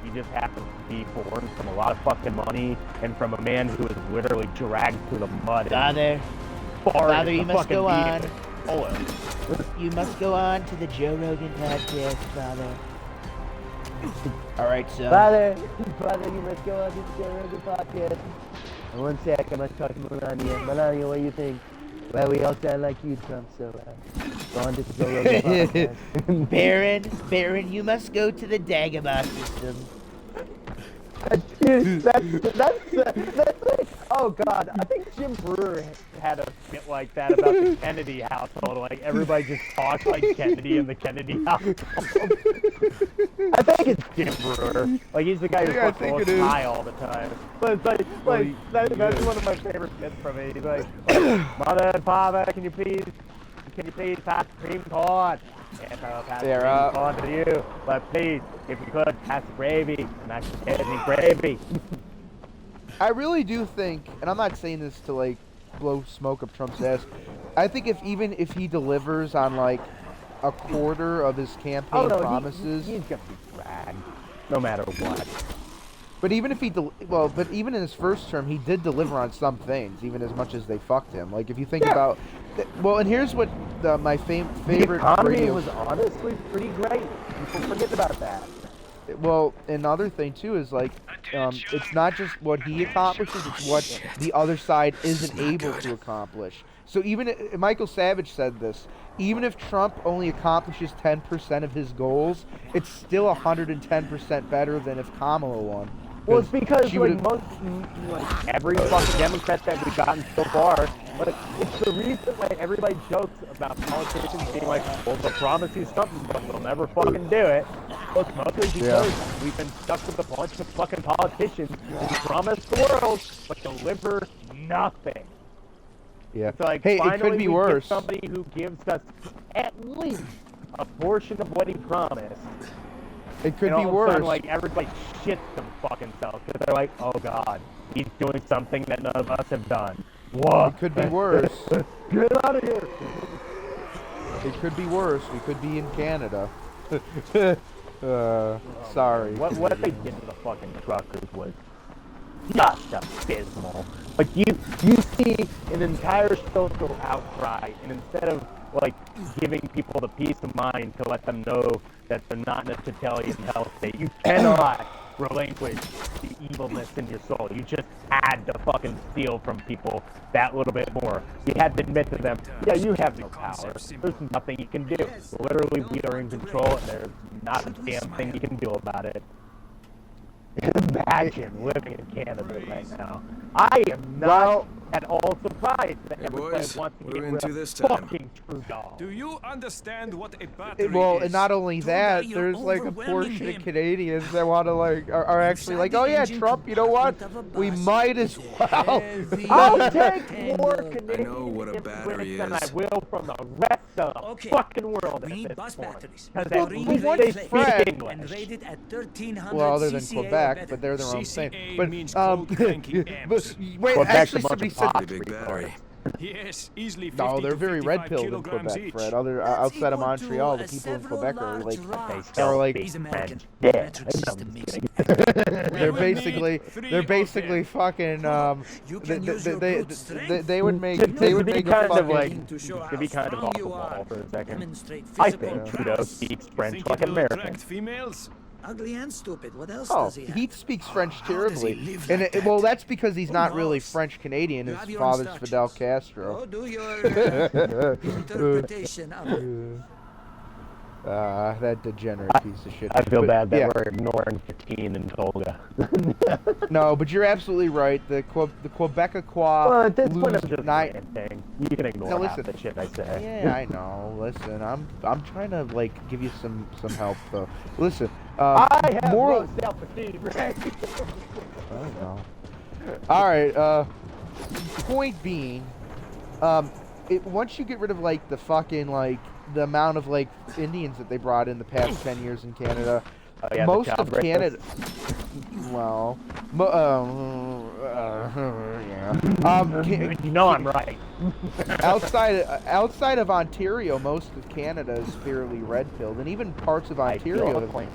He just happens to be born from a lot of fucking money and from a man who was literally dragged through the mud. Father, you must go on. Oh, You must go on to the Joe Rogan podcast, Father. All right, son. Father, you must go on to the Joe Rogan podcast. One sec, I must talk to Melania. Melania, what do you think? Well, we all sound like you, Trump, so go on to the Joe Rogan podcast. Baron, you must go to the Dagobah system. That's like, oh god, I think Jim Brewer had a bit like that about the Kennedy household. Like everybody just talks like Kennedy in the Kennedy household. I think it's Jim Brewer. Like he's the guy who fucking looks high all the time. But it's that's one of my favorite bits from it. He's like, Mother and Father, can you please pass the cream corn? Yes, I'll pass the cream corn to you. But please, if you could, pass the gravy. Mashed potatoes and gravy. I really do think, and I'm not saying this to like blow smoke up Trump's ass. I think even if he delivers on like a quarter of his campaign promises, he's gonna be dragged, no matter what. But even if but even in his first term, he did deliver on some things, even as much as they fucked him. Like if you think about, well, and here's what my favorite The economy radio was honestly pretty great. People forget about that. Well, another thing too is like, it's not just what he accomplishes; it's what the other side isn't able to accomplish. So even Michael Savage said this: even if Trump only accomplishes 10% of his goals, it's still 110% better than if Kamala won. Well, it's because like every fucking Democrat that we've gotten so far, like it's the reason why everybody jokes about politicians being like, well, they'll promise you something, but they'll never fucking do it. Well, it's mostly because we've been stuck with a bunch of fucking politicians who promise the world but deliver nothing. Yeah. It's like, hey, finally it could be we worse. get somebody who gives us at least a portion of what he promised. It could and be all of a worse. sudden, like everybody shits them fucking self because they're like, oh god, he's doing something that none of us have done. Whoa. It could be worse. Get out of here. It could be worse. We could be in Canada. Sorry. What they did to the fucking truckers was just abysmal. Like you see an entire social outcry, and instead of like giving people the peace of mind to let them know that they're not in a totalitarian hell state, you cannot relinquish the evilness in your soul. You just had to fucking steal from people that little bit more. You had to admit to them, yeah, you have no power. There's nothing you can do. Literally, we are in control, and there's not a damn thing you can do about it. Imagine living in Canada right now. I am not at all surprised that everybody boys, wants to what get are we rid into of this time? fucking Trudeau. Do you understand what a battery Well, is? and not only that, you're there's like a overwhelming portion of him. Canadians that want to like are actually like, oh yeah, Trump. You know what? We might as well. I'll take more Canadian I know what a battery than I is. will from the rest of the Okay. fucking world We at need this bus point. batteries. Because Well, at we least need they Fred. speak and English. rated at 1300 Well, other than CCA Quebec, better. but they're their own CCA thing. But means cold cranking amps. wait, Quebec's actually, a bunch somebody of said. pop Big battery. Yes, easily 50 No, they're to very 55 red-pilled in kilograms Quebec, each. Fred. Other That's outside of equal to Montreal, the a people in several Quebec are large like, rocks. are like, He's American. Yeah, Metric I know. system makes it. they're will basically, need 3 they're of basically them. fucking, You can use your brute strength. they would make, Just they to would be make a kind of fucking, like, To show to be how kind of strong off the you ball are. for a second. Demonstrate I physical think Trudeau prowess. speaks French Think like it an will American. attract females? Ugly and stupid. What else oh, does he have? he speaks French How does he terribly. live And like well, that? that's because he's Who not really knows? French Canadian. You His have your father's Fidel instructions. Castro. Oh, do your interpretation of it. That degenerate piece of shit. I feel But, bad that yeah. we're ignoring Fatine and Tolga. No, but you're absolutely right. The Quebecois Well, at this point, lose I'm just 9. ranting. You can ignore Now, half listen. the shit I say. Yeah, I know. Listen, I'm trying to like give you some help though. Listen, I have moral. low self-esteem, right? I know. All right. Point being, once you get rid of like the fucking like the amount of like Indians that they brought in the past 10 years in Canada, Oh, yeah, most the of child Canada. Well, yeah. You know I'm right. outside of Ontario, most of Canada is fairly red-pilled, and even parts of Ontario have gone.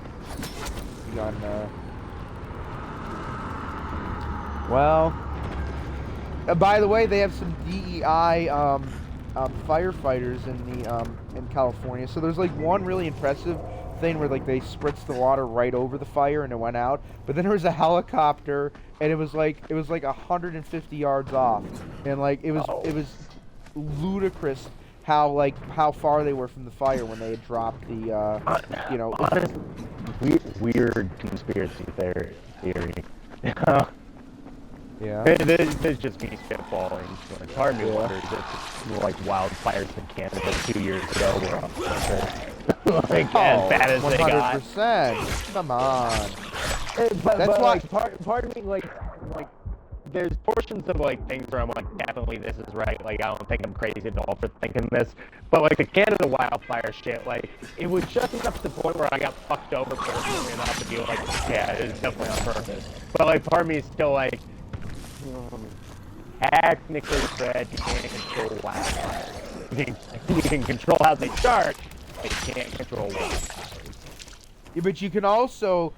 Well, by the way, they have some DEI firefighters in California. So there's like one really impressive thing where like they spritzed the water right over the fire and it went out. But then there was a helicopter and it was like 150 yards off, and like it was ludicrous how far they were from the fire when they had dropped the honest, weird conspiracy theory. Yeah. There's just me spitballing. Like, part of me wonders if like wildfires in Canada 2 years ago were up like as bad as they got. 100%. Come on. But That's why. like, part of me like there's portions of like things where I'm like, definitely this is right. Like, I don't think I'm crazy at all for thinking this. But like the Canada wildfire shit, like it was just enough to the point where I got fucked over personally enough to be like, yeah, it's definitely on purpose. But like part of me is still like, technically, Fred, you can't control wildfires. You can control how they start, but you can't control wildfires. Yeah, but you can also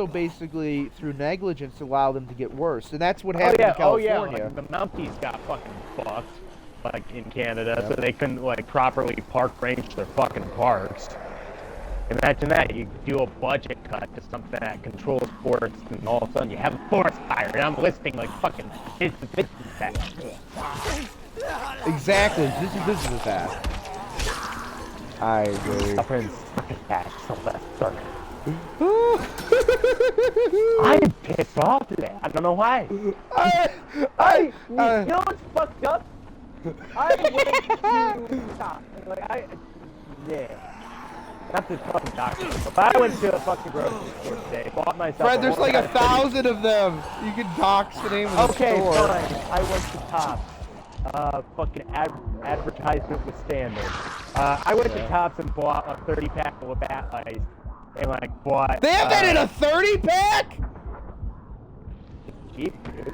basically through negligence allow them to get worse, and that's what happened in California. Like, the Mounties got fucking fucked, like in Canada, so they couldn't like properly park range their fucking parks. Imagine that, you do a budget cut to something that controls forests, and all of a sudden you have a forest fire, and I'm listing like fucking his that. Exactly, this is that. I agree. My friend's attack, Sylvester. I'm pissed off today. I don't know why. You know what's fucked up? I went to stop. Like not the fucking doctor, but I went to a fucking grocery store today. Bought myself. Fred, there's like 1,000 of them. You can dox the name of the store. Okay, fine. I went to Tops. Fucking advertisement withstanding. I went to Tops and bought a 30-pack of Labatt Ice. And like bought. They have that in a 30-pack? Cheap, dude.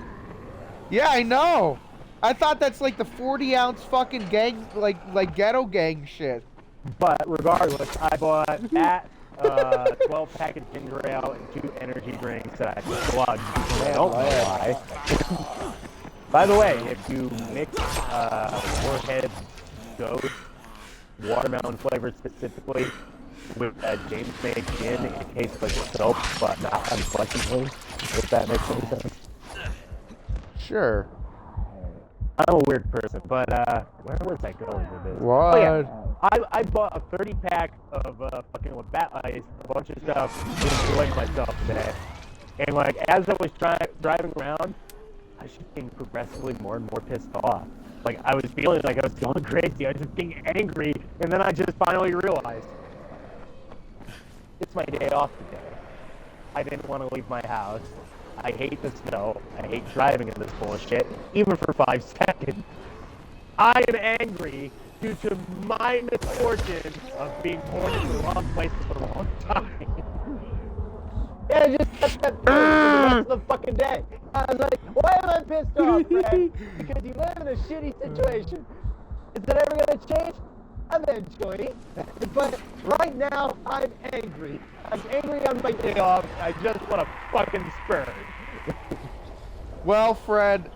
Yeah, I know. I thought that's like the 40-ounce fucking gang, like ghetto gang shit. But regardless, I bought that 12-pack of ginger ale and 2 energy drinks that I slugged. I don't know why. By the way, if you mix Warhead Ghost watermelon flavor specifically with James made gin, it tastes like soap, but not unpleasantly. If that makes any sense. Sure. I'm a weird person, but where was I going with this? What? Oh, yeah. I bought a 30-pack of fucking Labatt Ice, a bunch of stuff, to enjoy myself today. And like, as I was driving around, I was just getting progressively more and more pissed off. Like, I was feeling like I was going crazy. I was just being angry, and then I just finally realized, it's my day off today. I didn't want to leave my house. I hate the snow. I hate driving in this bullshit, even for 5 seconds. I am angry due to my misfortune of being born in the wrong place at the wrong time. Yeah, I just kept that for the rest of the fucking day. I was like, why am I pissed off, Fred? Because you live in a shitty situation. Is that ever going to change? Eventually. But right now, I'm angry. I'm angry on my day off. I just want to fucking spur. Well, Fred,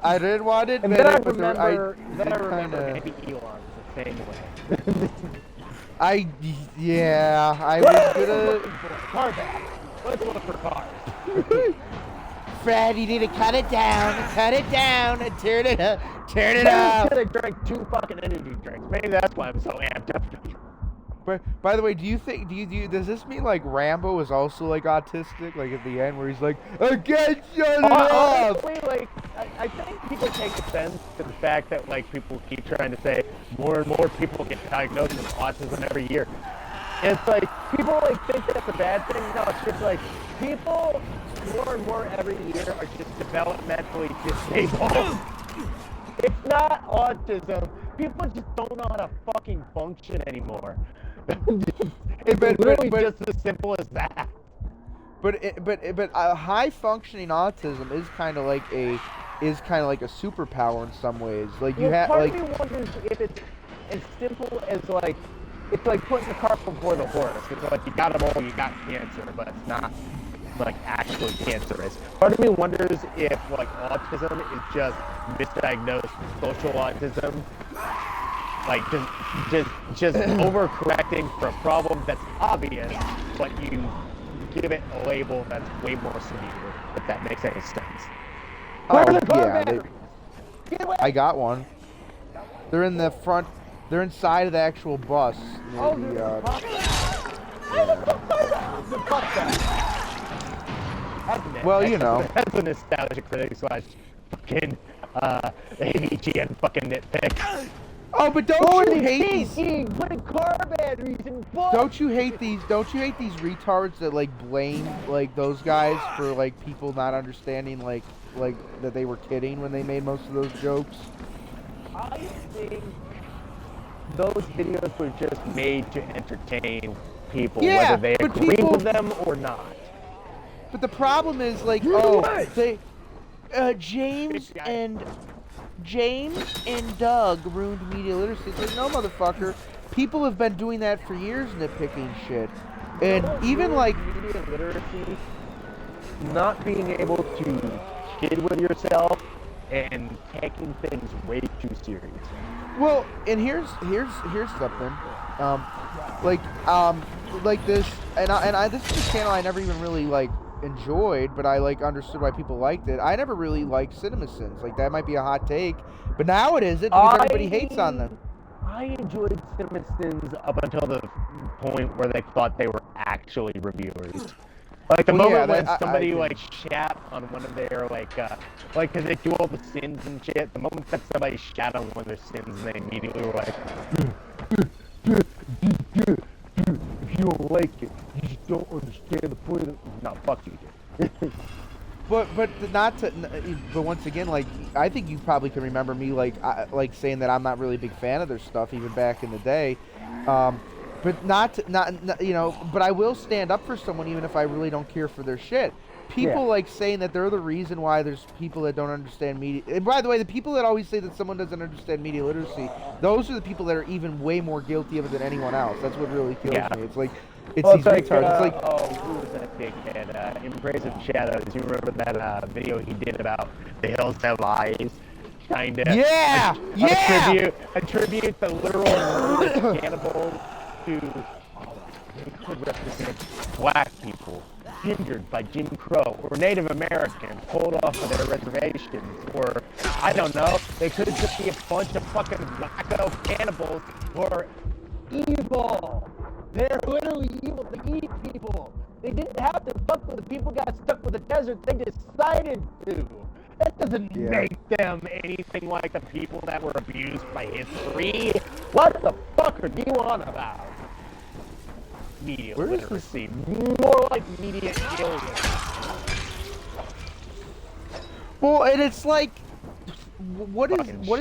I didn't want to admit it, but I remember maybe Elon's the same way. I was gonna... Car back. Let's look for cars. Fred, you need to cut it down, and turn it up, I could have drank 2 fucking energy drinks. Maybe that's why I'm so amped up. But by the way, do you does this mean like Rambo is also like autistic, like at the end where he's like, I can't shut it off? Honestly, like I think people take offense to the fact that like people keep trying to say more and more people get diagnosed with autism every year. And it's like people like think that's a bad thing. No, it's just like people more and more every year are just developmentally disabled. It's not autism. People just don't know how to fucking function anymore. It's literally just as simple as that. But high functioning autism is kind of like a superpower in some ways. Like you have part like. of me wonders if it's as simple as like it's like putting the cart before the horse. It's like you got a mole, you got cancer, but it's not like actually cancerous. Part of me wonders if like autism is just misdiagnosed social autism, like just overcorrecting for a problem that's obvious, but you give it a label that's way more severe. If that makes any sense. Oh yeah, I got one. They're in the front. They're inside of the actual bus. Well, you know. That's a nostalgia critic / fucking AVGN fucking nitpick. Oh, but don't you hate these? Putting car batteries in buses. Don't you hate these retards that like blame like those guys for like people not understanding like that they were kidding when they made most of those jokes? I think those videos were just made to entertain people, Yeah, whether they but agree people- with them or not. But the problem is like, James and Doug ruined media literacy. It's like, no, motherfucker. People have been doing that for years, nitpicking shit. And even like media literacy, not being able to kid with yourself and taking things way too serious. well, and here's something. Like this, and I this is a channel I never even really like enjoyed, but I like understood why people liked it. I never really liked CinemaSins. Like that might be a hot take, but now it isn't because everybody hates on them. I enjoyed CinemaSins up until the point where they thought they were actually reviewers. Like the Well, moment yeah, when that- I somebody agree. like shat on one of their like because they do all the sins and shit. The moment that somebody shat on one of their sins, they immediately were like, if you don't like it, you just don't understand the point of it. No, fuck you, dude. But once again, like I think you probably can remember me like saying that I'm not really a big fan of their stuff even back in the day. But not you know, but I will stand up for someone even if I really don't care for their shit. People like saying that they're the reason why there's people that don't understand media. And by the way, the people that always say that someone doesn't understand media literacy, those are the people that are even way more guilty of it than anyone else. That's what really kills me. It's like it's these retards. It's like who was that big kid? In Praise of Shadows. You remember that video he did about The Hills Have Eyes? Kind of. Yeah! Attribute the literal murder of cannibals to they could represent black people hindered by Jim Crow or Native Americans pulled off of their reservations, or I don't know, they could just be a bunch of fucking wacko cannibals who are evil. They're literally evil. They eat people. They didn't have to fuck with the people got stuck with the desert. They decided to. That doesn't make them anything like the people that were abused by history. What the fuck are you on about? Media literacy. More like media aliens. well, and it's like what is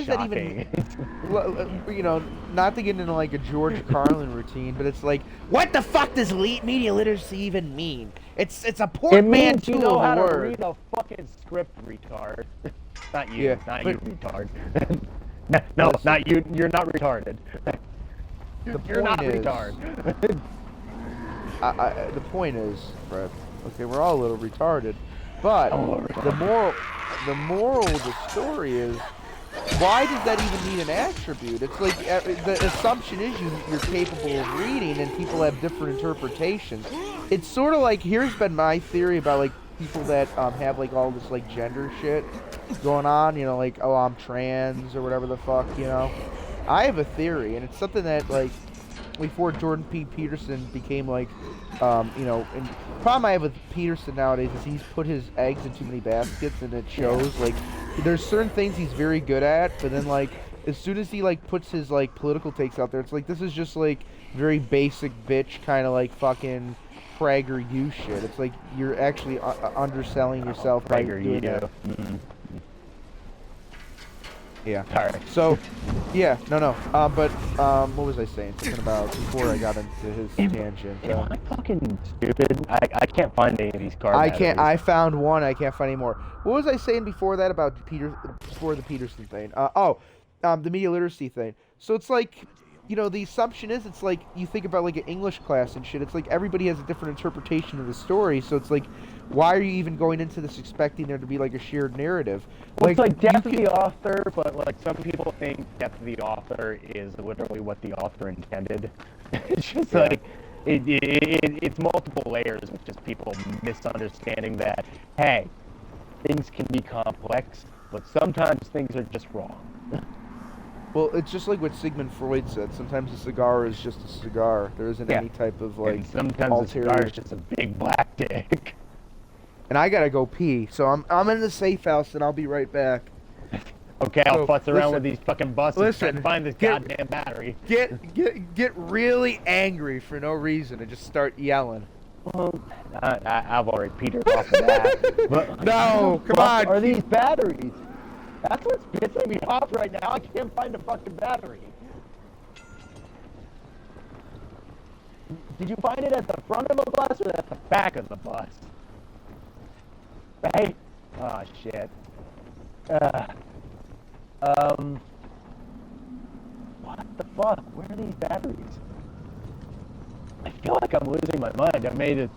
that Shocking. even? You know, not to get into like a George Carlin routine, but it's like, what the fuck does media literacy even mean? It's a It portmanteau means you know of how a to word. read a fucking script, retard. Not you. Yeah, not but- you, retard. No, not you. You're not retarded. You're not point is- retarded. The point is, Fred. Okay, we're all a little retarded, but the moral of the story is, why does that even need an attribute? It's like the assumption is you're capable of reading, and people have different interpretations. It's sort of like, here's been my theory about like people that have like all this like gender shit going on. You know, like, oh, I'm trans or whatever the fuck. You know, I have a theory, and it's something that like before Jordan P. Peterson became like, you know, and problem I have with Peterson nowadays is he's put his eggs in too many baskets, and it shows. Like, there's certain things he's very good at, but then like as soon as he like puts his like political takes out there, it's like this is just like very basic bitch kind of like fucking PragerU shit. It's like you're actually underselling yourself by doing that. Mm-hmm. Yeah. Sorry. So, yeah, no. But what was I saying? Something about before I got into his tangent. Am I fucking stupid? I can't find any of these cards. I can't. I found one. I can't find any more. What was I saying before that about before the Peterson thing? The media literacy thing. So it's like, you know, the assumption is it's like you think about like an English class and shit. It's like everybody has a different interpretation of the story. So it's like, why are you even going into this expecting there to be like a shared narrative? Well, it's like death of the author, but like some people think death of the author is literally what the author intended. It's just like it's multiple layers of just people misunderstanding that, hey, things can be complex, but sometimes things are just wrong. Well, it's just like what Sigmund Freud said. Sometimes a cigar is just a cigar. There isn't any type of like. And sometimes a cigar is just a big black dick. And I gotta go pee, so I'm in the safe house, and I'll be right back. Okay, I'll futz around with these fucking buses and find this goddamn battery. Get really angry for no reason and just start yelling. Well, I've already petered off of that. But no, come on. Are these batteries? That's what's pissing me off right now. I can't find a fucking battery. Did you find it at the front of the bus or at the back of the bus? Right? Oh, shit. What the fuck? Where are these batteries? I feel like I'm losing my mind. I made it.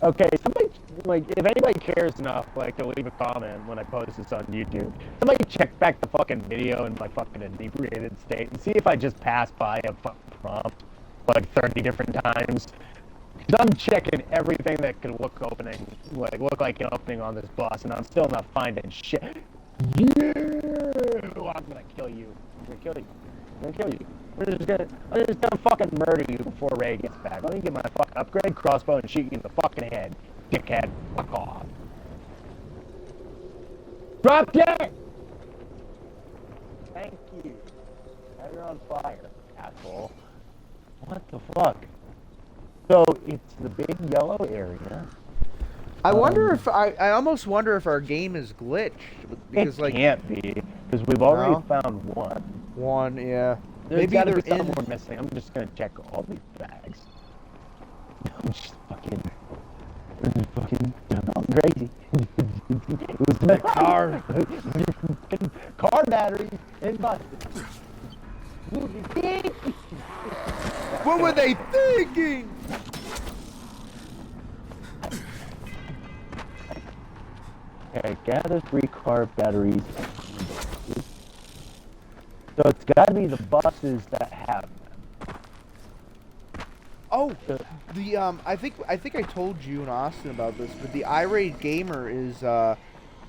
Okay, somebody, like, if anybody cares enough, like, to leave a comment when I post this on YouTube, somebody check back the fucking video in my fucking inebriated state and see if I just passed by a fucking prompt, like, 30 different times. Because I'm checking everything that could look like an opening on this bus, and I'm still not finding shit. I'm gonna kill you. I'm gonna kill you. I'm just gonna fucking murder you before Ray gets back. Let me get my fucking upgrade crossbow and shoot you in the fucking head. Dickhead. Fuck off. Drop dead! Thank you. Now you're on fire, asshole. What the fuck? So, it's the big yellow area. I wonder if I almost wonder if our game is glitched because it can't be, because we've already found one. One, yeah. Maybe gotta be something more missing. I'm just gonna check all these bags. I'm just fucking crazy. It was the car. Car battery and busted. What were they thinking? Okay, gather 3 car batteries. So it's got to be the buses that have them. Oh, I think I told you and Austin about this, but the Irate Gamer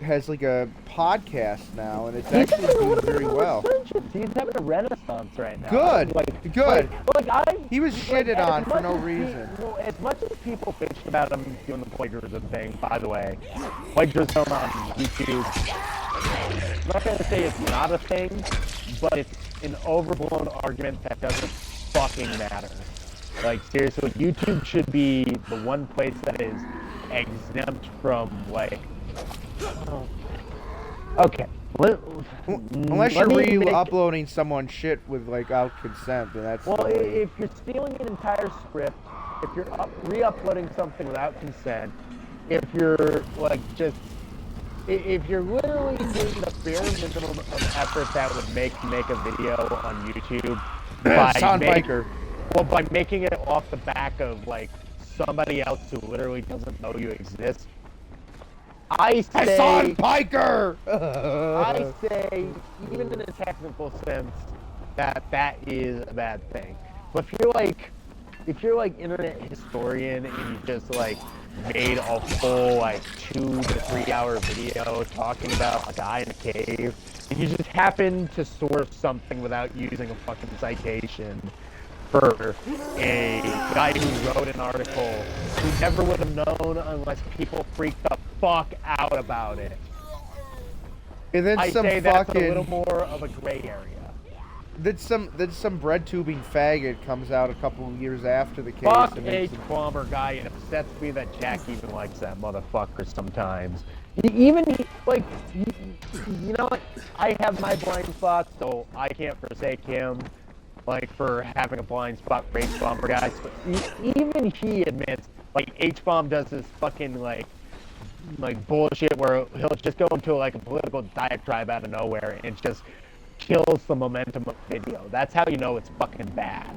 has like a podcast now, and it's actually doing very well. He's having a renaissance right now. Good, good. He was shitted on for no reason. As much as people bitched about him doing the plagiarism thing, by the way, plagiarism on YouTube, I'm not going to say it's not a thing, but it's an overblown argument that doesn't fucking matter. Like, seriously, YouTube should be the one place that is exempt from, like, okay. Unless you're re-uploading someone's shit without consent, then that's... Well, if you're stealing an entire script, if you're re-uploading something without consent, if you're, like, just... If you're literally doing the bare minimum of effort that would make a video on YouTube by making it off the back of, like, somebody else who literally doesn't know you exist, I say... Hassan Piker! I say, even in a technical sense, that is a bad thing. But if you're like internet historian and you just like made a full like 2 to 3 hour video talking about a guy in a cave, and you just happen to source something without using a fucking citation, for a guy who wrote an article who never would have known unless people freaked the fuck out about it. And then I some say that's fucking a little more of a gray area. then some bread tubing faggot comes out a couple of years after the case. Fuck and a makes him- bomber guy. It upsets me that Jack even likes that motherfucker sometimes. You know what? I have my blind spots, so I can't forsake him, like, for having a blind spot for H-bomber guys. But even he admits, like, H-bomb does this fucking, like bullshit where he'll just go into, like, a political diatribe out of nowhere and it just kills the momentum of the video. That's how you know it's fucking bad.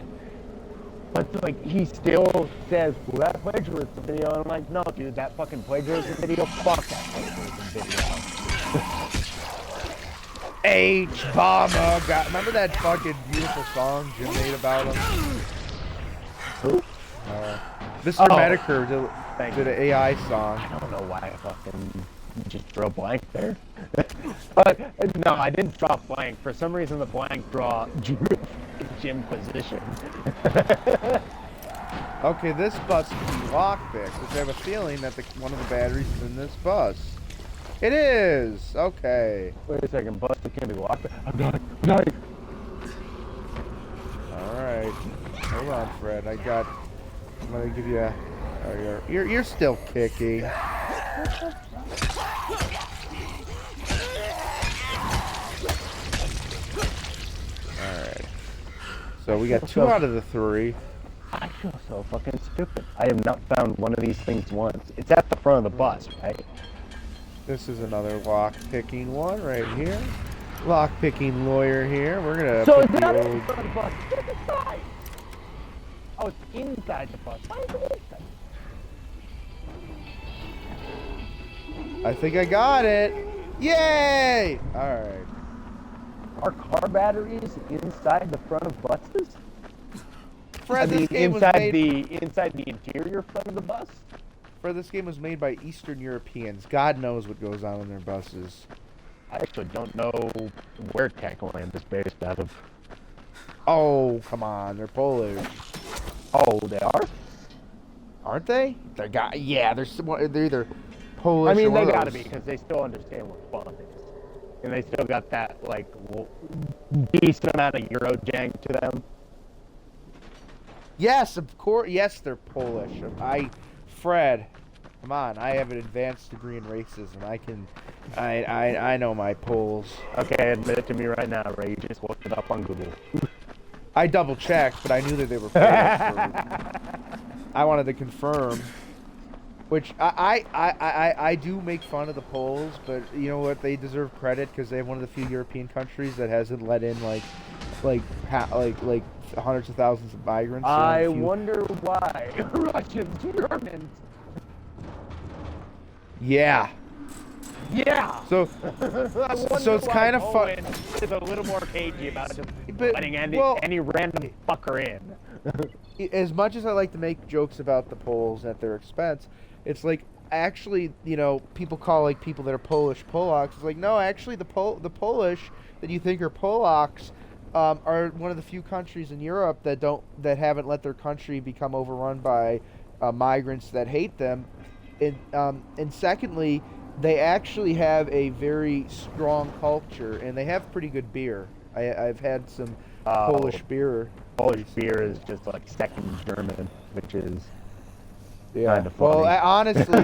But, like, he still says, well, that plagiarism video. And I'm like, no, dude, that fucking plagiarism video, fuck that plagiarism video. H-bomber got. Remember that fucking beautiful song Jim made about him? Who? Mr. Oh. Medicare did an AI song. I don't know why I fucking just drew a blank there. But, no, I didn't draw blank. For some reason, the blank drew Jim position. Okay, this bus can be lockpicked, which I have a feeling that one of the batteries is in this bus. It is! Okay. Wait a second, Buster can't be locked. I'm dying. Alright. Hold on, Fred. I'm gonna give you a... Oh, you're still kicking. Alright. So we got 2 out of the 3. I feel so fucking stupid. I have not found one of these things once. It's at the front of the bus, right? This is another lock-picking one right here. Lock-picking lawyer here. We're gonna So put it's the not in old... front of the bus. It's inside. Oh, it's inside the bus. Why is it inside? I think I got it. Yay! Alright. Are car batteries inside the front of buses? Fred, this game was inside made... inside the interior front of the bus? Fred, this game was made by Eastern Europeans. God knows what goes on in their buses. I actually don't know where Techland is based out of. Oh, come on. They're Polish. Oh, they are? Aren't they? Yeah, they're either Polish I mean, or one they of gotta those. be, because they still understand what fun is. And they still got that, like, decent amount of Eurojang to them. Yes, of course. Yes, they're Polish. Fred, come on. I have an advanced degree in racism. I know my Poles. Okay, admit it to me right now, Ray. You just looked it up on Google. I double checked, but I knew that they were Polish. I wanted to confirm. Which I do make fun of the Poles, but you know what? They deserve credit because they have one of the few European countries that hasn't let in like hundreds of thousands of migrants. I wonder why Russians, Germans. Yeah. Yeah. So it's kind of fun. Is a little more cagey about just But, letting well, any random fucker in. As much as I like to make jokes about the Poles at their expense, it's like actually, you know, people call like people that are Polish Polacks. It's like no, actually the Polish that you think are Polacks are one of the few countries in Europe that haven't let their country become overrun by migrants that hate them, and secondly, they actually have a very strong culture and they have pretty good beer. I've had some Polish beer. Polish beer is just like second German, which is Yeah. kind of funny. Well, honestly,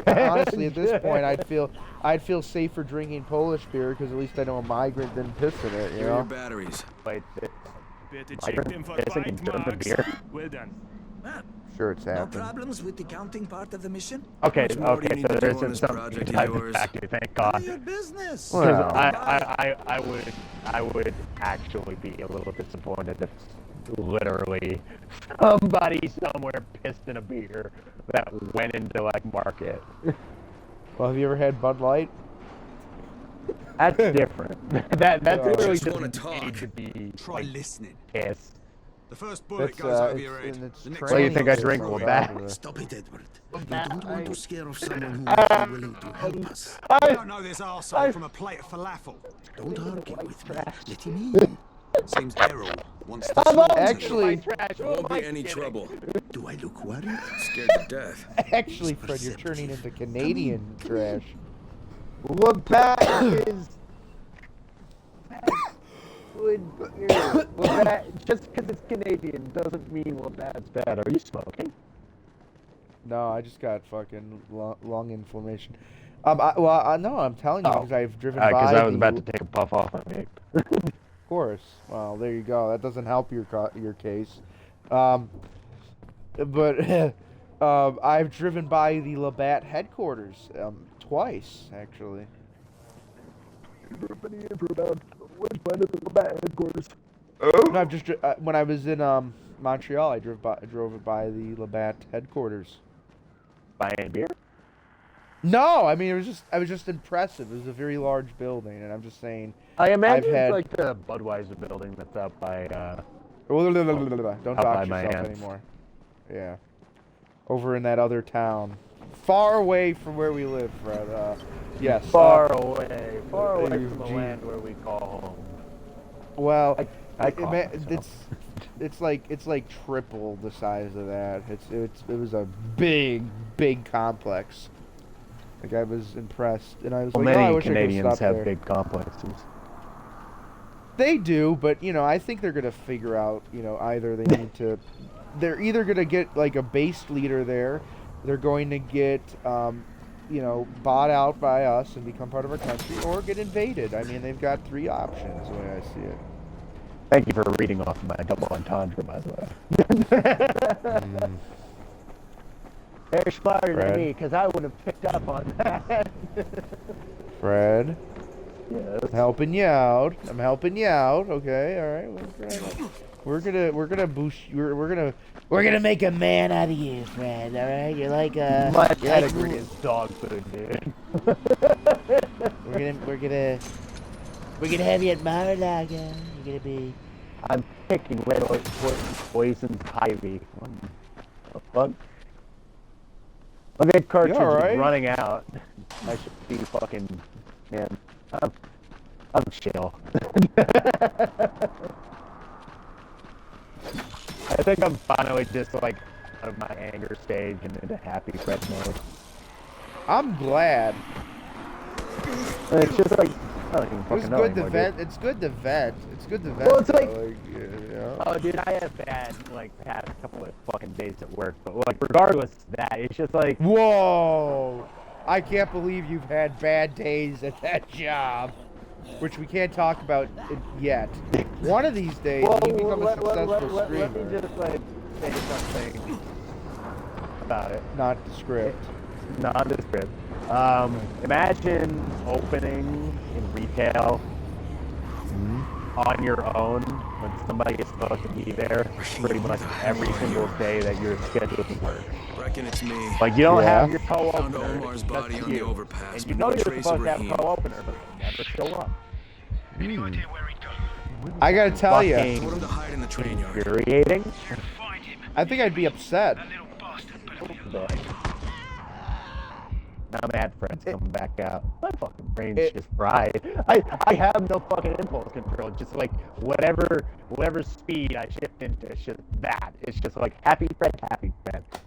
at this point, I'd feel safer drinking Polish beer because at least I know a migrant didn't piss in it. You Here are your know. batteries. Wait, Bitte check check them them for for Pissing in bite German marks. beer? Well done. Ah, Sure, it's no happened. problems with the counting part of the mission? okay, Much more do you okay, need so to there do on isn't this some project of type of yours? factory, thank None God. of your business. Well, Because I would actually be a little disappointed if literally somebody somewhere pissed in a beer that went into like market. Well, have you ever had Bud Light? That's different. That's literally Just just wanna need talk. to be Try listening. pissed. The first bullet That's goes over your head. it's The next What do you one think I goes drink through with it. that? Stop it, Edward. You don't want to scare off someone who would be willing to help us. You don't know this arsehole from a plate of falafel. Don't argue with me. Let him in. Seems Errol wants to I'm smoke always Actually- my trash. Who Won't am be I any kidding? trouble. Do I look worried? Scared to death. Actually, Fred, you're turning into Canadian trash. Labatt is. Labatt, just because it's Canadian doesn't mean Labatt's bad. Are you smoking? No, I just got fucking lung inflammation. No, I'm telling you Oh. because I've driven by. Because I was the- about to take a puff off my vape. Of course. Well, there you go. That doesn't help your case. But I've driven by the Labatt headquarters twice, actually. No, I've just when I was in Montreal, I drove it by the Labatt headquarters. Buying beer? No, I mean I was just impressive. It was a very large building, and I'm just saying. I imagine had- it's like the Budweiser building that's out by. Don't by dox my yourself aunt's. anymore. Yeah. Over in that other town. Far away from where we live, Fred. Yes. Far away from the gee. land where we call home. Well, I call myself. it's like triple the size of that. It was a big complex. Like I was impressed, and I was Well, like, oh, I many wish I Canadians could stop have there. big complexes. They do, but I think they're gonna figure out. Either they need to, they're either gonna get like a base leader there, they're going to get, bought out by us and become part of our country, or get invaded. I mean, they've got three options the way I see it. Thank you for reading off my double entendre, by the way. They're smarter Fred? than me, because I would have picked up on that. Fred, Yes. I'm helping you out. I'm helping you out. Okay, all right. We're gonna boost. We're gonna make a man out of you, Fred. All right, you're like My you're like pedigree is dog food, dude. we're gonna have you at Mar-a-Lago. You're gonna be. I'm picking little poison ivy. What the fuck? My vape cartridge alright? is running out. I should be fucking, man. I'm chill. I think I'm finally just like out of my anger stage and into happy Fred mode. I'm glad. And it's just like I don't even It's fucking know good to anymore, vet. dude. It's good to vet. It's good to vet. Well, it's like- though, Oh, dude, I have bad past couple of fucking days at work, but like regardless of that, it's just like Whoa! I can't believe you've had bad days at that job, which we can't talk about it yet. One of these days, well, you become a successful let me streamer. just like say something about it. Not the script. Nondescript. Imagine opening in retail on your own when somebody is supposed to be there pretty much every single day that you're scheduled to work. Reckon it's me. Like you don't Yeah. have your Found co-opener. Omar's it's body just on the you. overpass, And you but know no you're trace supposed of to have a Raheem. co-opener, but they never show up. I gotta tell you, Fucking Told him to hide in the train yard. infuriating. I think I'd be upset. But now Mad Friend's coming back out. My fucking brain's It- just fried. I have no fucking impulse control. Just like whatever speed I shift into, it's just that. It's just like happy Fred,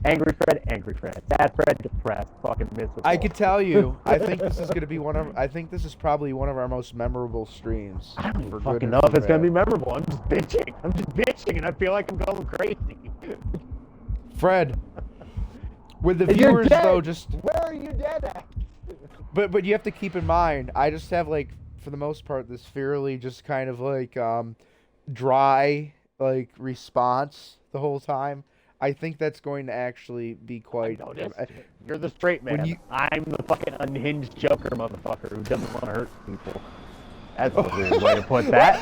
angry Fred, sad Fred, depressed, fucking miserable. I could tell you. I think this is gonna be I think this is probably one of our most memorable streams. I don't for good fucking and know for if it's gonna bad. be memorable. I'm just bitching, and I feel like I'm going crazy. Fred, with the You're viewers dead. though, just Where are you dead at? but you have to keep in mind, I just have like for the most part this fairly just kind of like dry like response the whole time. I think that's going to actually be quite. Notice. You're the straight man. you- I'm the fucking unhinged Joker motherfucker who doesn't want to hurt people. That's a weird way to put that.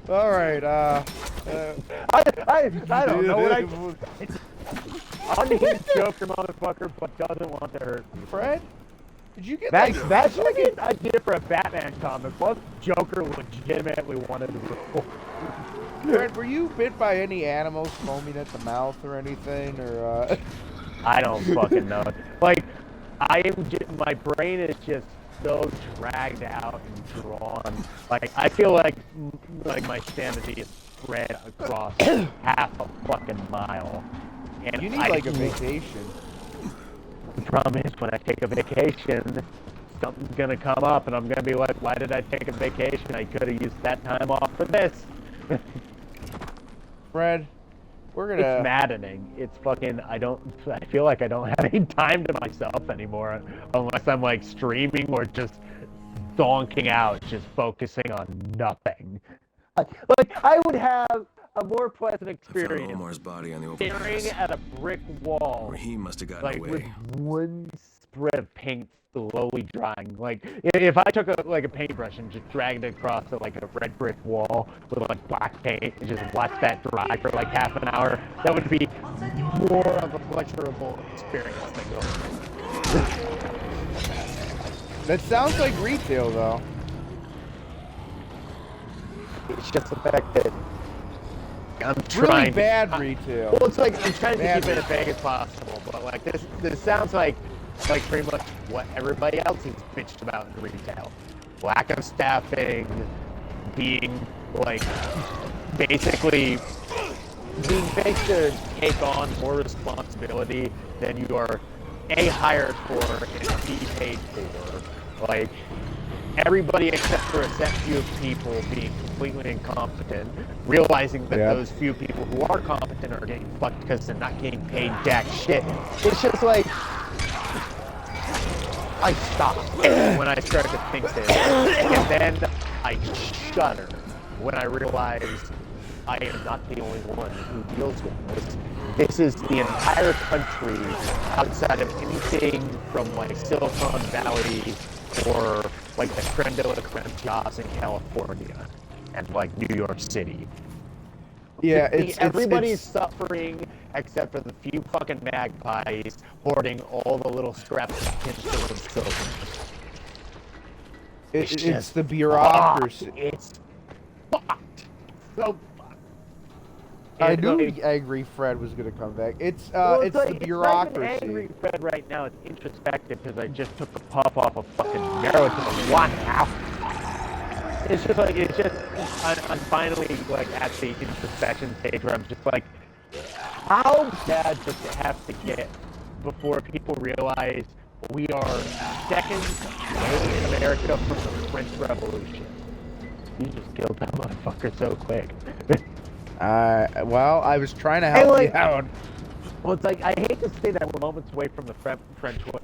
All right. I don't know what it's unhinged Joker motherfucker, but doesn't want to hurt people. Fred, did you get That's like? like an idea for a Batman comic. What if Joker legitimately wanted to rule? Fred, were you bit by any animals foaming at the mouth or anything, or? I don't fucking know. Like, my brain is just so dragged out and drawn. Like, I feel like my sanity is spread across half a fucking mile. And You need like a vacation. The problem is when I take a vacation, something's gonna come up and I'm gonna be like, why did I take a vacation? I could have used that time off for this. Fred, we're It's gonna. maddening. It's fucking, I feel like I don't have any time to myself anymore unless I'm like streaming or just zonking out, just focusing on nothing. Like, I would have a more pleasant I found experience Omar's body on the open staring grass. at a brick wall, Raheem must have gotten like with away. one spread of paint slowly drying. Like, if I took a paintbrush and just dragged it across like a red brick wall with like black paint and just watched that dry for like half an hour, that would be more of a pleasurable experience than going. That sounds like retail though. It's just the fact that I'm Really trying. bad retail. Well, it's like I'm trying to Bad keep it as vague as possible, but like this sounds like pretty much what everybody else has bitched about in retail: lack of staffing, being like basically being faced to take on more responsibility than you are A, hired for, and B, paid for. Like, everybody except for a set few of people being completely incompetent, realizing that Yeah. those few people who are competent are getting fucked because they're not getting paid jack shit. It's just like, I stop when I start to think this, and then I shudder when I realize I am not the only one who deals with this. This is the entire country outside of anything from like Silicon Valley or like the creme de la creme jobs in California and like New York City. Yeah, Everybody's suffering except for the few fucking magpies hoarding all the little scraps of tinsel and silver. it's just the bureaucracy. fucked. It's fucked. So fucked. I And, knew like, Angry Fred was gonna come back. It's well, it's like, the It's not bureaucracy. even angry Fred right now. It's introspective because I just took a puff off a fucking marrow to the one now. It's just like I'm finally like at the introspection stage where I'm just like, how bad does it have to get before people realize we are seconds away in America from the French Revolution? You just killed that motherfucker so quick. Well, I was trying to help you out. Well, it's like, I hate to say that we're moments away from the French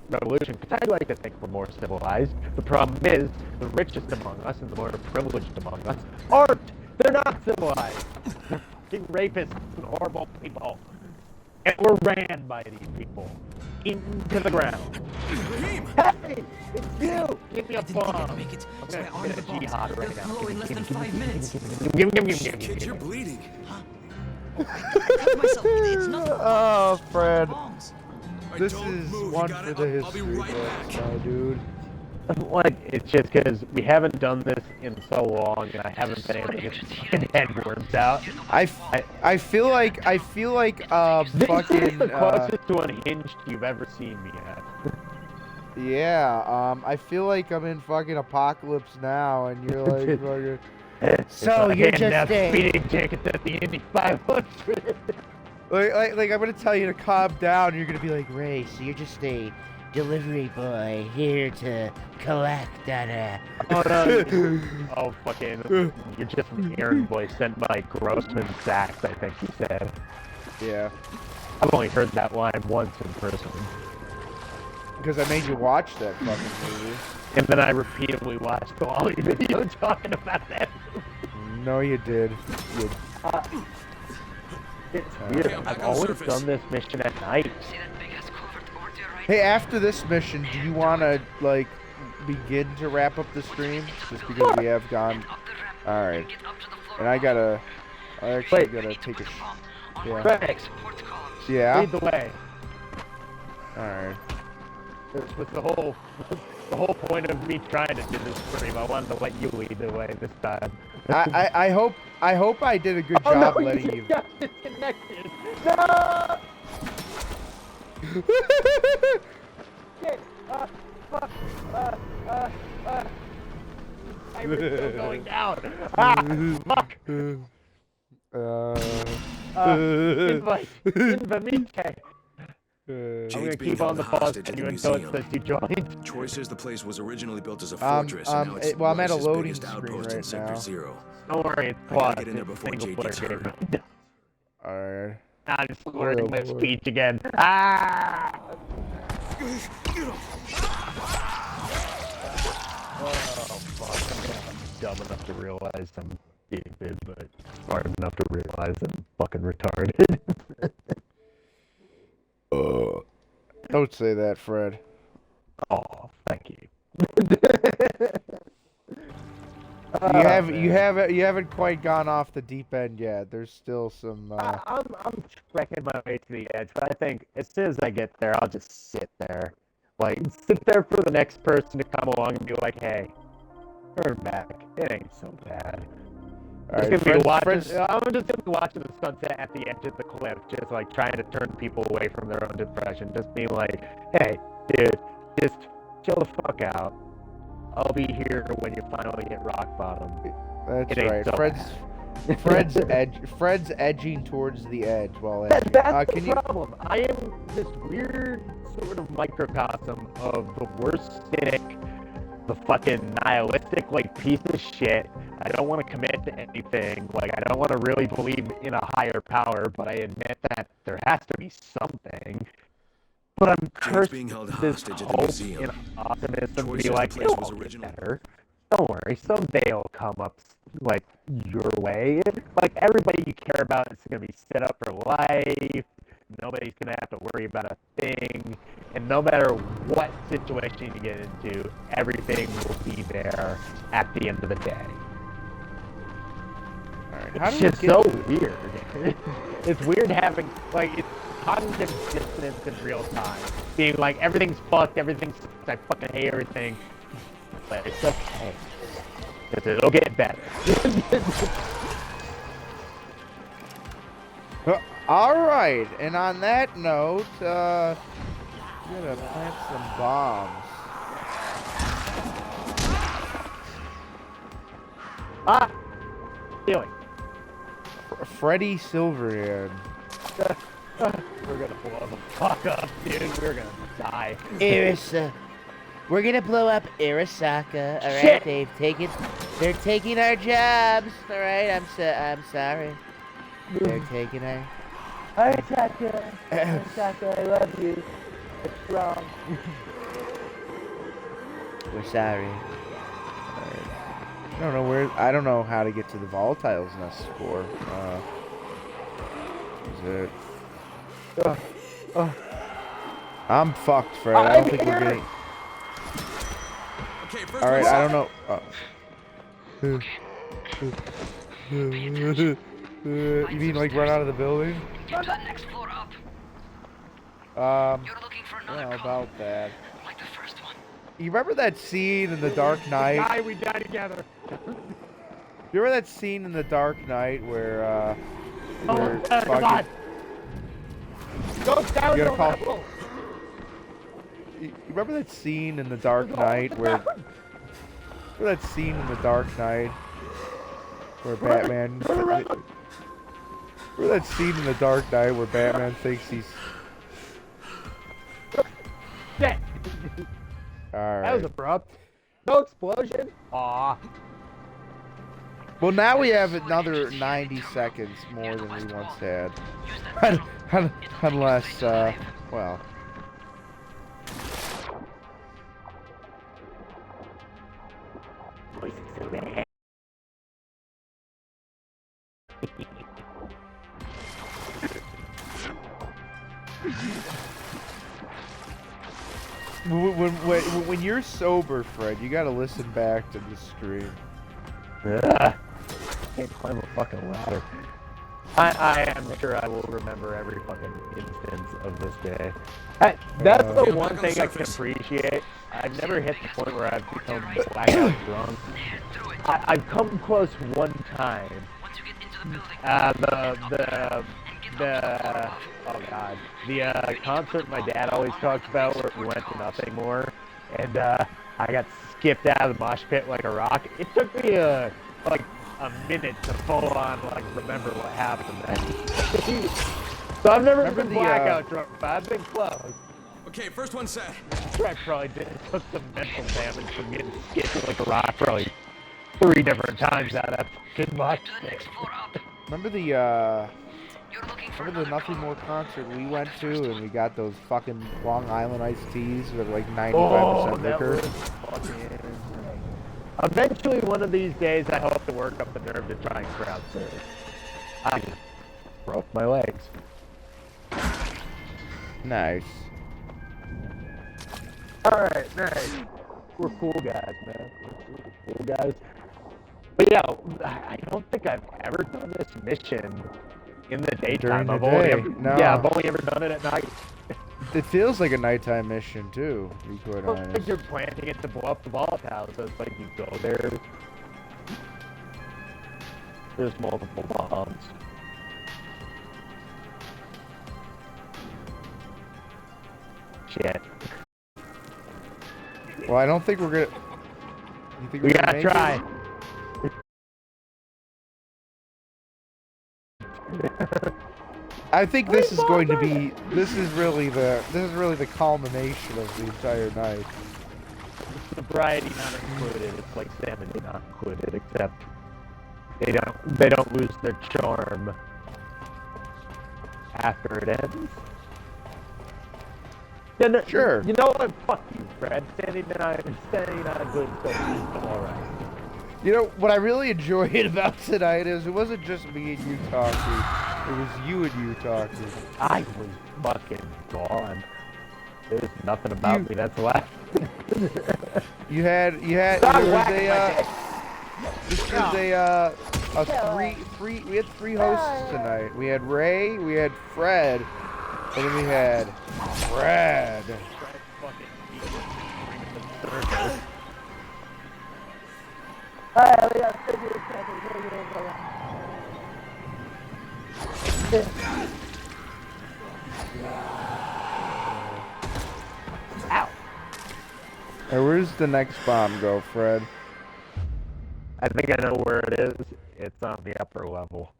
Revolution, because I'd like to think we're more civilized. The problem is, the richest among us and the more privileged among us aren't. They're not civilized. They're fucking rapists and horrible people. And we're ran by these people. Into the ground. Hey! It's you! Give me a bomb! Make it. I'm So I gonna armed get the a bombs. jihad right They'll now. know in less than 5 minutes. Give me. Kid, you're bleeding. I cut myself. It's not Oh, Fred. bombs. Right, This don't is move. one You got for it? the I'll be history right books, back. my dude. Like, it's just because we haven't done this in so long, and I haven't been able to get the fucking headworms out. I feel like This is fucking the closest to unhinged you've ever seen me at. yeah, I feel like I'm in fucking Apocalypse Now, and you're like fucking. So you're just that a- speeding ticket at the Indy 500. Like I'm gonna tell you to calm down. And you're gonna be like, Ray, so you're just a delivery boy here to collect on Oh no! Oh fucking! You're just an errand boy sent by Grossman Sachs, I think he said. Yeah, I've only heard that line once in person, because I made you watch that fucking movie. and then I repeatedly watched the Wally video talking about that. No, you did. You It's weird. I'm back I've on the always surface. done this mission at night. Hey, after this mission, do you want to, like, begin to wrap up the stream? Just because we have gone... Alright. And I actually Wait. gotta take a... Yeah. Craig, Yeah? lead the way. Alright. This was the whole point of me trying to do this stream. I wanted to let you lead the way this time. I hope I did a good Oh job no, letting you you... got disconnected. No! Shit. fuck? I'm still going down. Fuck. Invamite. I'm gonna keep on the pause menu until it says you joined. Troy says the place was originally built as a Um, fortress, um, and now it's well, I'm at a Russia's loading biggest screen outpost in right Sector now. Zero. Don't worry, it's I gotta quad. get in there It's a before single JD's player hurt. game. Alright. I'm just learning my Lord. speech again. Ah! Oh, fuck. I'm dumb enough to realize I'm stupid, but smart enough to realize I'm fucking retarded. Don't say that, Fred. Oh, thank you. You haven't quite gone off the deep end yet. There's still some. I'm trekking my way to the edge, but I think as soon as I get there, I'll just sit there. Like, sit there for the next person to come along and be like, hey, turn back. It ain't so bad. Alright, I'm just gonna be watching the sunset at the edge of the cliff, just like trying to turn people away from their own depression. Just being like, hey, dude, just chill the fuck out. I'll be here when you finally hit rock bottom. That's It ain't right. so Fred's edging towards the edge while edging. That's Can the problem. I am this weird sort of microcosm of the worst cynic, the fucking nihilistic, like, piece of shit. I don't want to commit to anything. Like, I don't want to really believe in a higher power, but I admit that there has to be something. But I'm cursed being held with this hostage at the hope museum. and optimism to Troy be says like, the place it'll was all get originally- better. Don't worry, someday it'll come up, like, your way. Like, everybody you care about is going to be set up for life. Nobody's going to have to worry about a thing. And no matter what situation you get into, everything will be there at the end of the day. Alright, how It's do we just get so weird. It's weird having, like, it's cognitive dissonance in real time. Being like, everything's fucked, everything's sucks, I fucking hate everything. But it's okay. Because it'll get better. Alright, and on that note, we're gonna plant some bombs. Ah! Healing. Freddy Silverhand. We're gonna blow the fuck up, dude. We're gonna die. Arisa. We're gonna blow up Arasaka, alright? Shit. They're taking our jobs, alright? I'm sorry. They're taking our... Arasaka, I love you. It's wrong. We're sorry. I don't know how to get to the volatiles nest score. Is it? I'm fucked, Fred. I don't think we're getting. Okay, first All right, one. I don't know. You mean like run out of the building? Get to the next floor up. You're looking for another Yeah, code, about that. like the first one. You remember that scene in The Dark Knight? Die, we die together. You remember that scene in The Dark Knight where Oh, fucking- God. Go down You the gotta call- level. You remember that scene in The Dark Knight where? Remember that scene in The Dark Knight where Batman? Remember that scene in The Dark Knight where Batman thinks he's. Shit. All That was right. abrupt. No explosion. Aw. Well, now we have another 90 seconds more than we once had. Unless, well. When you're sober, Fred, you gotta listen back to the stream. Can't climb a fucking ladder. I am sure I will remember every fucking instance of this day. That's the one thing I can appreciate. I've never hit the point where I've become blackout drunk. I've come close one time. Once you get into the building, Oh god, the concert my dad always talks about where we went to Nothing More. and I got skipped out of the mosh pit like a rock. It took me like a minute to full on like remember what happened then. So I've never been blackout drunk, but I've been close. Okay, first one set. I probably took some mental damage from getting skipped like a rock probably 3 different times out of that fucking mosh pit. Remember the Nothing More concert we went to, and we got those fucking Long Island iced teas with like 95% liquor? Eventually, one of these days, I hope to work up the nerve to try and crowd surf. I just broke my legs. Nice. Alright, nice. We're cool guys, man. We're cool guys. But yeah, I don't think I've ever done this mission in the daytime. During the day? No. Yeah, I've only ever done it at night. It feels like a nighttime mission too, to be quite Well, honest. you're planting it to blow up the volatiles, so it's like you go there. There's multiple bombs. Shit. Well, I don't think we're gonna. You think We we're gonna gotta make try. it? I think this is going to be. This is really the culmination of the entire night. Sobriety not included. It's like sanity not included, except they don't lose their charm after it ends. Yeah, no, Sure. You know what? Fuck you, Fred. Standing not good, so alright. You know what I really enjoyed about tonight is it wasn't just me and you talking. It was you and you talking. I was fucking gone. There's nothing about me that's left. You had there Stop was whacking my dick. this was we had 3 hosts tonight. We had Ray, we had Fred, and then we had Brad. Ow. Hey, where's the next bomb go, Fred? I think I know where it is. It's on the upper level.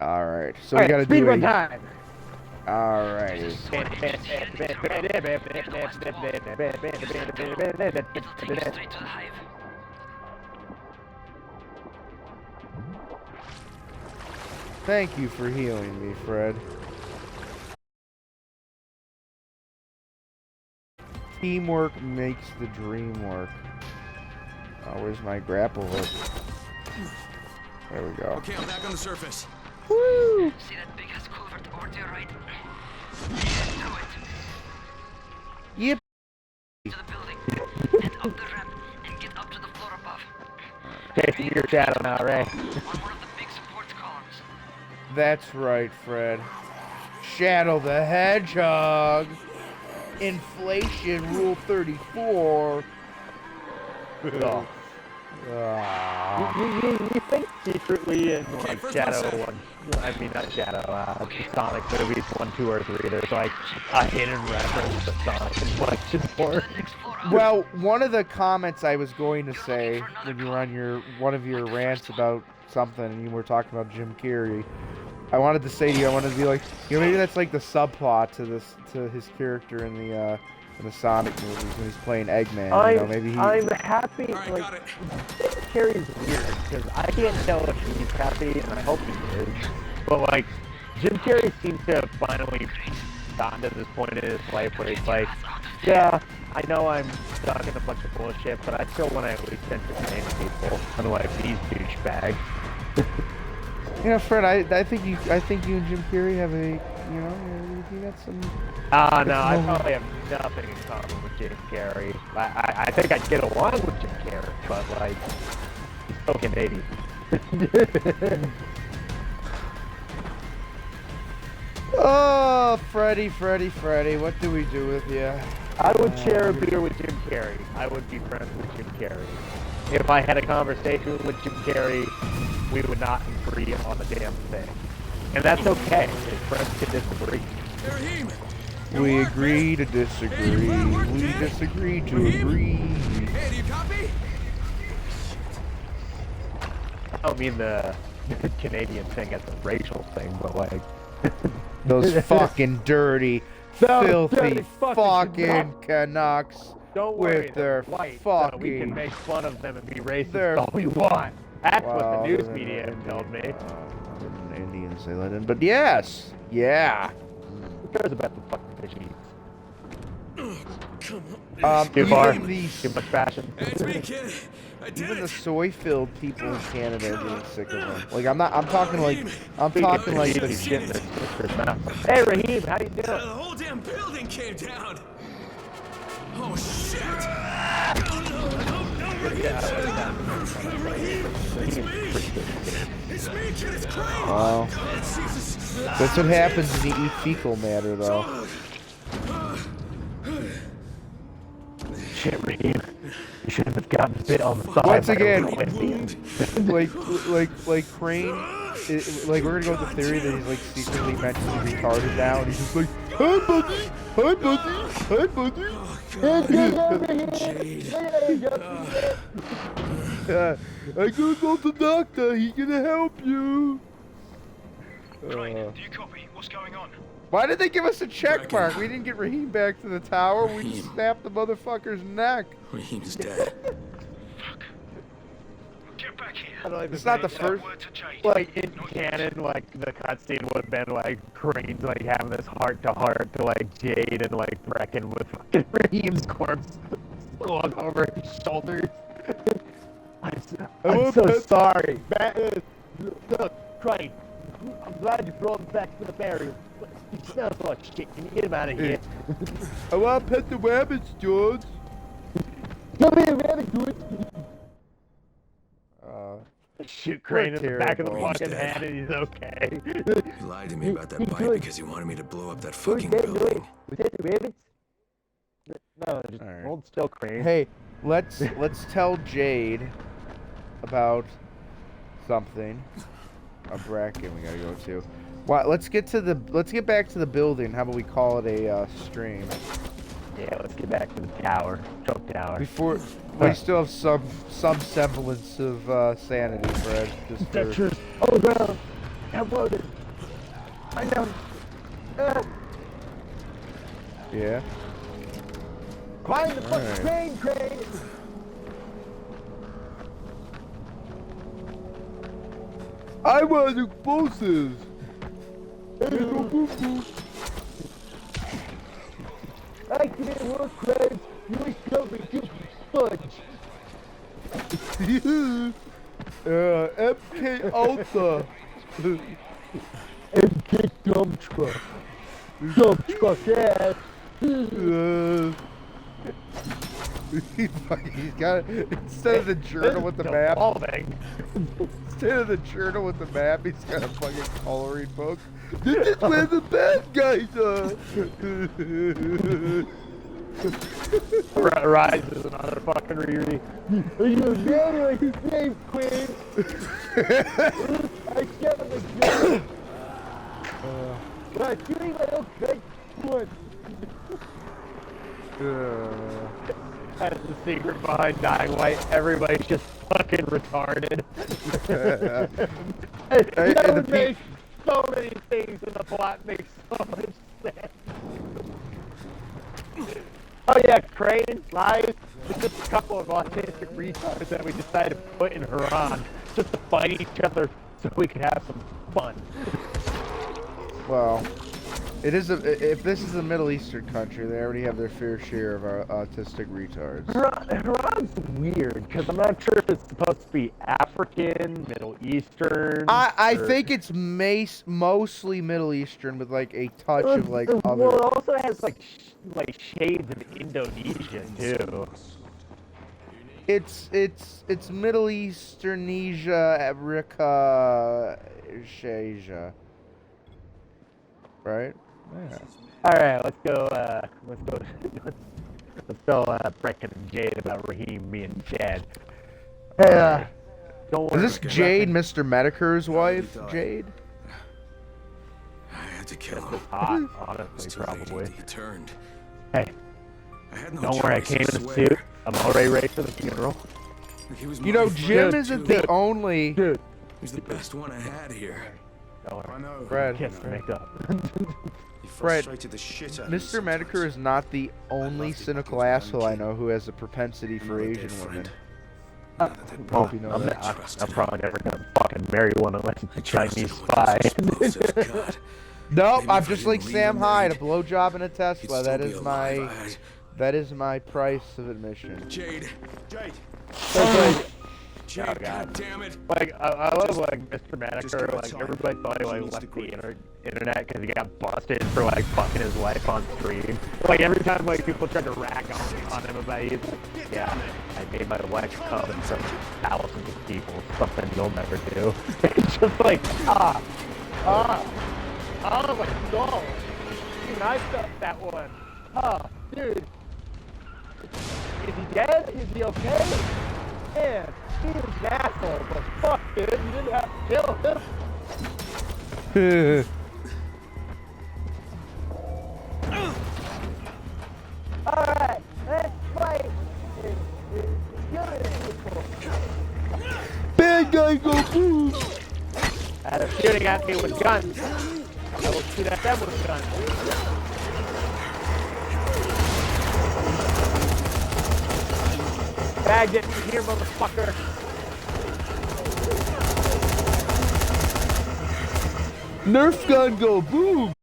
Alright, so we gotta do speedrun a... time. Alright. Straight to the hive. Thank you for healing me, Fred. Teamwork makes the dream work. Oh, where's my grapple hook? There we go. Okay, I'm back on the surface. Woo! See that big ass culvert over to your right? Through it. Yep. To the building. Head up the ramp and get up to the floor above. Chasing your shadow now, Ray. On one of the big support columns. That's right, Fred. Shadow the Hedgehog. Inflation Rule 34. Oh. You think secretly in like first Shadow one 1, I mean not Shadow, Sonic movies 1, 2, or 3, there's like a hidden reference to Sonic Inflection Point. Well, one of the comments I was going to say when you were on one of your rants about something and you were talking about Jim Carrey, I wanted to say to you, I wanted to be like, you know, maybe that's like the subplot to his character in the Sonic movies when he's playing Eggman. You know, maybe I'm happy. All right, Like got it. Carrey's weird because I can't tell if he's happy, and I hope he is. But like, Jim Carrey seems to have finally gotten to this point in his life where he's like, yeah, I know I'm talking a bunch of bullshit, but I still want to at least entertain people, unlike these douchebags. You know, Fred, I think you and Jim Carrey have a, you know, you got some. No, I probably have nothing in common with Jim Carrey. I think I'd get along with Jim Carrey, but like, he's still Canadian. Oh, Freddy, what do we do with you? I would share a beer with Jim Carrey. I would be friends with Jim Carrey. If I had a conversation with Jim Carrey, we would not agree on the damn thing. And that's okay. His friends can disagree. Rahim, We agree to disagree. We disagree to agree. Hey, do you copy? I don't mean the Canadian thing as a racial thing, but like Those fucking dirty, Those filthy dirty fucking Canucks don't worry, with their they're white, so we can fucking. make fun of them and be racist They're- all we want. That's what Wow, the news they're media Indian. told me. Indians they let in, but yes, yeah. Who cares about the fucking fish he eats? Too far. Even the Too much fashion. Hey, it's me, kid. I did even the it. soy-filled people in Canada are getting sick of them. Like I'm talking like He's shit in his sister's mouth. Hey Raheem, how you The doing? whole damn building came down. Oh shit! It's me, kid. It's Crane. Wow. Jesus. That's what happens when you eat fecal matter, though. Shit, Raheem. You shouldn't have gotten bit on the thigh. Once by a again, wound. like Crane, like we're gonna go with the theory that he's like secretly mentally retarded now, and he's just like, hi buddy, hi buddy, hi buddy. I gotta go to the doctor. He's gonna help you. Do you copy? What's going on? Why did they give us a check mark? We didn't get Raheem back to the tower. We just snapped the motherfucker's neck. Raheem's dead. Get back here. I don't like It's not the first. Word to Jade. Like in canon, like the cutscene would have been like Crane's like having this heart to heart to like Jade and like Brecken with fucking Raheem's corpse slung over his shoulders. I'm so sorry. Look, Crane, I'm glad you brought him back to the barrier. He smells like shit. Can you get him out of here? I want to pet the rabbits, George. Come here, rabbit, dude. Shoot Crane in the back of the terrible. fucking head and he's okay. He lied to me about that bite because he wanted me to blow up that Who's fucking that building. doing? Was that the rabbits? No, just Alright. hold still, Crane. Hey, let's tell Jade about something. A bracket we gotta go to. Well, let's get back to the building. How about we call it a stream? Yeah, let's get back to the tower. Choke tower. Before we still have some semblance of sanity, Fred. Just for, Stretchers. Oh, ground. Uploaded. I know. yeah. Climb the fucking Alright. train, Crane. I want explosives. I can't work, Crane. You ain't coming to fudge. MK Ultra. MK dump truck. Dump truck ass. He's got instead of the journal with the map. Evolving. Instead of the journal with the map, he's got a fucking coloring book. This is where the bad guys are. Rise is another fucking Riri. Are you ready? Like his name, Queen? I shot him again. God, you ain't my own great one. That's the secret behind Dying Light. Everybody's just fucking retarded. That would make so many things in the plot make so much sense. Oh yeah, Crane, Lies, it's just a couple of autistic retards that we decided to put in Haran just to fight each other so we could have some fun. Well, it is if this is a Middle Eastern country, they already have their fair share of autistic retards. Haran's weird, because I'm not sure if it's supposed to be African, Middle Eastern. I think it's mostly Middle Eastern with like a touch of like Well, other. it also has like shades of Indonesia too. It's Middle Easternesia, Africa, Asia. Right? Yeah. All right, let's go Brecken and Jade about Raheem being dead. Hey, don't Is worry. this Jade, Mr. Medicare's wife? Jade? I had to just him. as hot, It's honestly, too late. probably. He turned. Hey, I had no don't worry, I choice, came in a swear. suit. I'm already ready for the funeral. Like, he was You know, my Jim friend, isn't too. the only. Dude, He's the best one I had here. don't I worry. know. Fred. Kiss to make up. He Fred, frustrated the shit out of me Mr. Medicare sometimes. is not the only loved it cynical because asshole I I'm know who has a propensity for Another Asian dead women. friend. Another dead Well, Hope you know I'm, that. not, I'm probably never gonna fucking marry one unless it's a Trusted Chinese one spy. as explosive as God. Nope, Maybe I'm if I just like didn't leave Sam him Hyde, a there, blowjob and a he'd Tesla. still That be is alive. that is my price of admission. Jade. Jade. Jade, Oh, God. God damn it. Like, I love, like, Mr. just give Medicare, it like, time. everybody thought he, She like, needs left to the grieve. internet because he got busted for, like, fucking his wife on stream. Like, every time, like, people tried to rag on him about it, he's like, yeah, I made my wife come in front of thousands of people, something you'll never do. It's just like, oh my god. Dude, I felt that one. Oh, dude. Is he dead? Is he okay? Man, he was an asshole, but fuck, dude, you didn't have to kill him. Alright, let's play. Bad guy go boom! Out of shooting at me with guns. I will shoot at them with guns. Bag it here, motherfucker. Nerf gun go boom!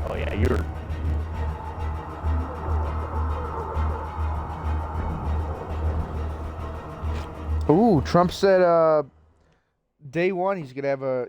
Oh yeah, you're... Ooh, Trump said day one he's gonna have a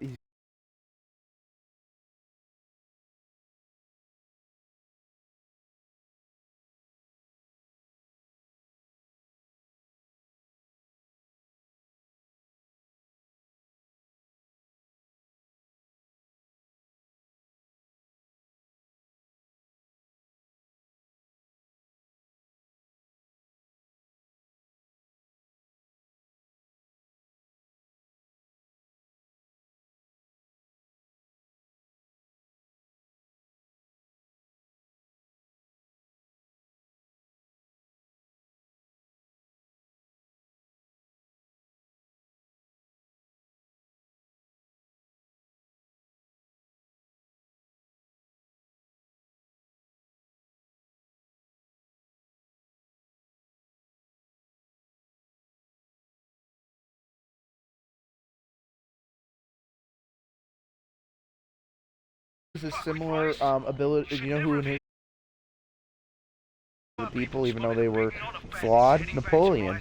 similar ability. You know who in his people, even though they were flawed? Napoleon.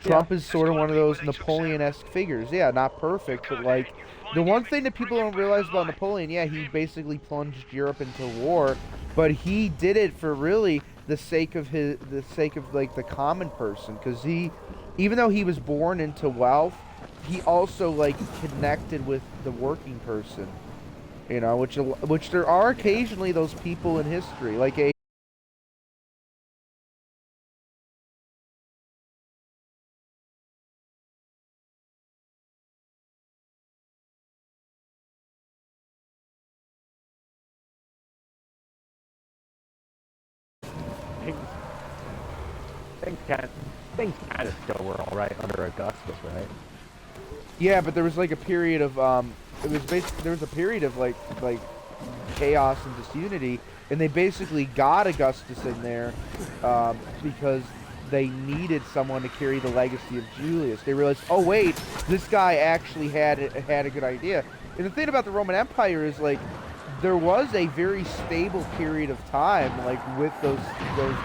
Trump is sort of one of those Napoleon-esque figures. Yeah, not perfect, but like the one thing that people don't realize about Napoleon, yeah, he basically plunged Europe into war, but he did it for really the sake of like the common person, because he, even though he was born into wealth, he also like connected with the working person. You know, which there are occasionally those people in history, like a Things kind of still were all right under Augustus, right? yeah, but there was like a period of it was basically there was a period of like chaos and disunity, and they basically got Augustus in there because they needed someone to carry the legacy of Julius. They realized, oh wait, this guy actually had a good idea. And the thing about the Roman Empire is like there was a very stable period of time, like with those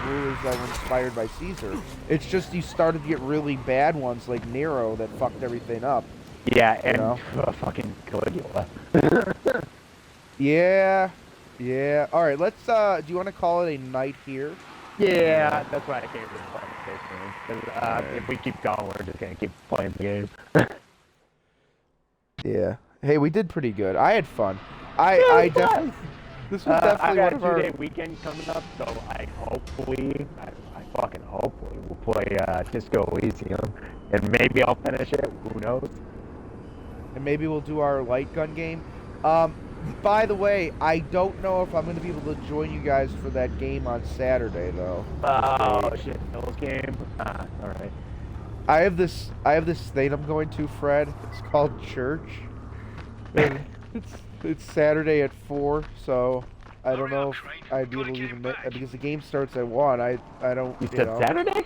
rulers that were inspired by Caesar. It's just you started to get really bad ones like Nero that fucked everything up. Yeah, and know? fucking Caligula. Yeah, yeah. All right, let's. Do you want to call it a night here? Yeah, that's why I came to this conversation. Because if we keep going, we're just gonna keep playing the game. Yeah. Hey, we did pretty good. I had fun. I definitely. This was I definitely got one a of our. 2-day weekend coming up, so I fucking hopefully we'll play Disco Elysium, and maybe I'll finish it. Who knows? And maybe we'll do our light gun game. By the way, I don't know if I'm going to be able to join you guys for that game on Saturday, though. Oh shit, Bill's game. All right. I have this thing I'm going to, Fred. It's called church. And it's Saturday at 4, so I don't know if I'd be able to even because the game starts at 1. I don't. You said Saturday?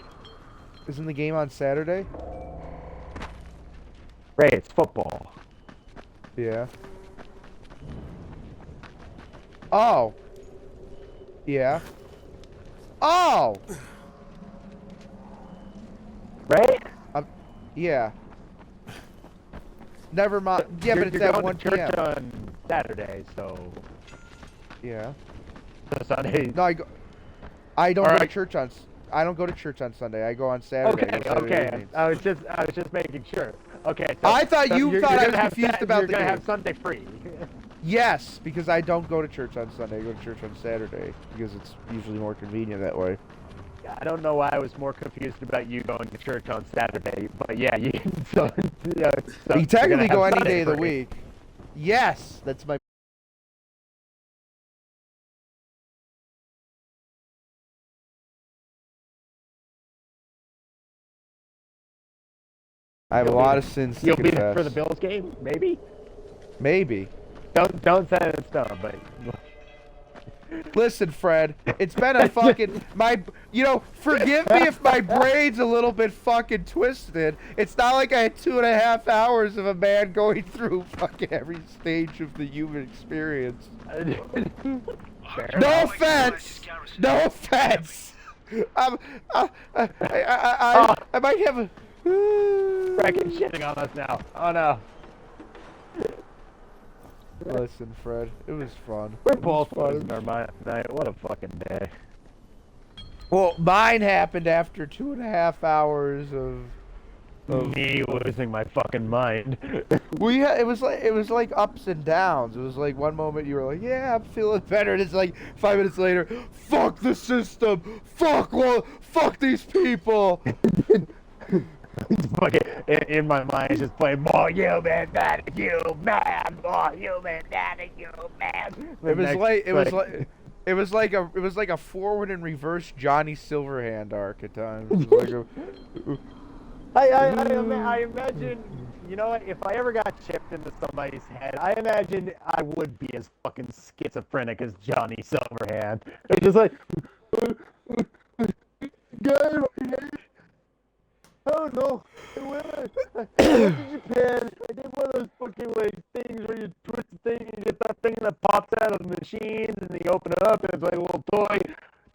Isn't the game on Saturday? Ray, it's football. Yeah. Oh. Yeah. Oh. Right? Yeah. Never mind. Yeah, but it's you're at going 1 to church p.m. on Saturday, so Yeah. Sunday. No, I don't go to right. church on. I don't go to church on Sunday. I go on Saturday. Okay, Saturday okay. evenings. I was just making sure. Okay. So, I thought you you're thought I gonna was have confused about you're the gonna game. have Sunday free. Yes, because I don't go to church on Sunday. I go to church on Saturday because it's usually more convenient that way. I don't know why I was more confused about you going to church on Saturday, but yeah, you can. So You technically go any Sunday day of the free. week. Yes, that's my. I have a lot of sins to You'll be there confess. for the Bills game, maybe. Maybe. Don't set it in stone, but Listen, Fred, it's been a fucking forgive me if my brain's a little bit fucking twisted. It's not like I had 2.5 hours of a man going through fucking every stage of the human experience. No offense. No offense. I might have a. Freaking shitting on us now. Oh no. Listen, Fred, it was fun. We're both losing our mind tonight. What a fucking day. Well, mine happened after 2.5 hours of Me losing my fucking mind. it was like ups and downs. It was like one moment you were like, yeah, I'm feeling better, and it's like 5 minutes later, fuck the system, fuck these people. Fucking in my mind, it's just playing more human than human, more human than human. It was like a forward and reverse Johnny Silverhand arc at times. It was like I imagine, you know what, if I ever got chipped into somebody's head, I imagine I would be as fucking schizophrenic as Johnny Silverhand. It's just like, oh no, I went to Japan. I did one of those fucking like things where you twist the thing and you get that thing that pops out of the machine and then you open it up and it's like a little toy.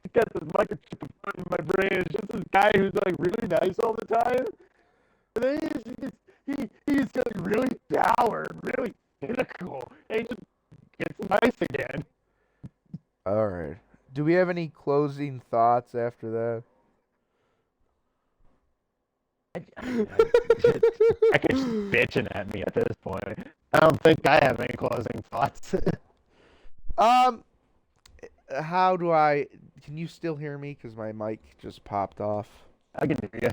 He's got this microchip in my brain. It's just this guy who's like really nice all the time. And then he's getting really dour and really cynical. And he just gets nice again. all right. Do we have any closing thoughts after that? I guess bitching at me at this point. I don't think I have any closing thoughts. How do I? Can you still hear me? Because my mic just popped off. I can hear you.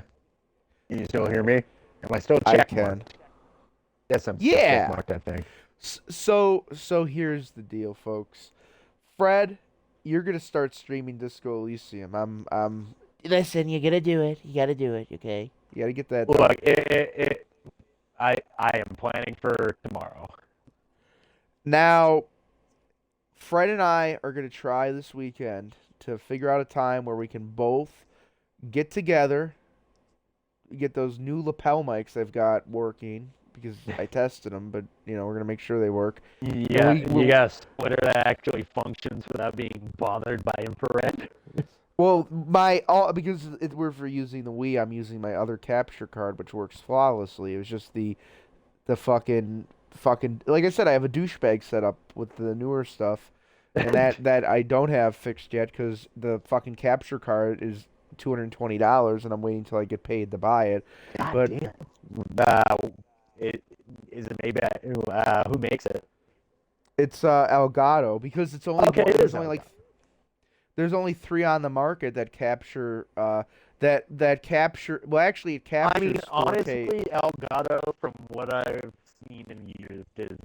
Can you still hear me? Am I still I check can. marked? Yes, I'm Yeah. check marked, I think. So here's the deal, folks. Fred, you're gonna start streaming Disco Elysium. I'm. Listen, you gotta do it. You gotta do it, okay? You gotta get that done. Look, I am planning for tomorrow. Now, Fred and I are going to try this weekend to figure out a time where we can both get together, get those new lapel mics I've got working, because I tested them, but we're gonna make sure they work. Yeah, we- you got a splitter that actually functions without being bothered by infrared. Well, because we're for using the Wii, I'm using my other capture card, which works flawlessly. It was just the fucking like I said, I have a douchebag setup with the newer stuff, and that I don't have fixed yet because the fucking capture card is $220, and I'm waiting till I get paid to buy it. God But damn. Is it maybe who makes it? it's Elgato because it's only Okay, it there's is only Elgato. there's only 3 on the market that capture that capture. Well, actually, it captures. I mean, 4K. honestly, Elgato, from what I've seen and used, is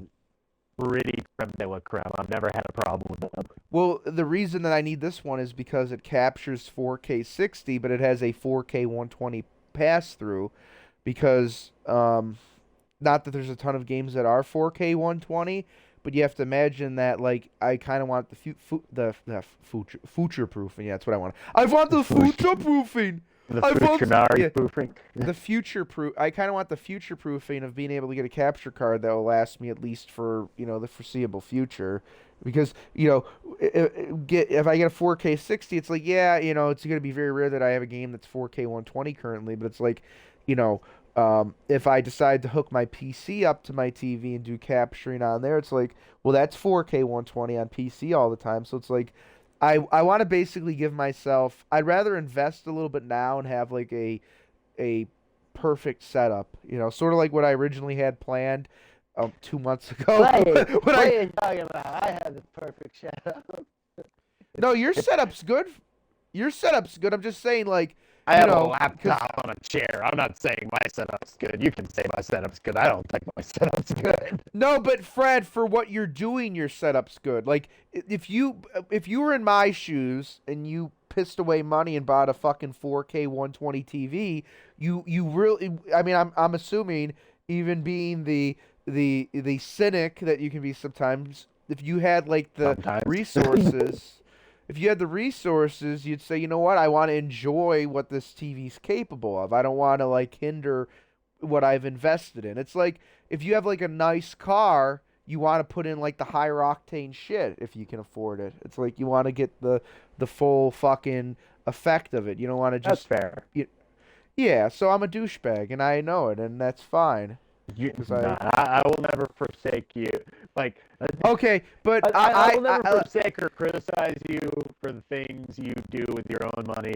pretty creme de la creme. I've never had a problem with them. Well, the reason that I need this one is because it captures 4K 60, but it has a 4K 120 pass through. Because not that there's a ton of games that are 4K 120, but you have to imagine that like I kind of want the future proofing. Yeah, that's what I want. I want the future proofing. The I want Fuchinari proofing. the future proof. I kind of want the future proofing of being able to get a capture card that will last me at least for the foreseeable future. Because if I get a 4K 60, it's like it's gonna be very rare that I have a game that's 4K 120 currently. But it's like, if I decide to hook my PC up to my TV and do capturing on there, it's like, well, that's 4K 120 on PC all the time. So it's like, I want to basically give myself. I'd rather invest a little bit now and have like a perfect setup. Sort of like what I originally had planned 2 months ago. What are you talking about? I had the perfect setup. No, your setup's good. Your setup's good. I'm just saying, like, I have a laptop on a chair. I'm not saying my setup's good. You can say my setup's good. I don't think my setup's good. No, but Fred, for what you're doing, your setup's good. Like, if you were in my shoes and you pissed away money and bought a fucking 4K 120 TV, you really, I mean, I'm assuming, even being the cynic that you can be sometimes, if you had like the resources. If you had the resources, you'd say, you know what, I want to enjoy what this TV's capable of. I don't want to, like, hinder what I've invested in. It's like, if you have, like, a nice car, you want to put in, like, the higher octane shit if you can afford it. It's like you want to get the full fucking effect of it. You don't want to just... That's fair. Yeah, so I'm a douchebag, and I know it, and that's fine. I will never forsake you. Like, okay, but I will never forsake or criticize you for the things you do with your own money.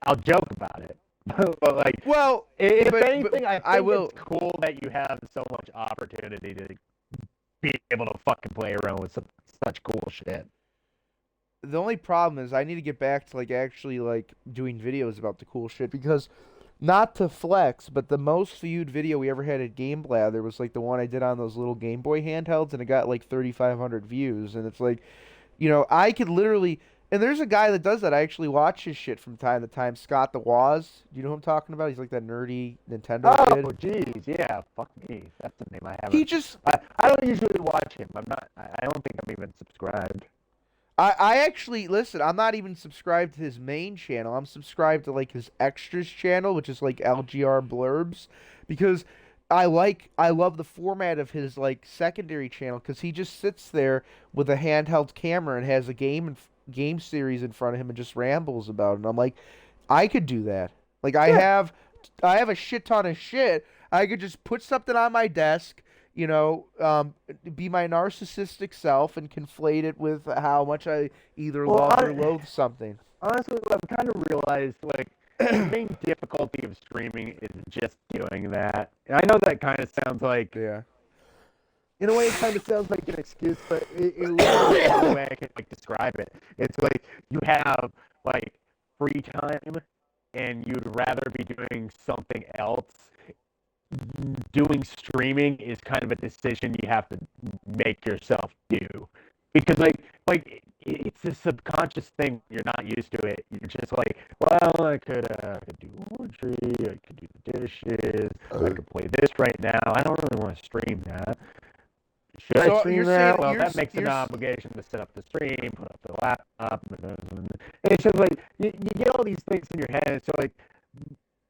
I'll joke about it, but like, well, if anything, I think will. It's cool that you have so much opportunity to be able to fucking play around with such cool shit. The only problem is I need to get back to like actually like doing videos about the cool shit because. Not to flex, but the most viewed video we ever had at Game Blather was like the one I did on those little Game Boy handhelds, and it got like 3,500 views. And it's like, I could literally, and there's a guy that does that. I actually watch his shit from time to time. Scott the Woz. Do you know who I'm talking about? He's like that nerdy Nintendo kid. Oh, jeez, yeah, fuck me. That's the name I have. He just. I don't usually watch him. I don't think I'm even subscribed. I actually, listen, I'm not even subscribed to his main channel. I'm subscribed to, like, his extras channel, which is, like, LGR Blurbs, because I love the format of his, like, secondary channel, because he just sits there with a handheld camera and has a game series in front of him and just rambles about it. And I'm like, I could do that. Like, I have a shit ton of shit. I could just put something on my desk, be my narcissistic self and conflate it with how much I either love or loathe something. Honestly, I've kind of realized, like, the main difficulty of streaming is just doing that. And I know that kind of sounds like... Yeah. In a way, it kind of sounds like an excuse, but it literally is the way I can, like, describe it. It's like, you have, like, free time, and you'd rather be doing something else. Doing streaming is kind of a decision you have to make yourself do, because like it's a subconscious thing. You're not used to it. You're just like, well, I could do laundry, I could do the dishes, I could play this right now. I don't really want to stream that. Should I stream that? Well, that makes an obligation to set up the stream, put up the laptop. And it's just like you get all these things in your head. So like,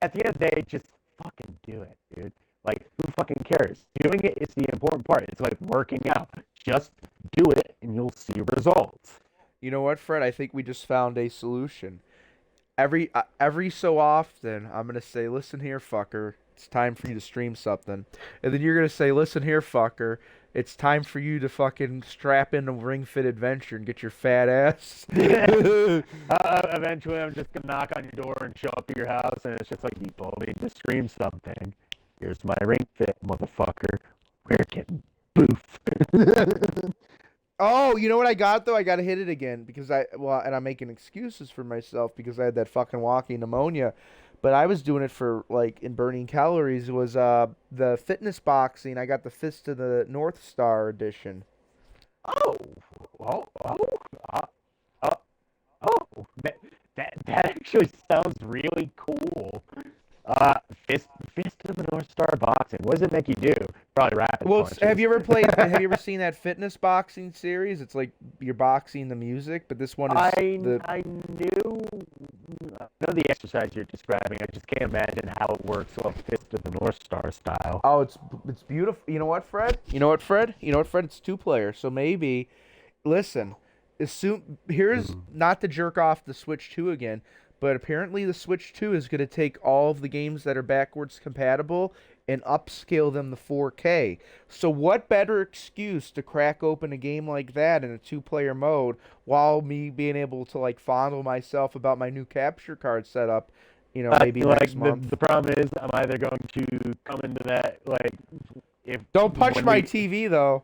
at the end of the day, just fucking do it, dude. Like, who fucking cares. Doing it is the important part. It's like working out. Just do it, and you'll see results. You know what, Fred? I think we just found a solution. Every so often, I'm gonna say, "Listen here, fucker. It's time for you to stream something," and then you're gonna say, "Listen here, fucker. It's time for you to fucking strap into Ring Fit Adventure and get your fat ass." Eventually, I'm just gonna knock on your door and show up at your house, and it's just like, you told me to stream something. Here's my Ring Fit, motherfucker. We're getting boof. Oh, you know what I got though? I gotta hit it again because and I'm making excuses for myself because I had that fucking walking pneumonia. But I was doing it for like in burning calories. It was the fitness boxing. I got the Fist of the North Star edition. Oh, that actually sounds really cool. Fist of the North Star boxing. What does it make you do? Probably rapid punches. Have you ever seen that fitness boxing series? It's like you're boxing the music, but this one is I know the exercise you're describing. I just can't imagine how it works on Fist of the North Star style. Oh, it's beautiful. You know what, Fred? It's 2-player. So maybe, listen, here's not to jerk off the Switch 2 again, but apparently the Switch 2 is going to take all of the games that are backwards compatible and upscale them to 4K. So what better excuse to crack open a game like that in a 2-player mode while me being able to like fondle myself about my new capture card setup, maybe next month. The problem is I'm either going to come into that Don't punch my TV though.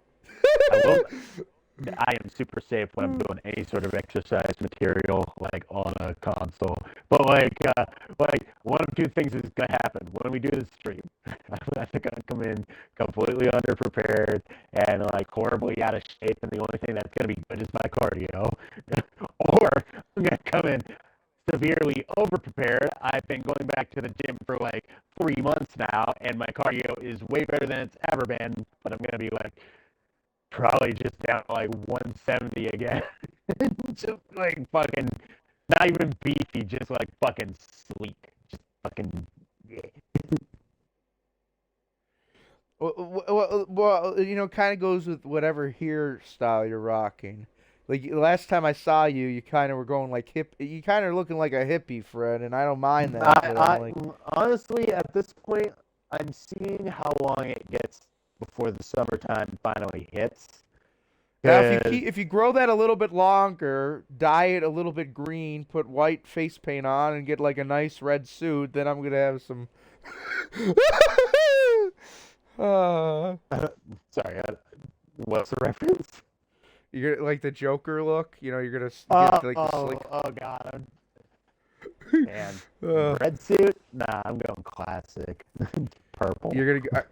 I am super safe when I'm doing any sort of exercise material, like on a console. But one of two things is gonna happen when we do this stream. I'm either gonna come in completely underprepared and like horribly out of shape, and the only thing that's gonna be good is my cardio, or I'm gonna come in severely overprepared. I've been going back to the gym for like 3 months now, and my cardio is way better than it's ever been. But I'm gonna be like, probably just down to like 170 again. Just like fucking, not even beefy, just like fucking sleek. Just fucking, yeah. Well, kind of goes with whatever hairstyle you're rocking. Like last time I saw you, you kind of were going like hip. You kind of looking like a hippie, Fred, and I don't mind that. Honestly, at this point, I'm seeing how long it gets before the summertime finally hits. Now, if you grow that a little bit longer, dye it a little bit green, put white face paint on, and get like a nice red suit, then I'm gonna have some. Sorry, what's the reference? You're gonna like the Joker look. You're gonna get like the slick. Oh god, man, red suit? Nah, I'm going classic, purple. You're gonna.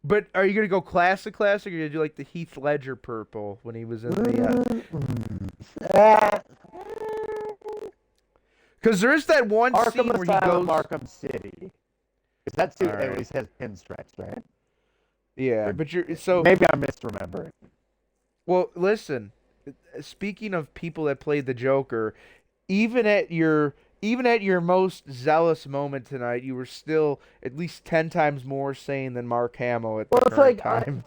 But are you gonna go classic, or are you gonna do like the Heath Ledger purple when he was in the? Because there's that one scene where he goes Arkham City. Because that suit at least has pinstripes, right? Yeah, but maybe I'm misremembering. Well, listen. Speaking of people that played the Joker, even at your most zealous moment tonight, you were still at least 10 times more sane than Mark Hamill at the current time.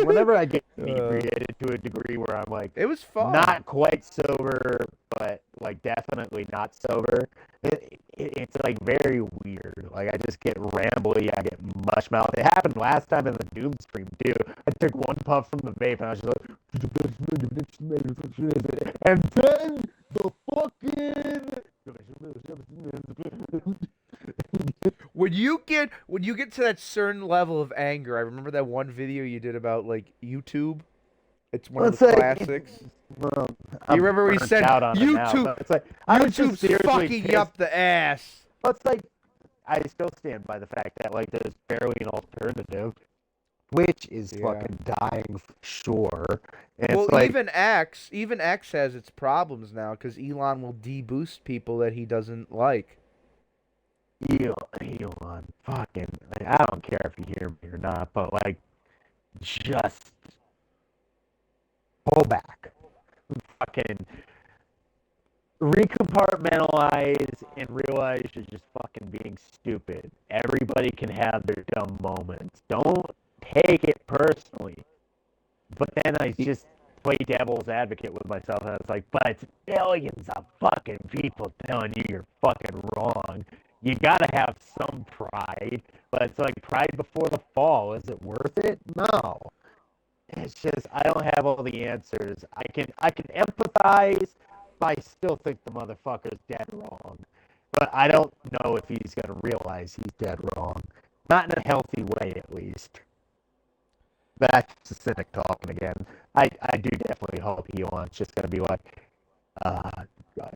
Whenever I get inebriated to a degree where I'm like, it was fun. Not quite sober, but like definitely not sober. It's like very weird. Like I just get rambly, I get mush mouth. It happened last time in the Doom stream too. I took one puff from the vape and I was just like, and then the fucking. When you get to that certain level of anger, I remember that one video you did about like YouTube. It's one of the classics. You remember where he said YouTube? It's like YouTube's fucking you up the ass. Well, it's like I still stand by the fact that like there's barely an alternative. Twitch is fucking dying for sure. And well, like, even X has its problems now because Elon will deboost people that he doesn't like. Elon, fucking, like, I don't care if you hear me or not, but like, just pull back. Fucking recompartmentalize and realize you're just fucking being stupid. Everybody can have their dumb moments. Don't take it personally. But then I just play devil's advocate with myself, and it's like, but it's millions of fucking people telling you you're fucking wrong. You gotta have some pride, but it's like pride before the fall. Is it worth it? No. It's just I don't have all the answers. I can empathize, but I still think the motherfucker's dead wrong. But I don't know if he's gonna realize he's dead wrong. Not in a healthy way, at least. That's the cynic talking again. I do definitely hope Elon's just gonna be like, guys,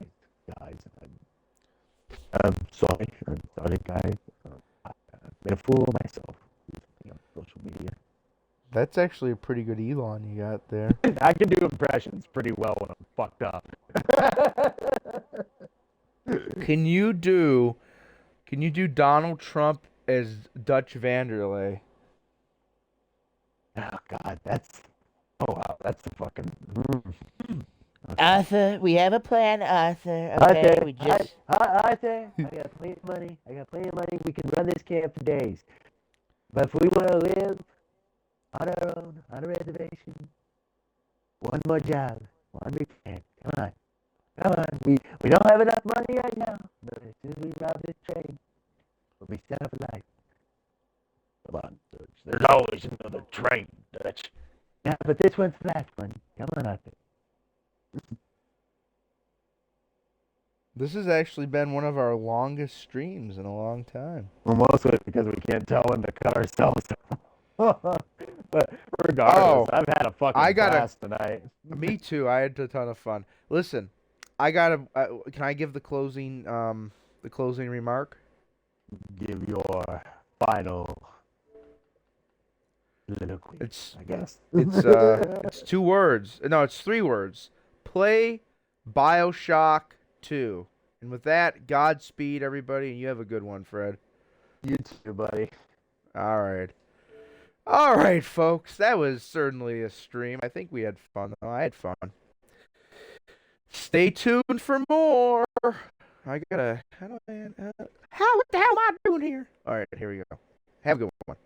I'm sorry, guys. I made a fool of myself on social media. That's actually a pretty good Elon you got there. I can do impressions pretty well when I'm fucked up. Can you do Donald Trump as Dutch Vanderlei? Oh God, oh wow, that's a fucking. Arthur, we have a plan, Arthur. Okay, we just. Arthur, I got plenty of money. We can run this camp for days. But if we want to live on our own, on a reservation, one more job, one big fan. Come on. We don't have enough money right now, but as soon as we rob this train, we'll be set up for life. Come on, Dutch. There's always another train, Dutch. Yeah, but this one's the last one. Come on, Arthur. This has actually been one of our longest streams in a long time. Well, mostly because we can't tell when to cut ourselves off. But regardless, I've had a fucking blast tonight. Me too. I had a ton of fun. Listen, I gotta. Can I give the closing remark? Give your final soliloquy. I guess. It's 2 words. No, it's 3 words. Play BioShock 2. And with that, Godspeed, everybody, and you have a good one, Fred. You too, buddy. All right, folks. That was certainly a stream. I think we had fun, though. I had fun. Stay tuned for more. What the hell am I doing here? All right, here we go. Have a good one.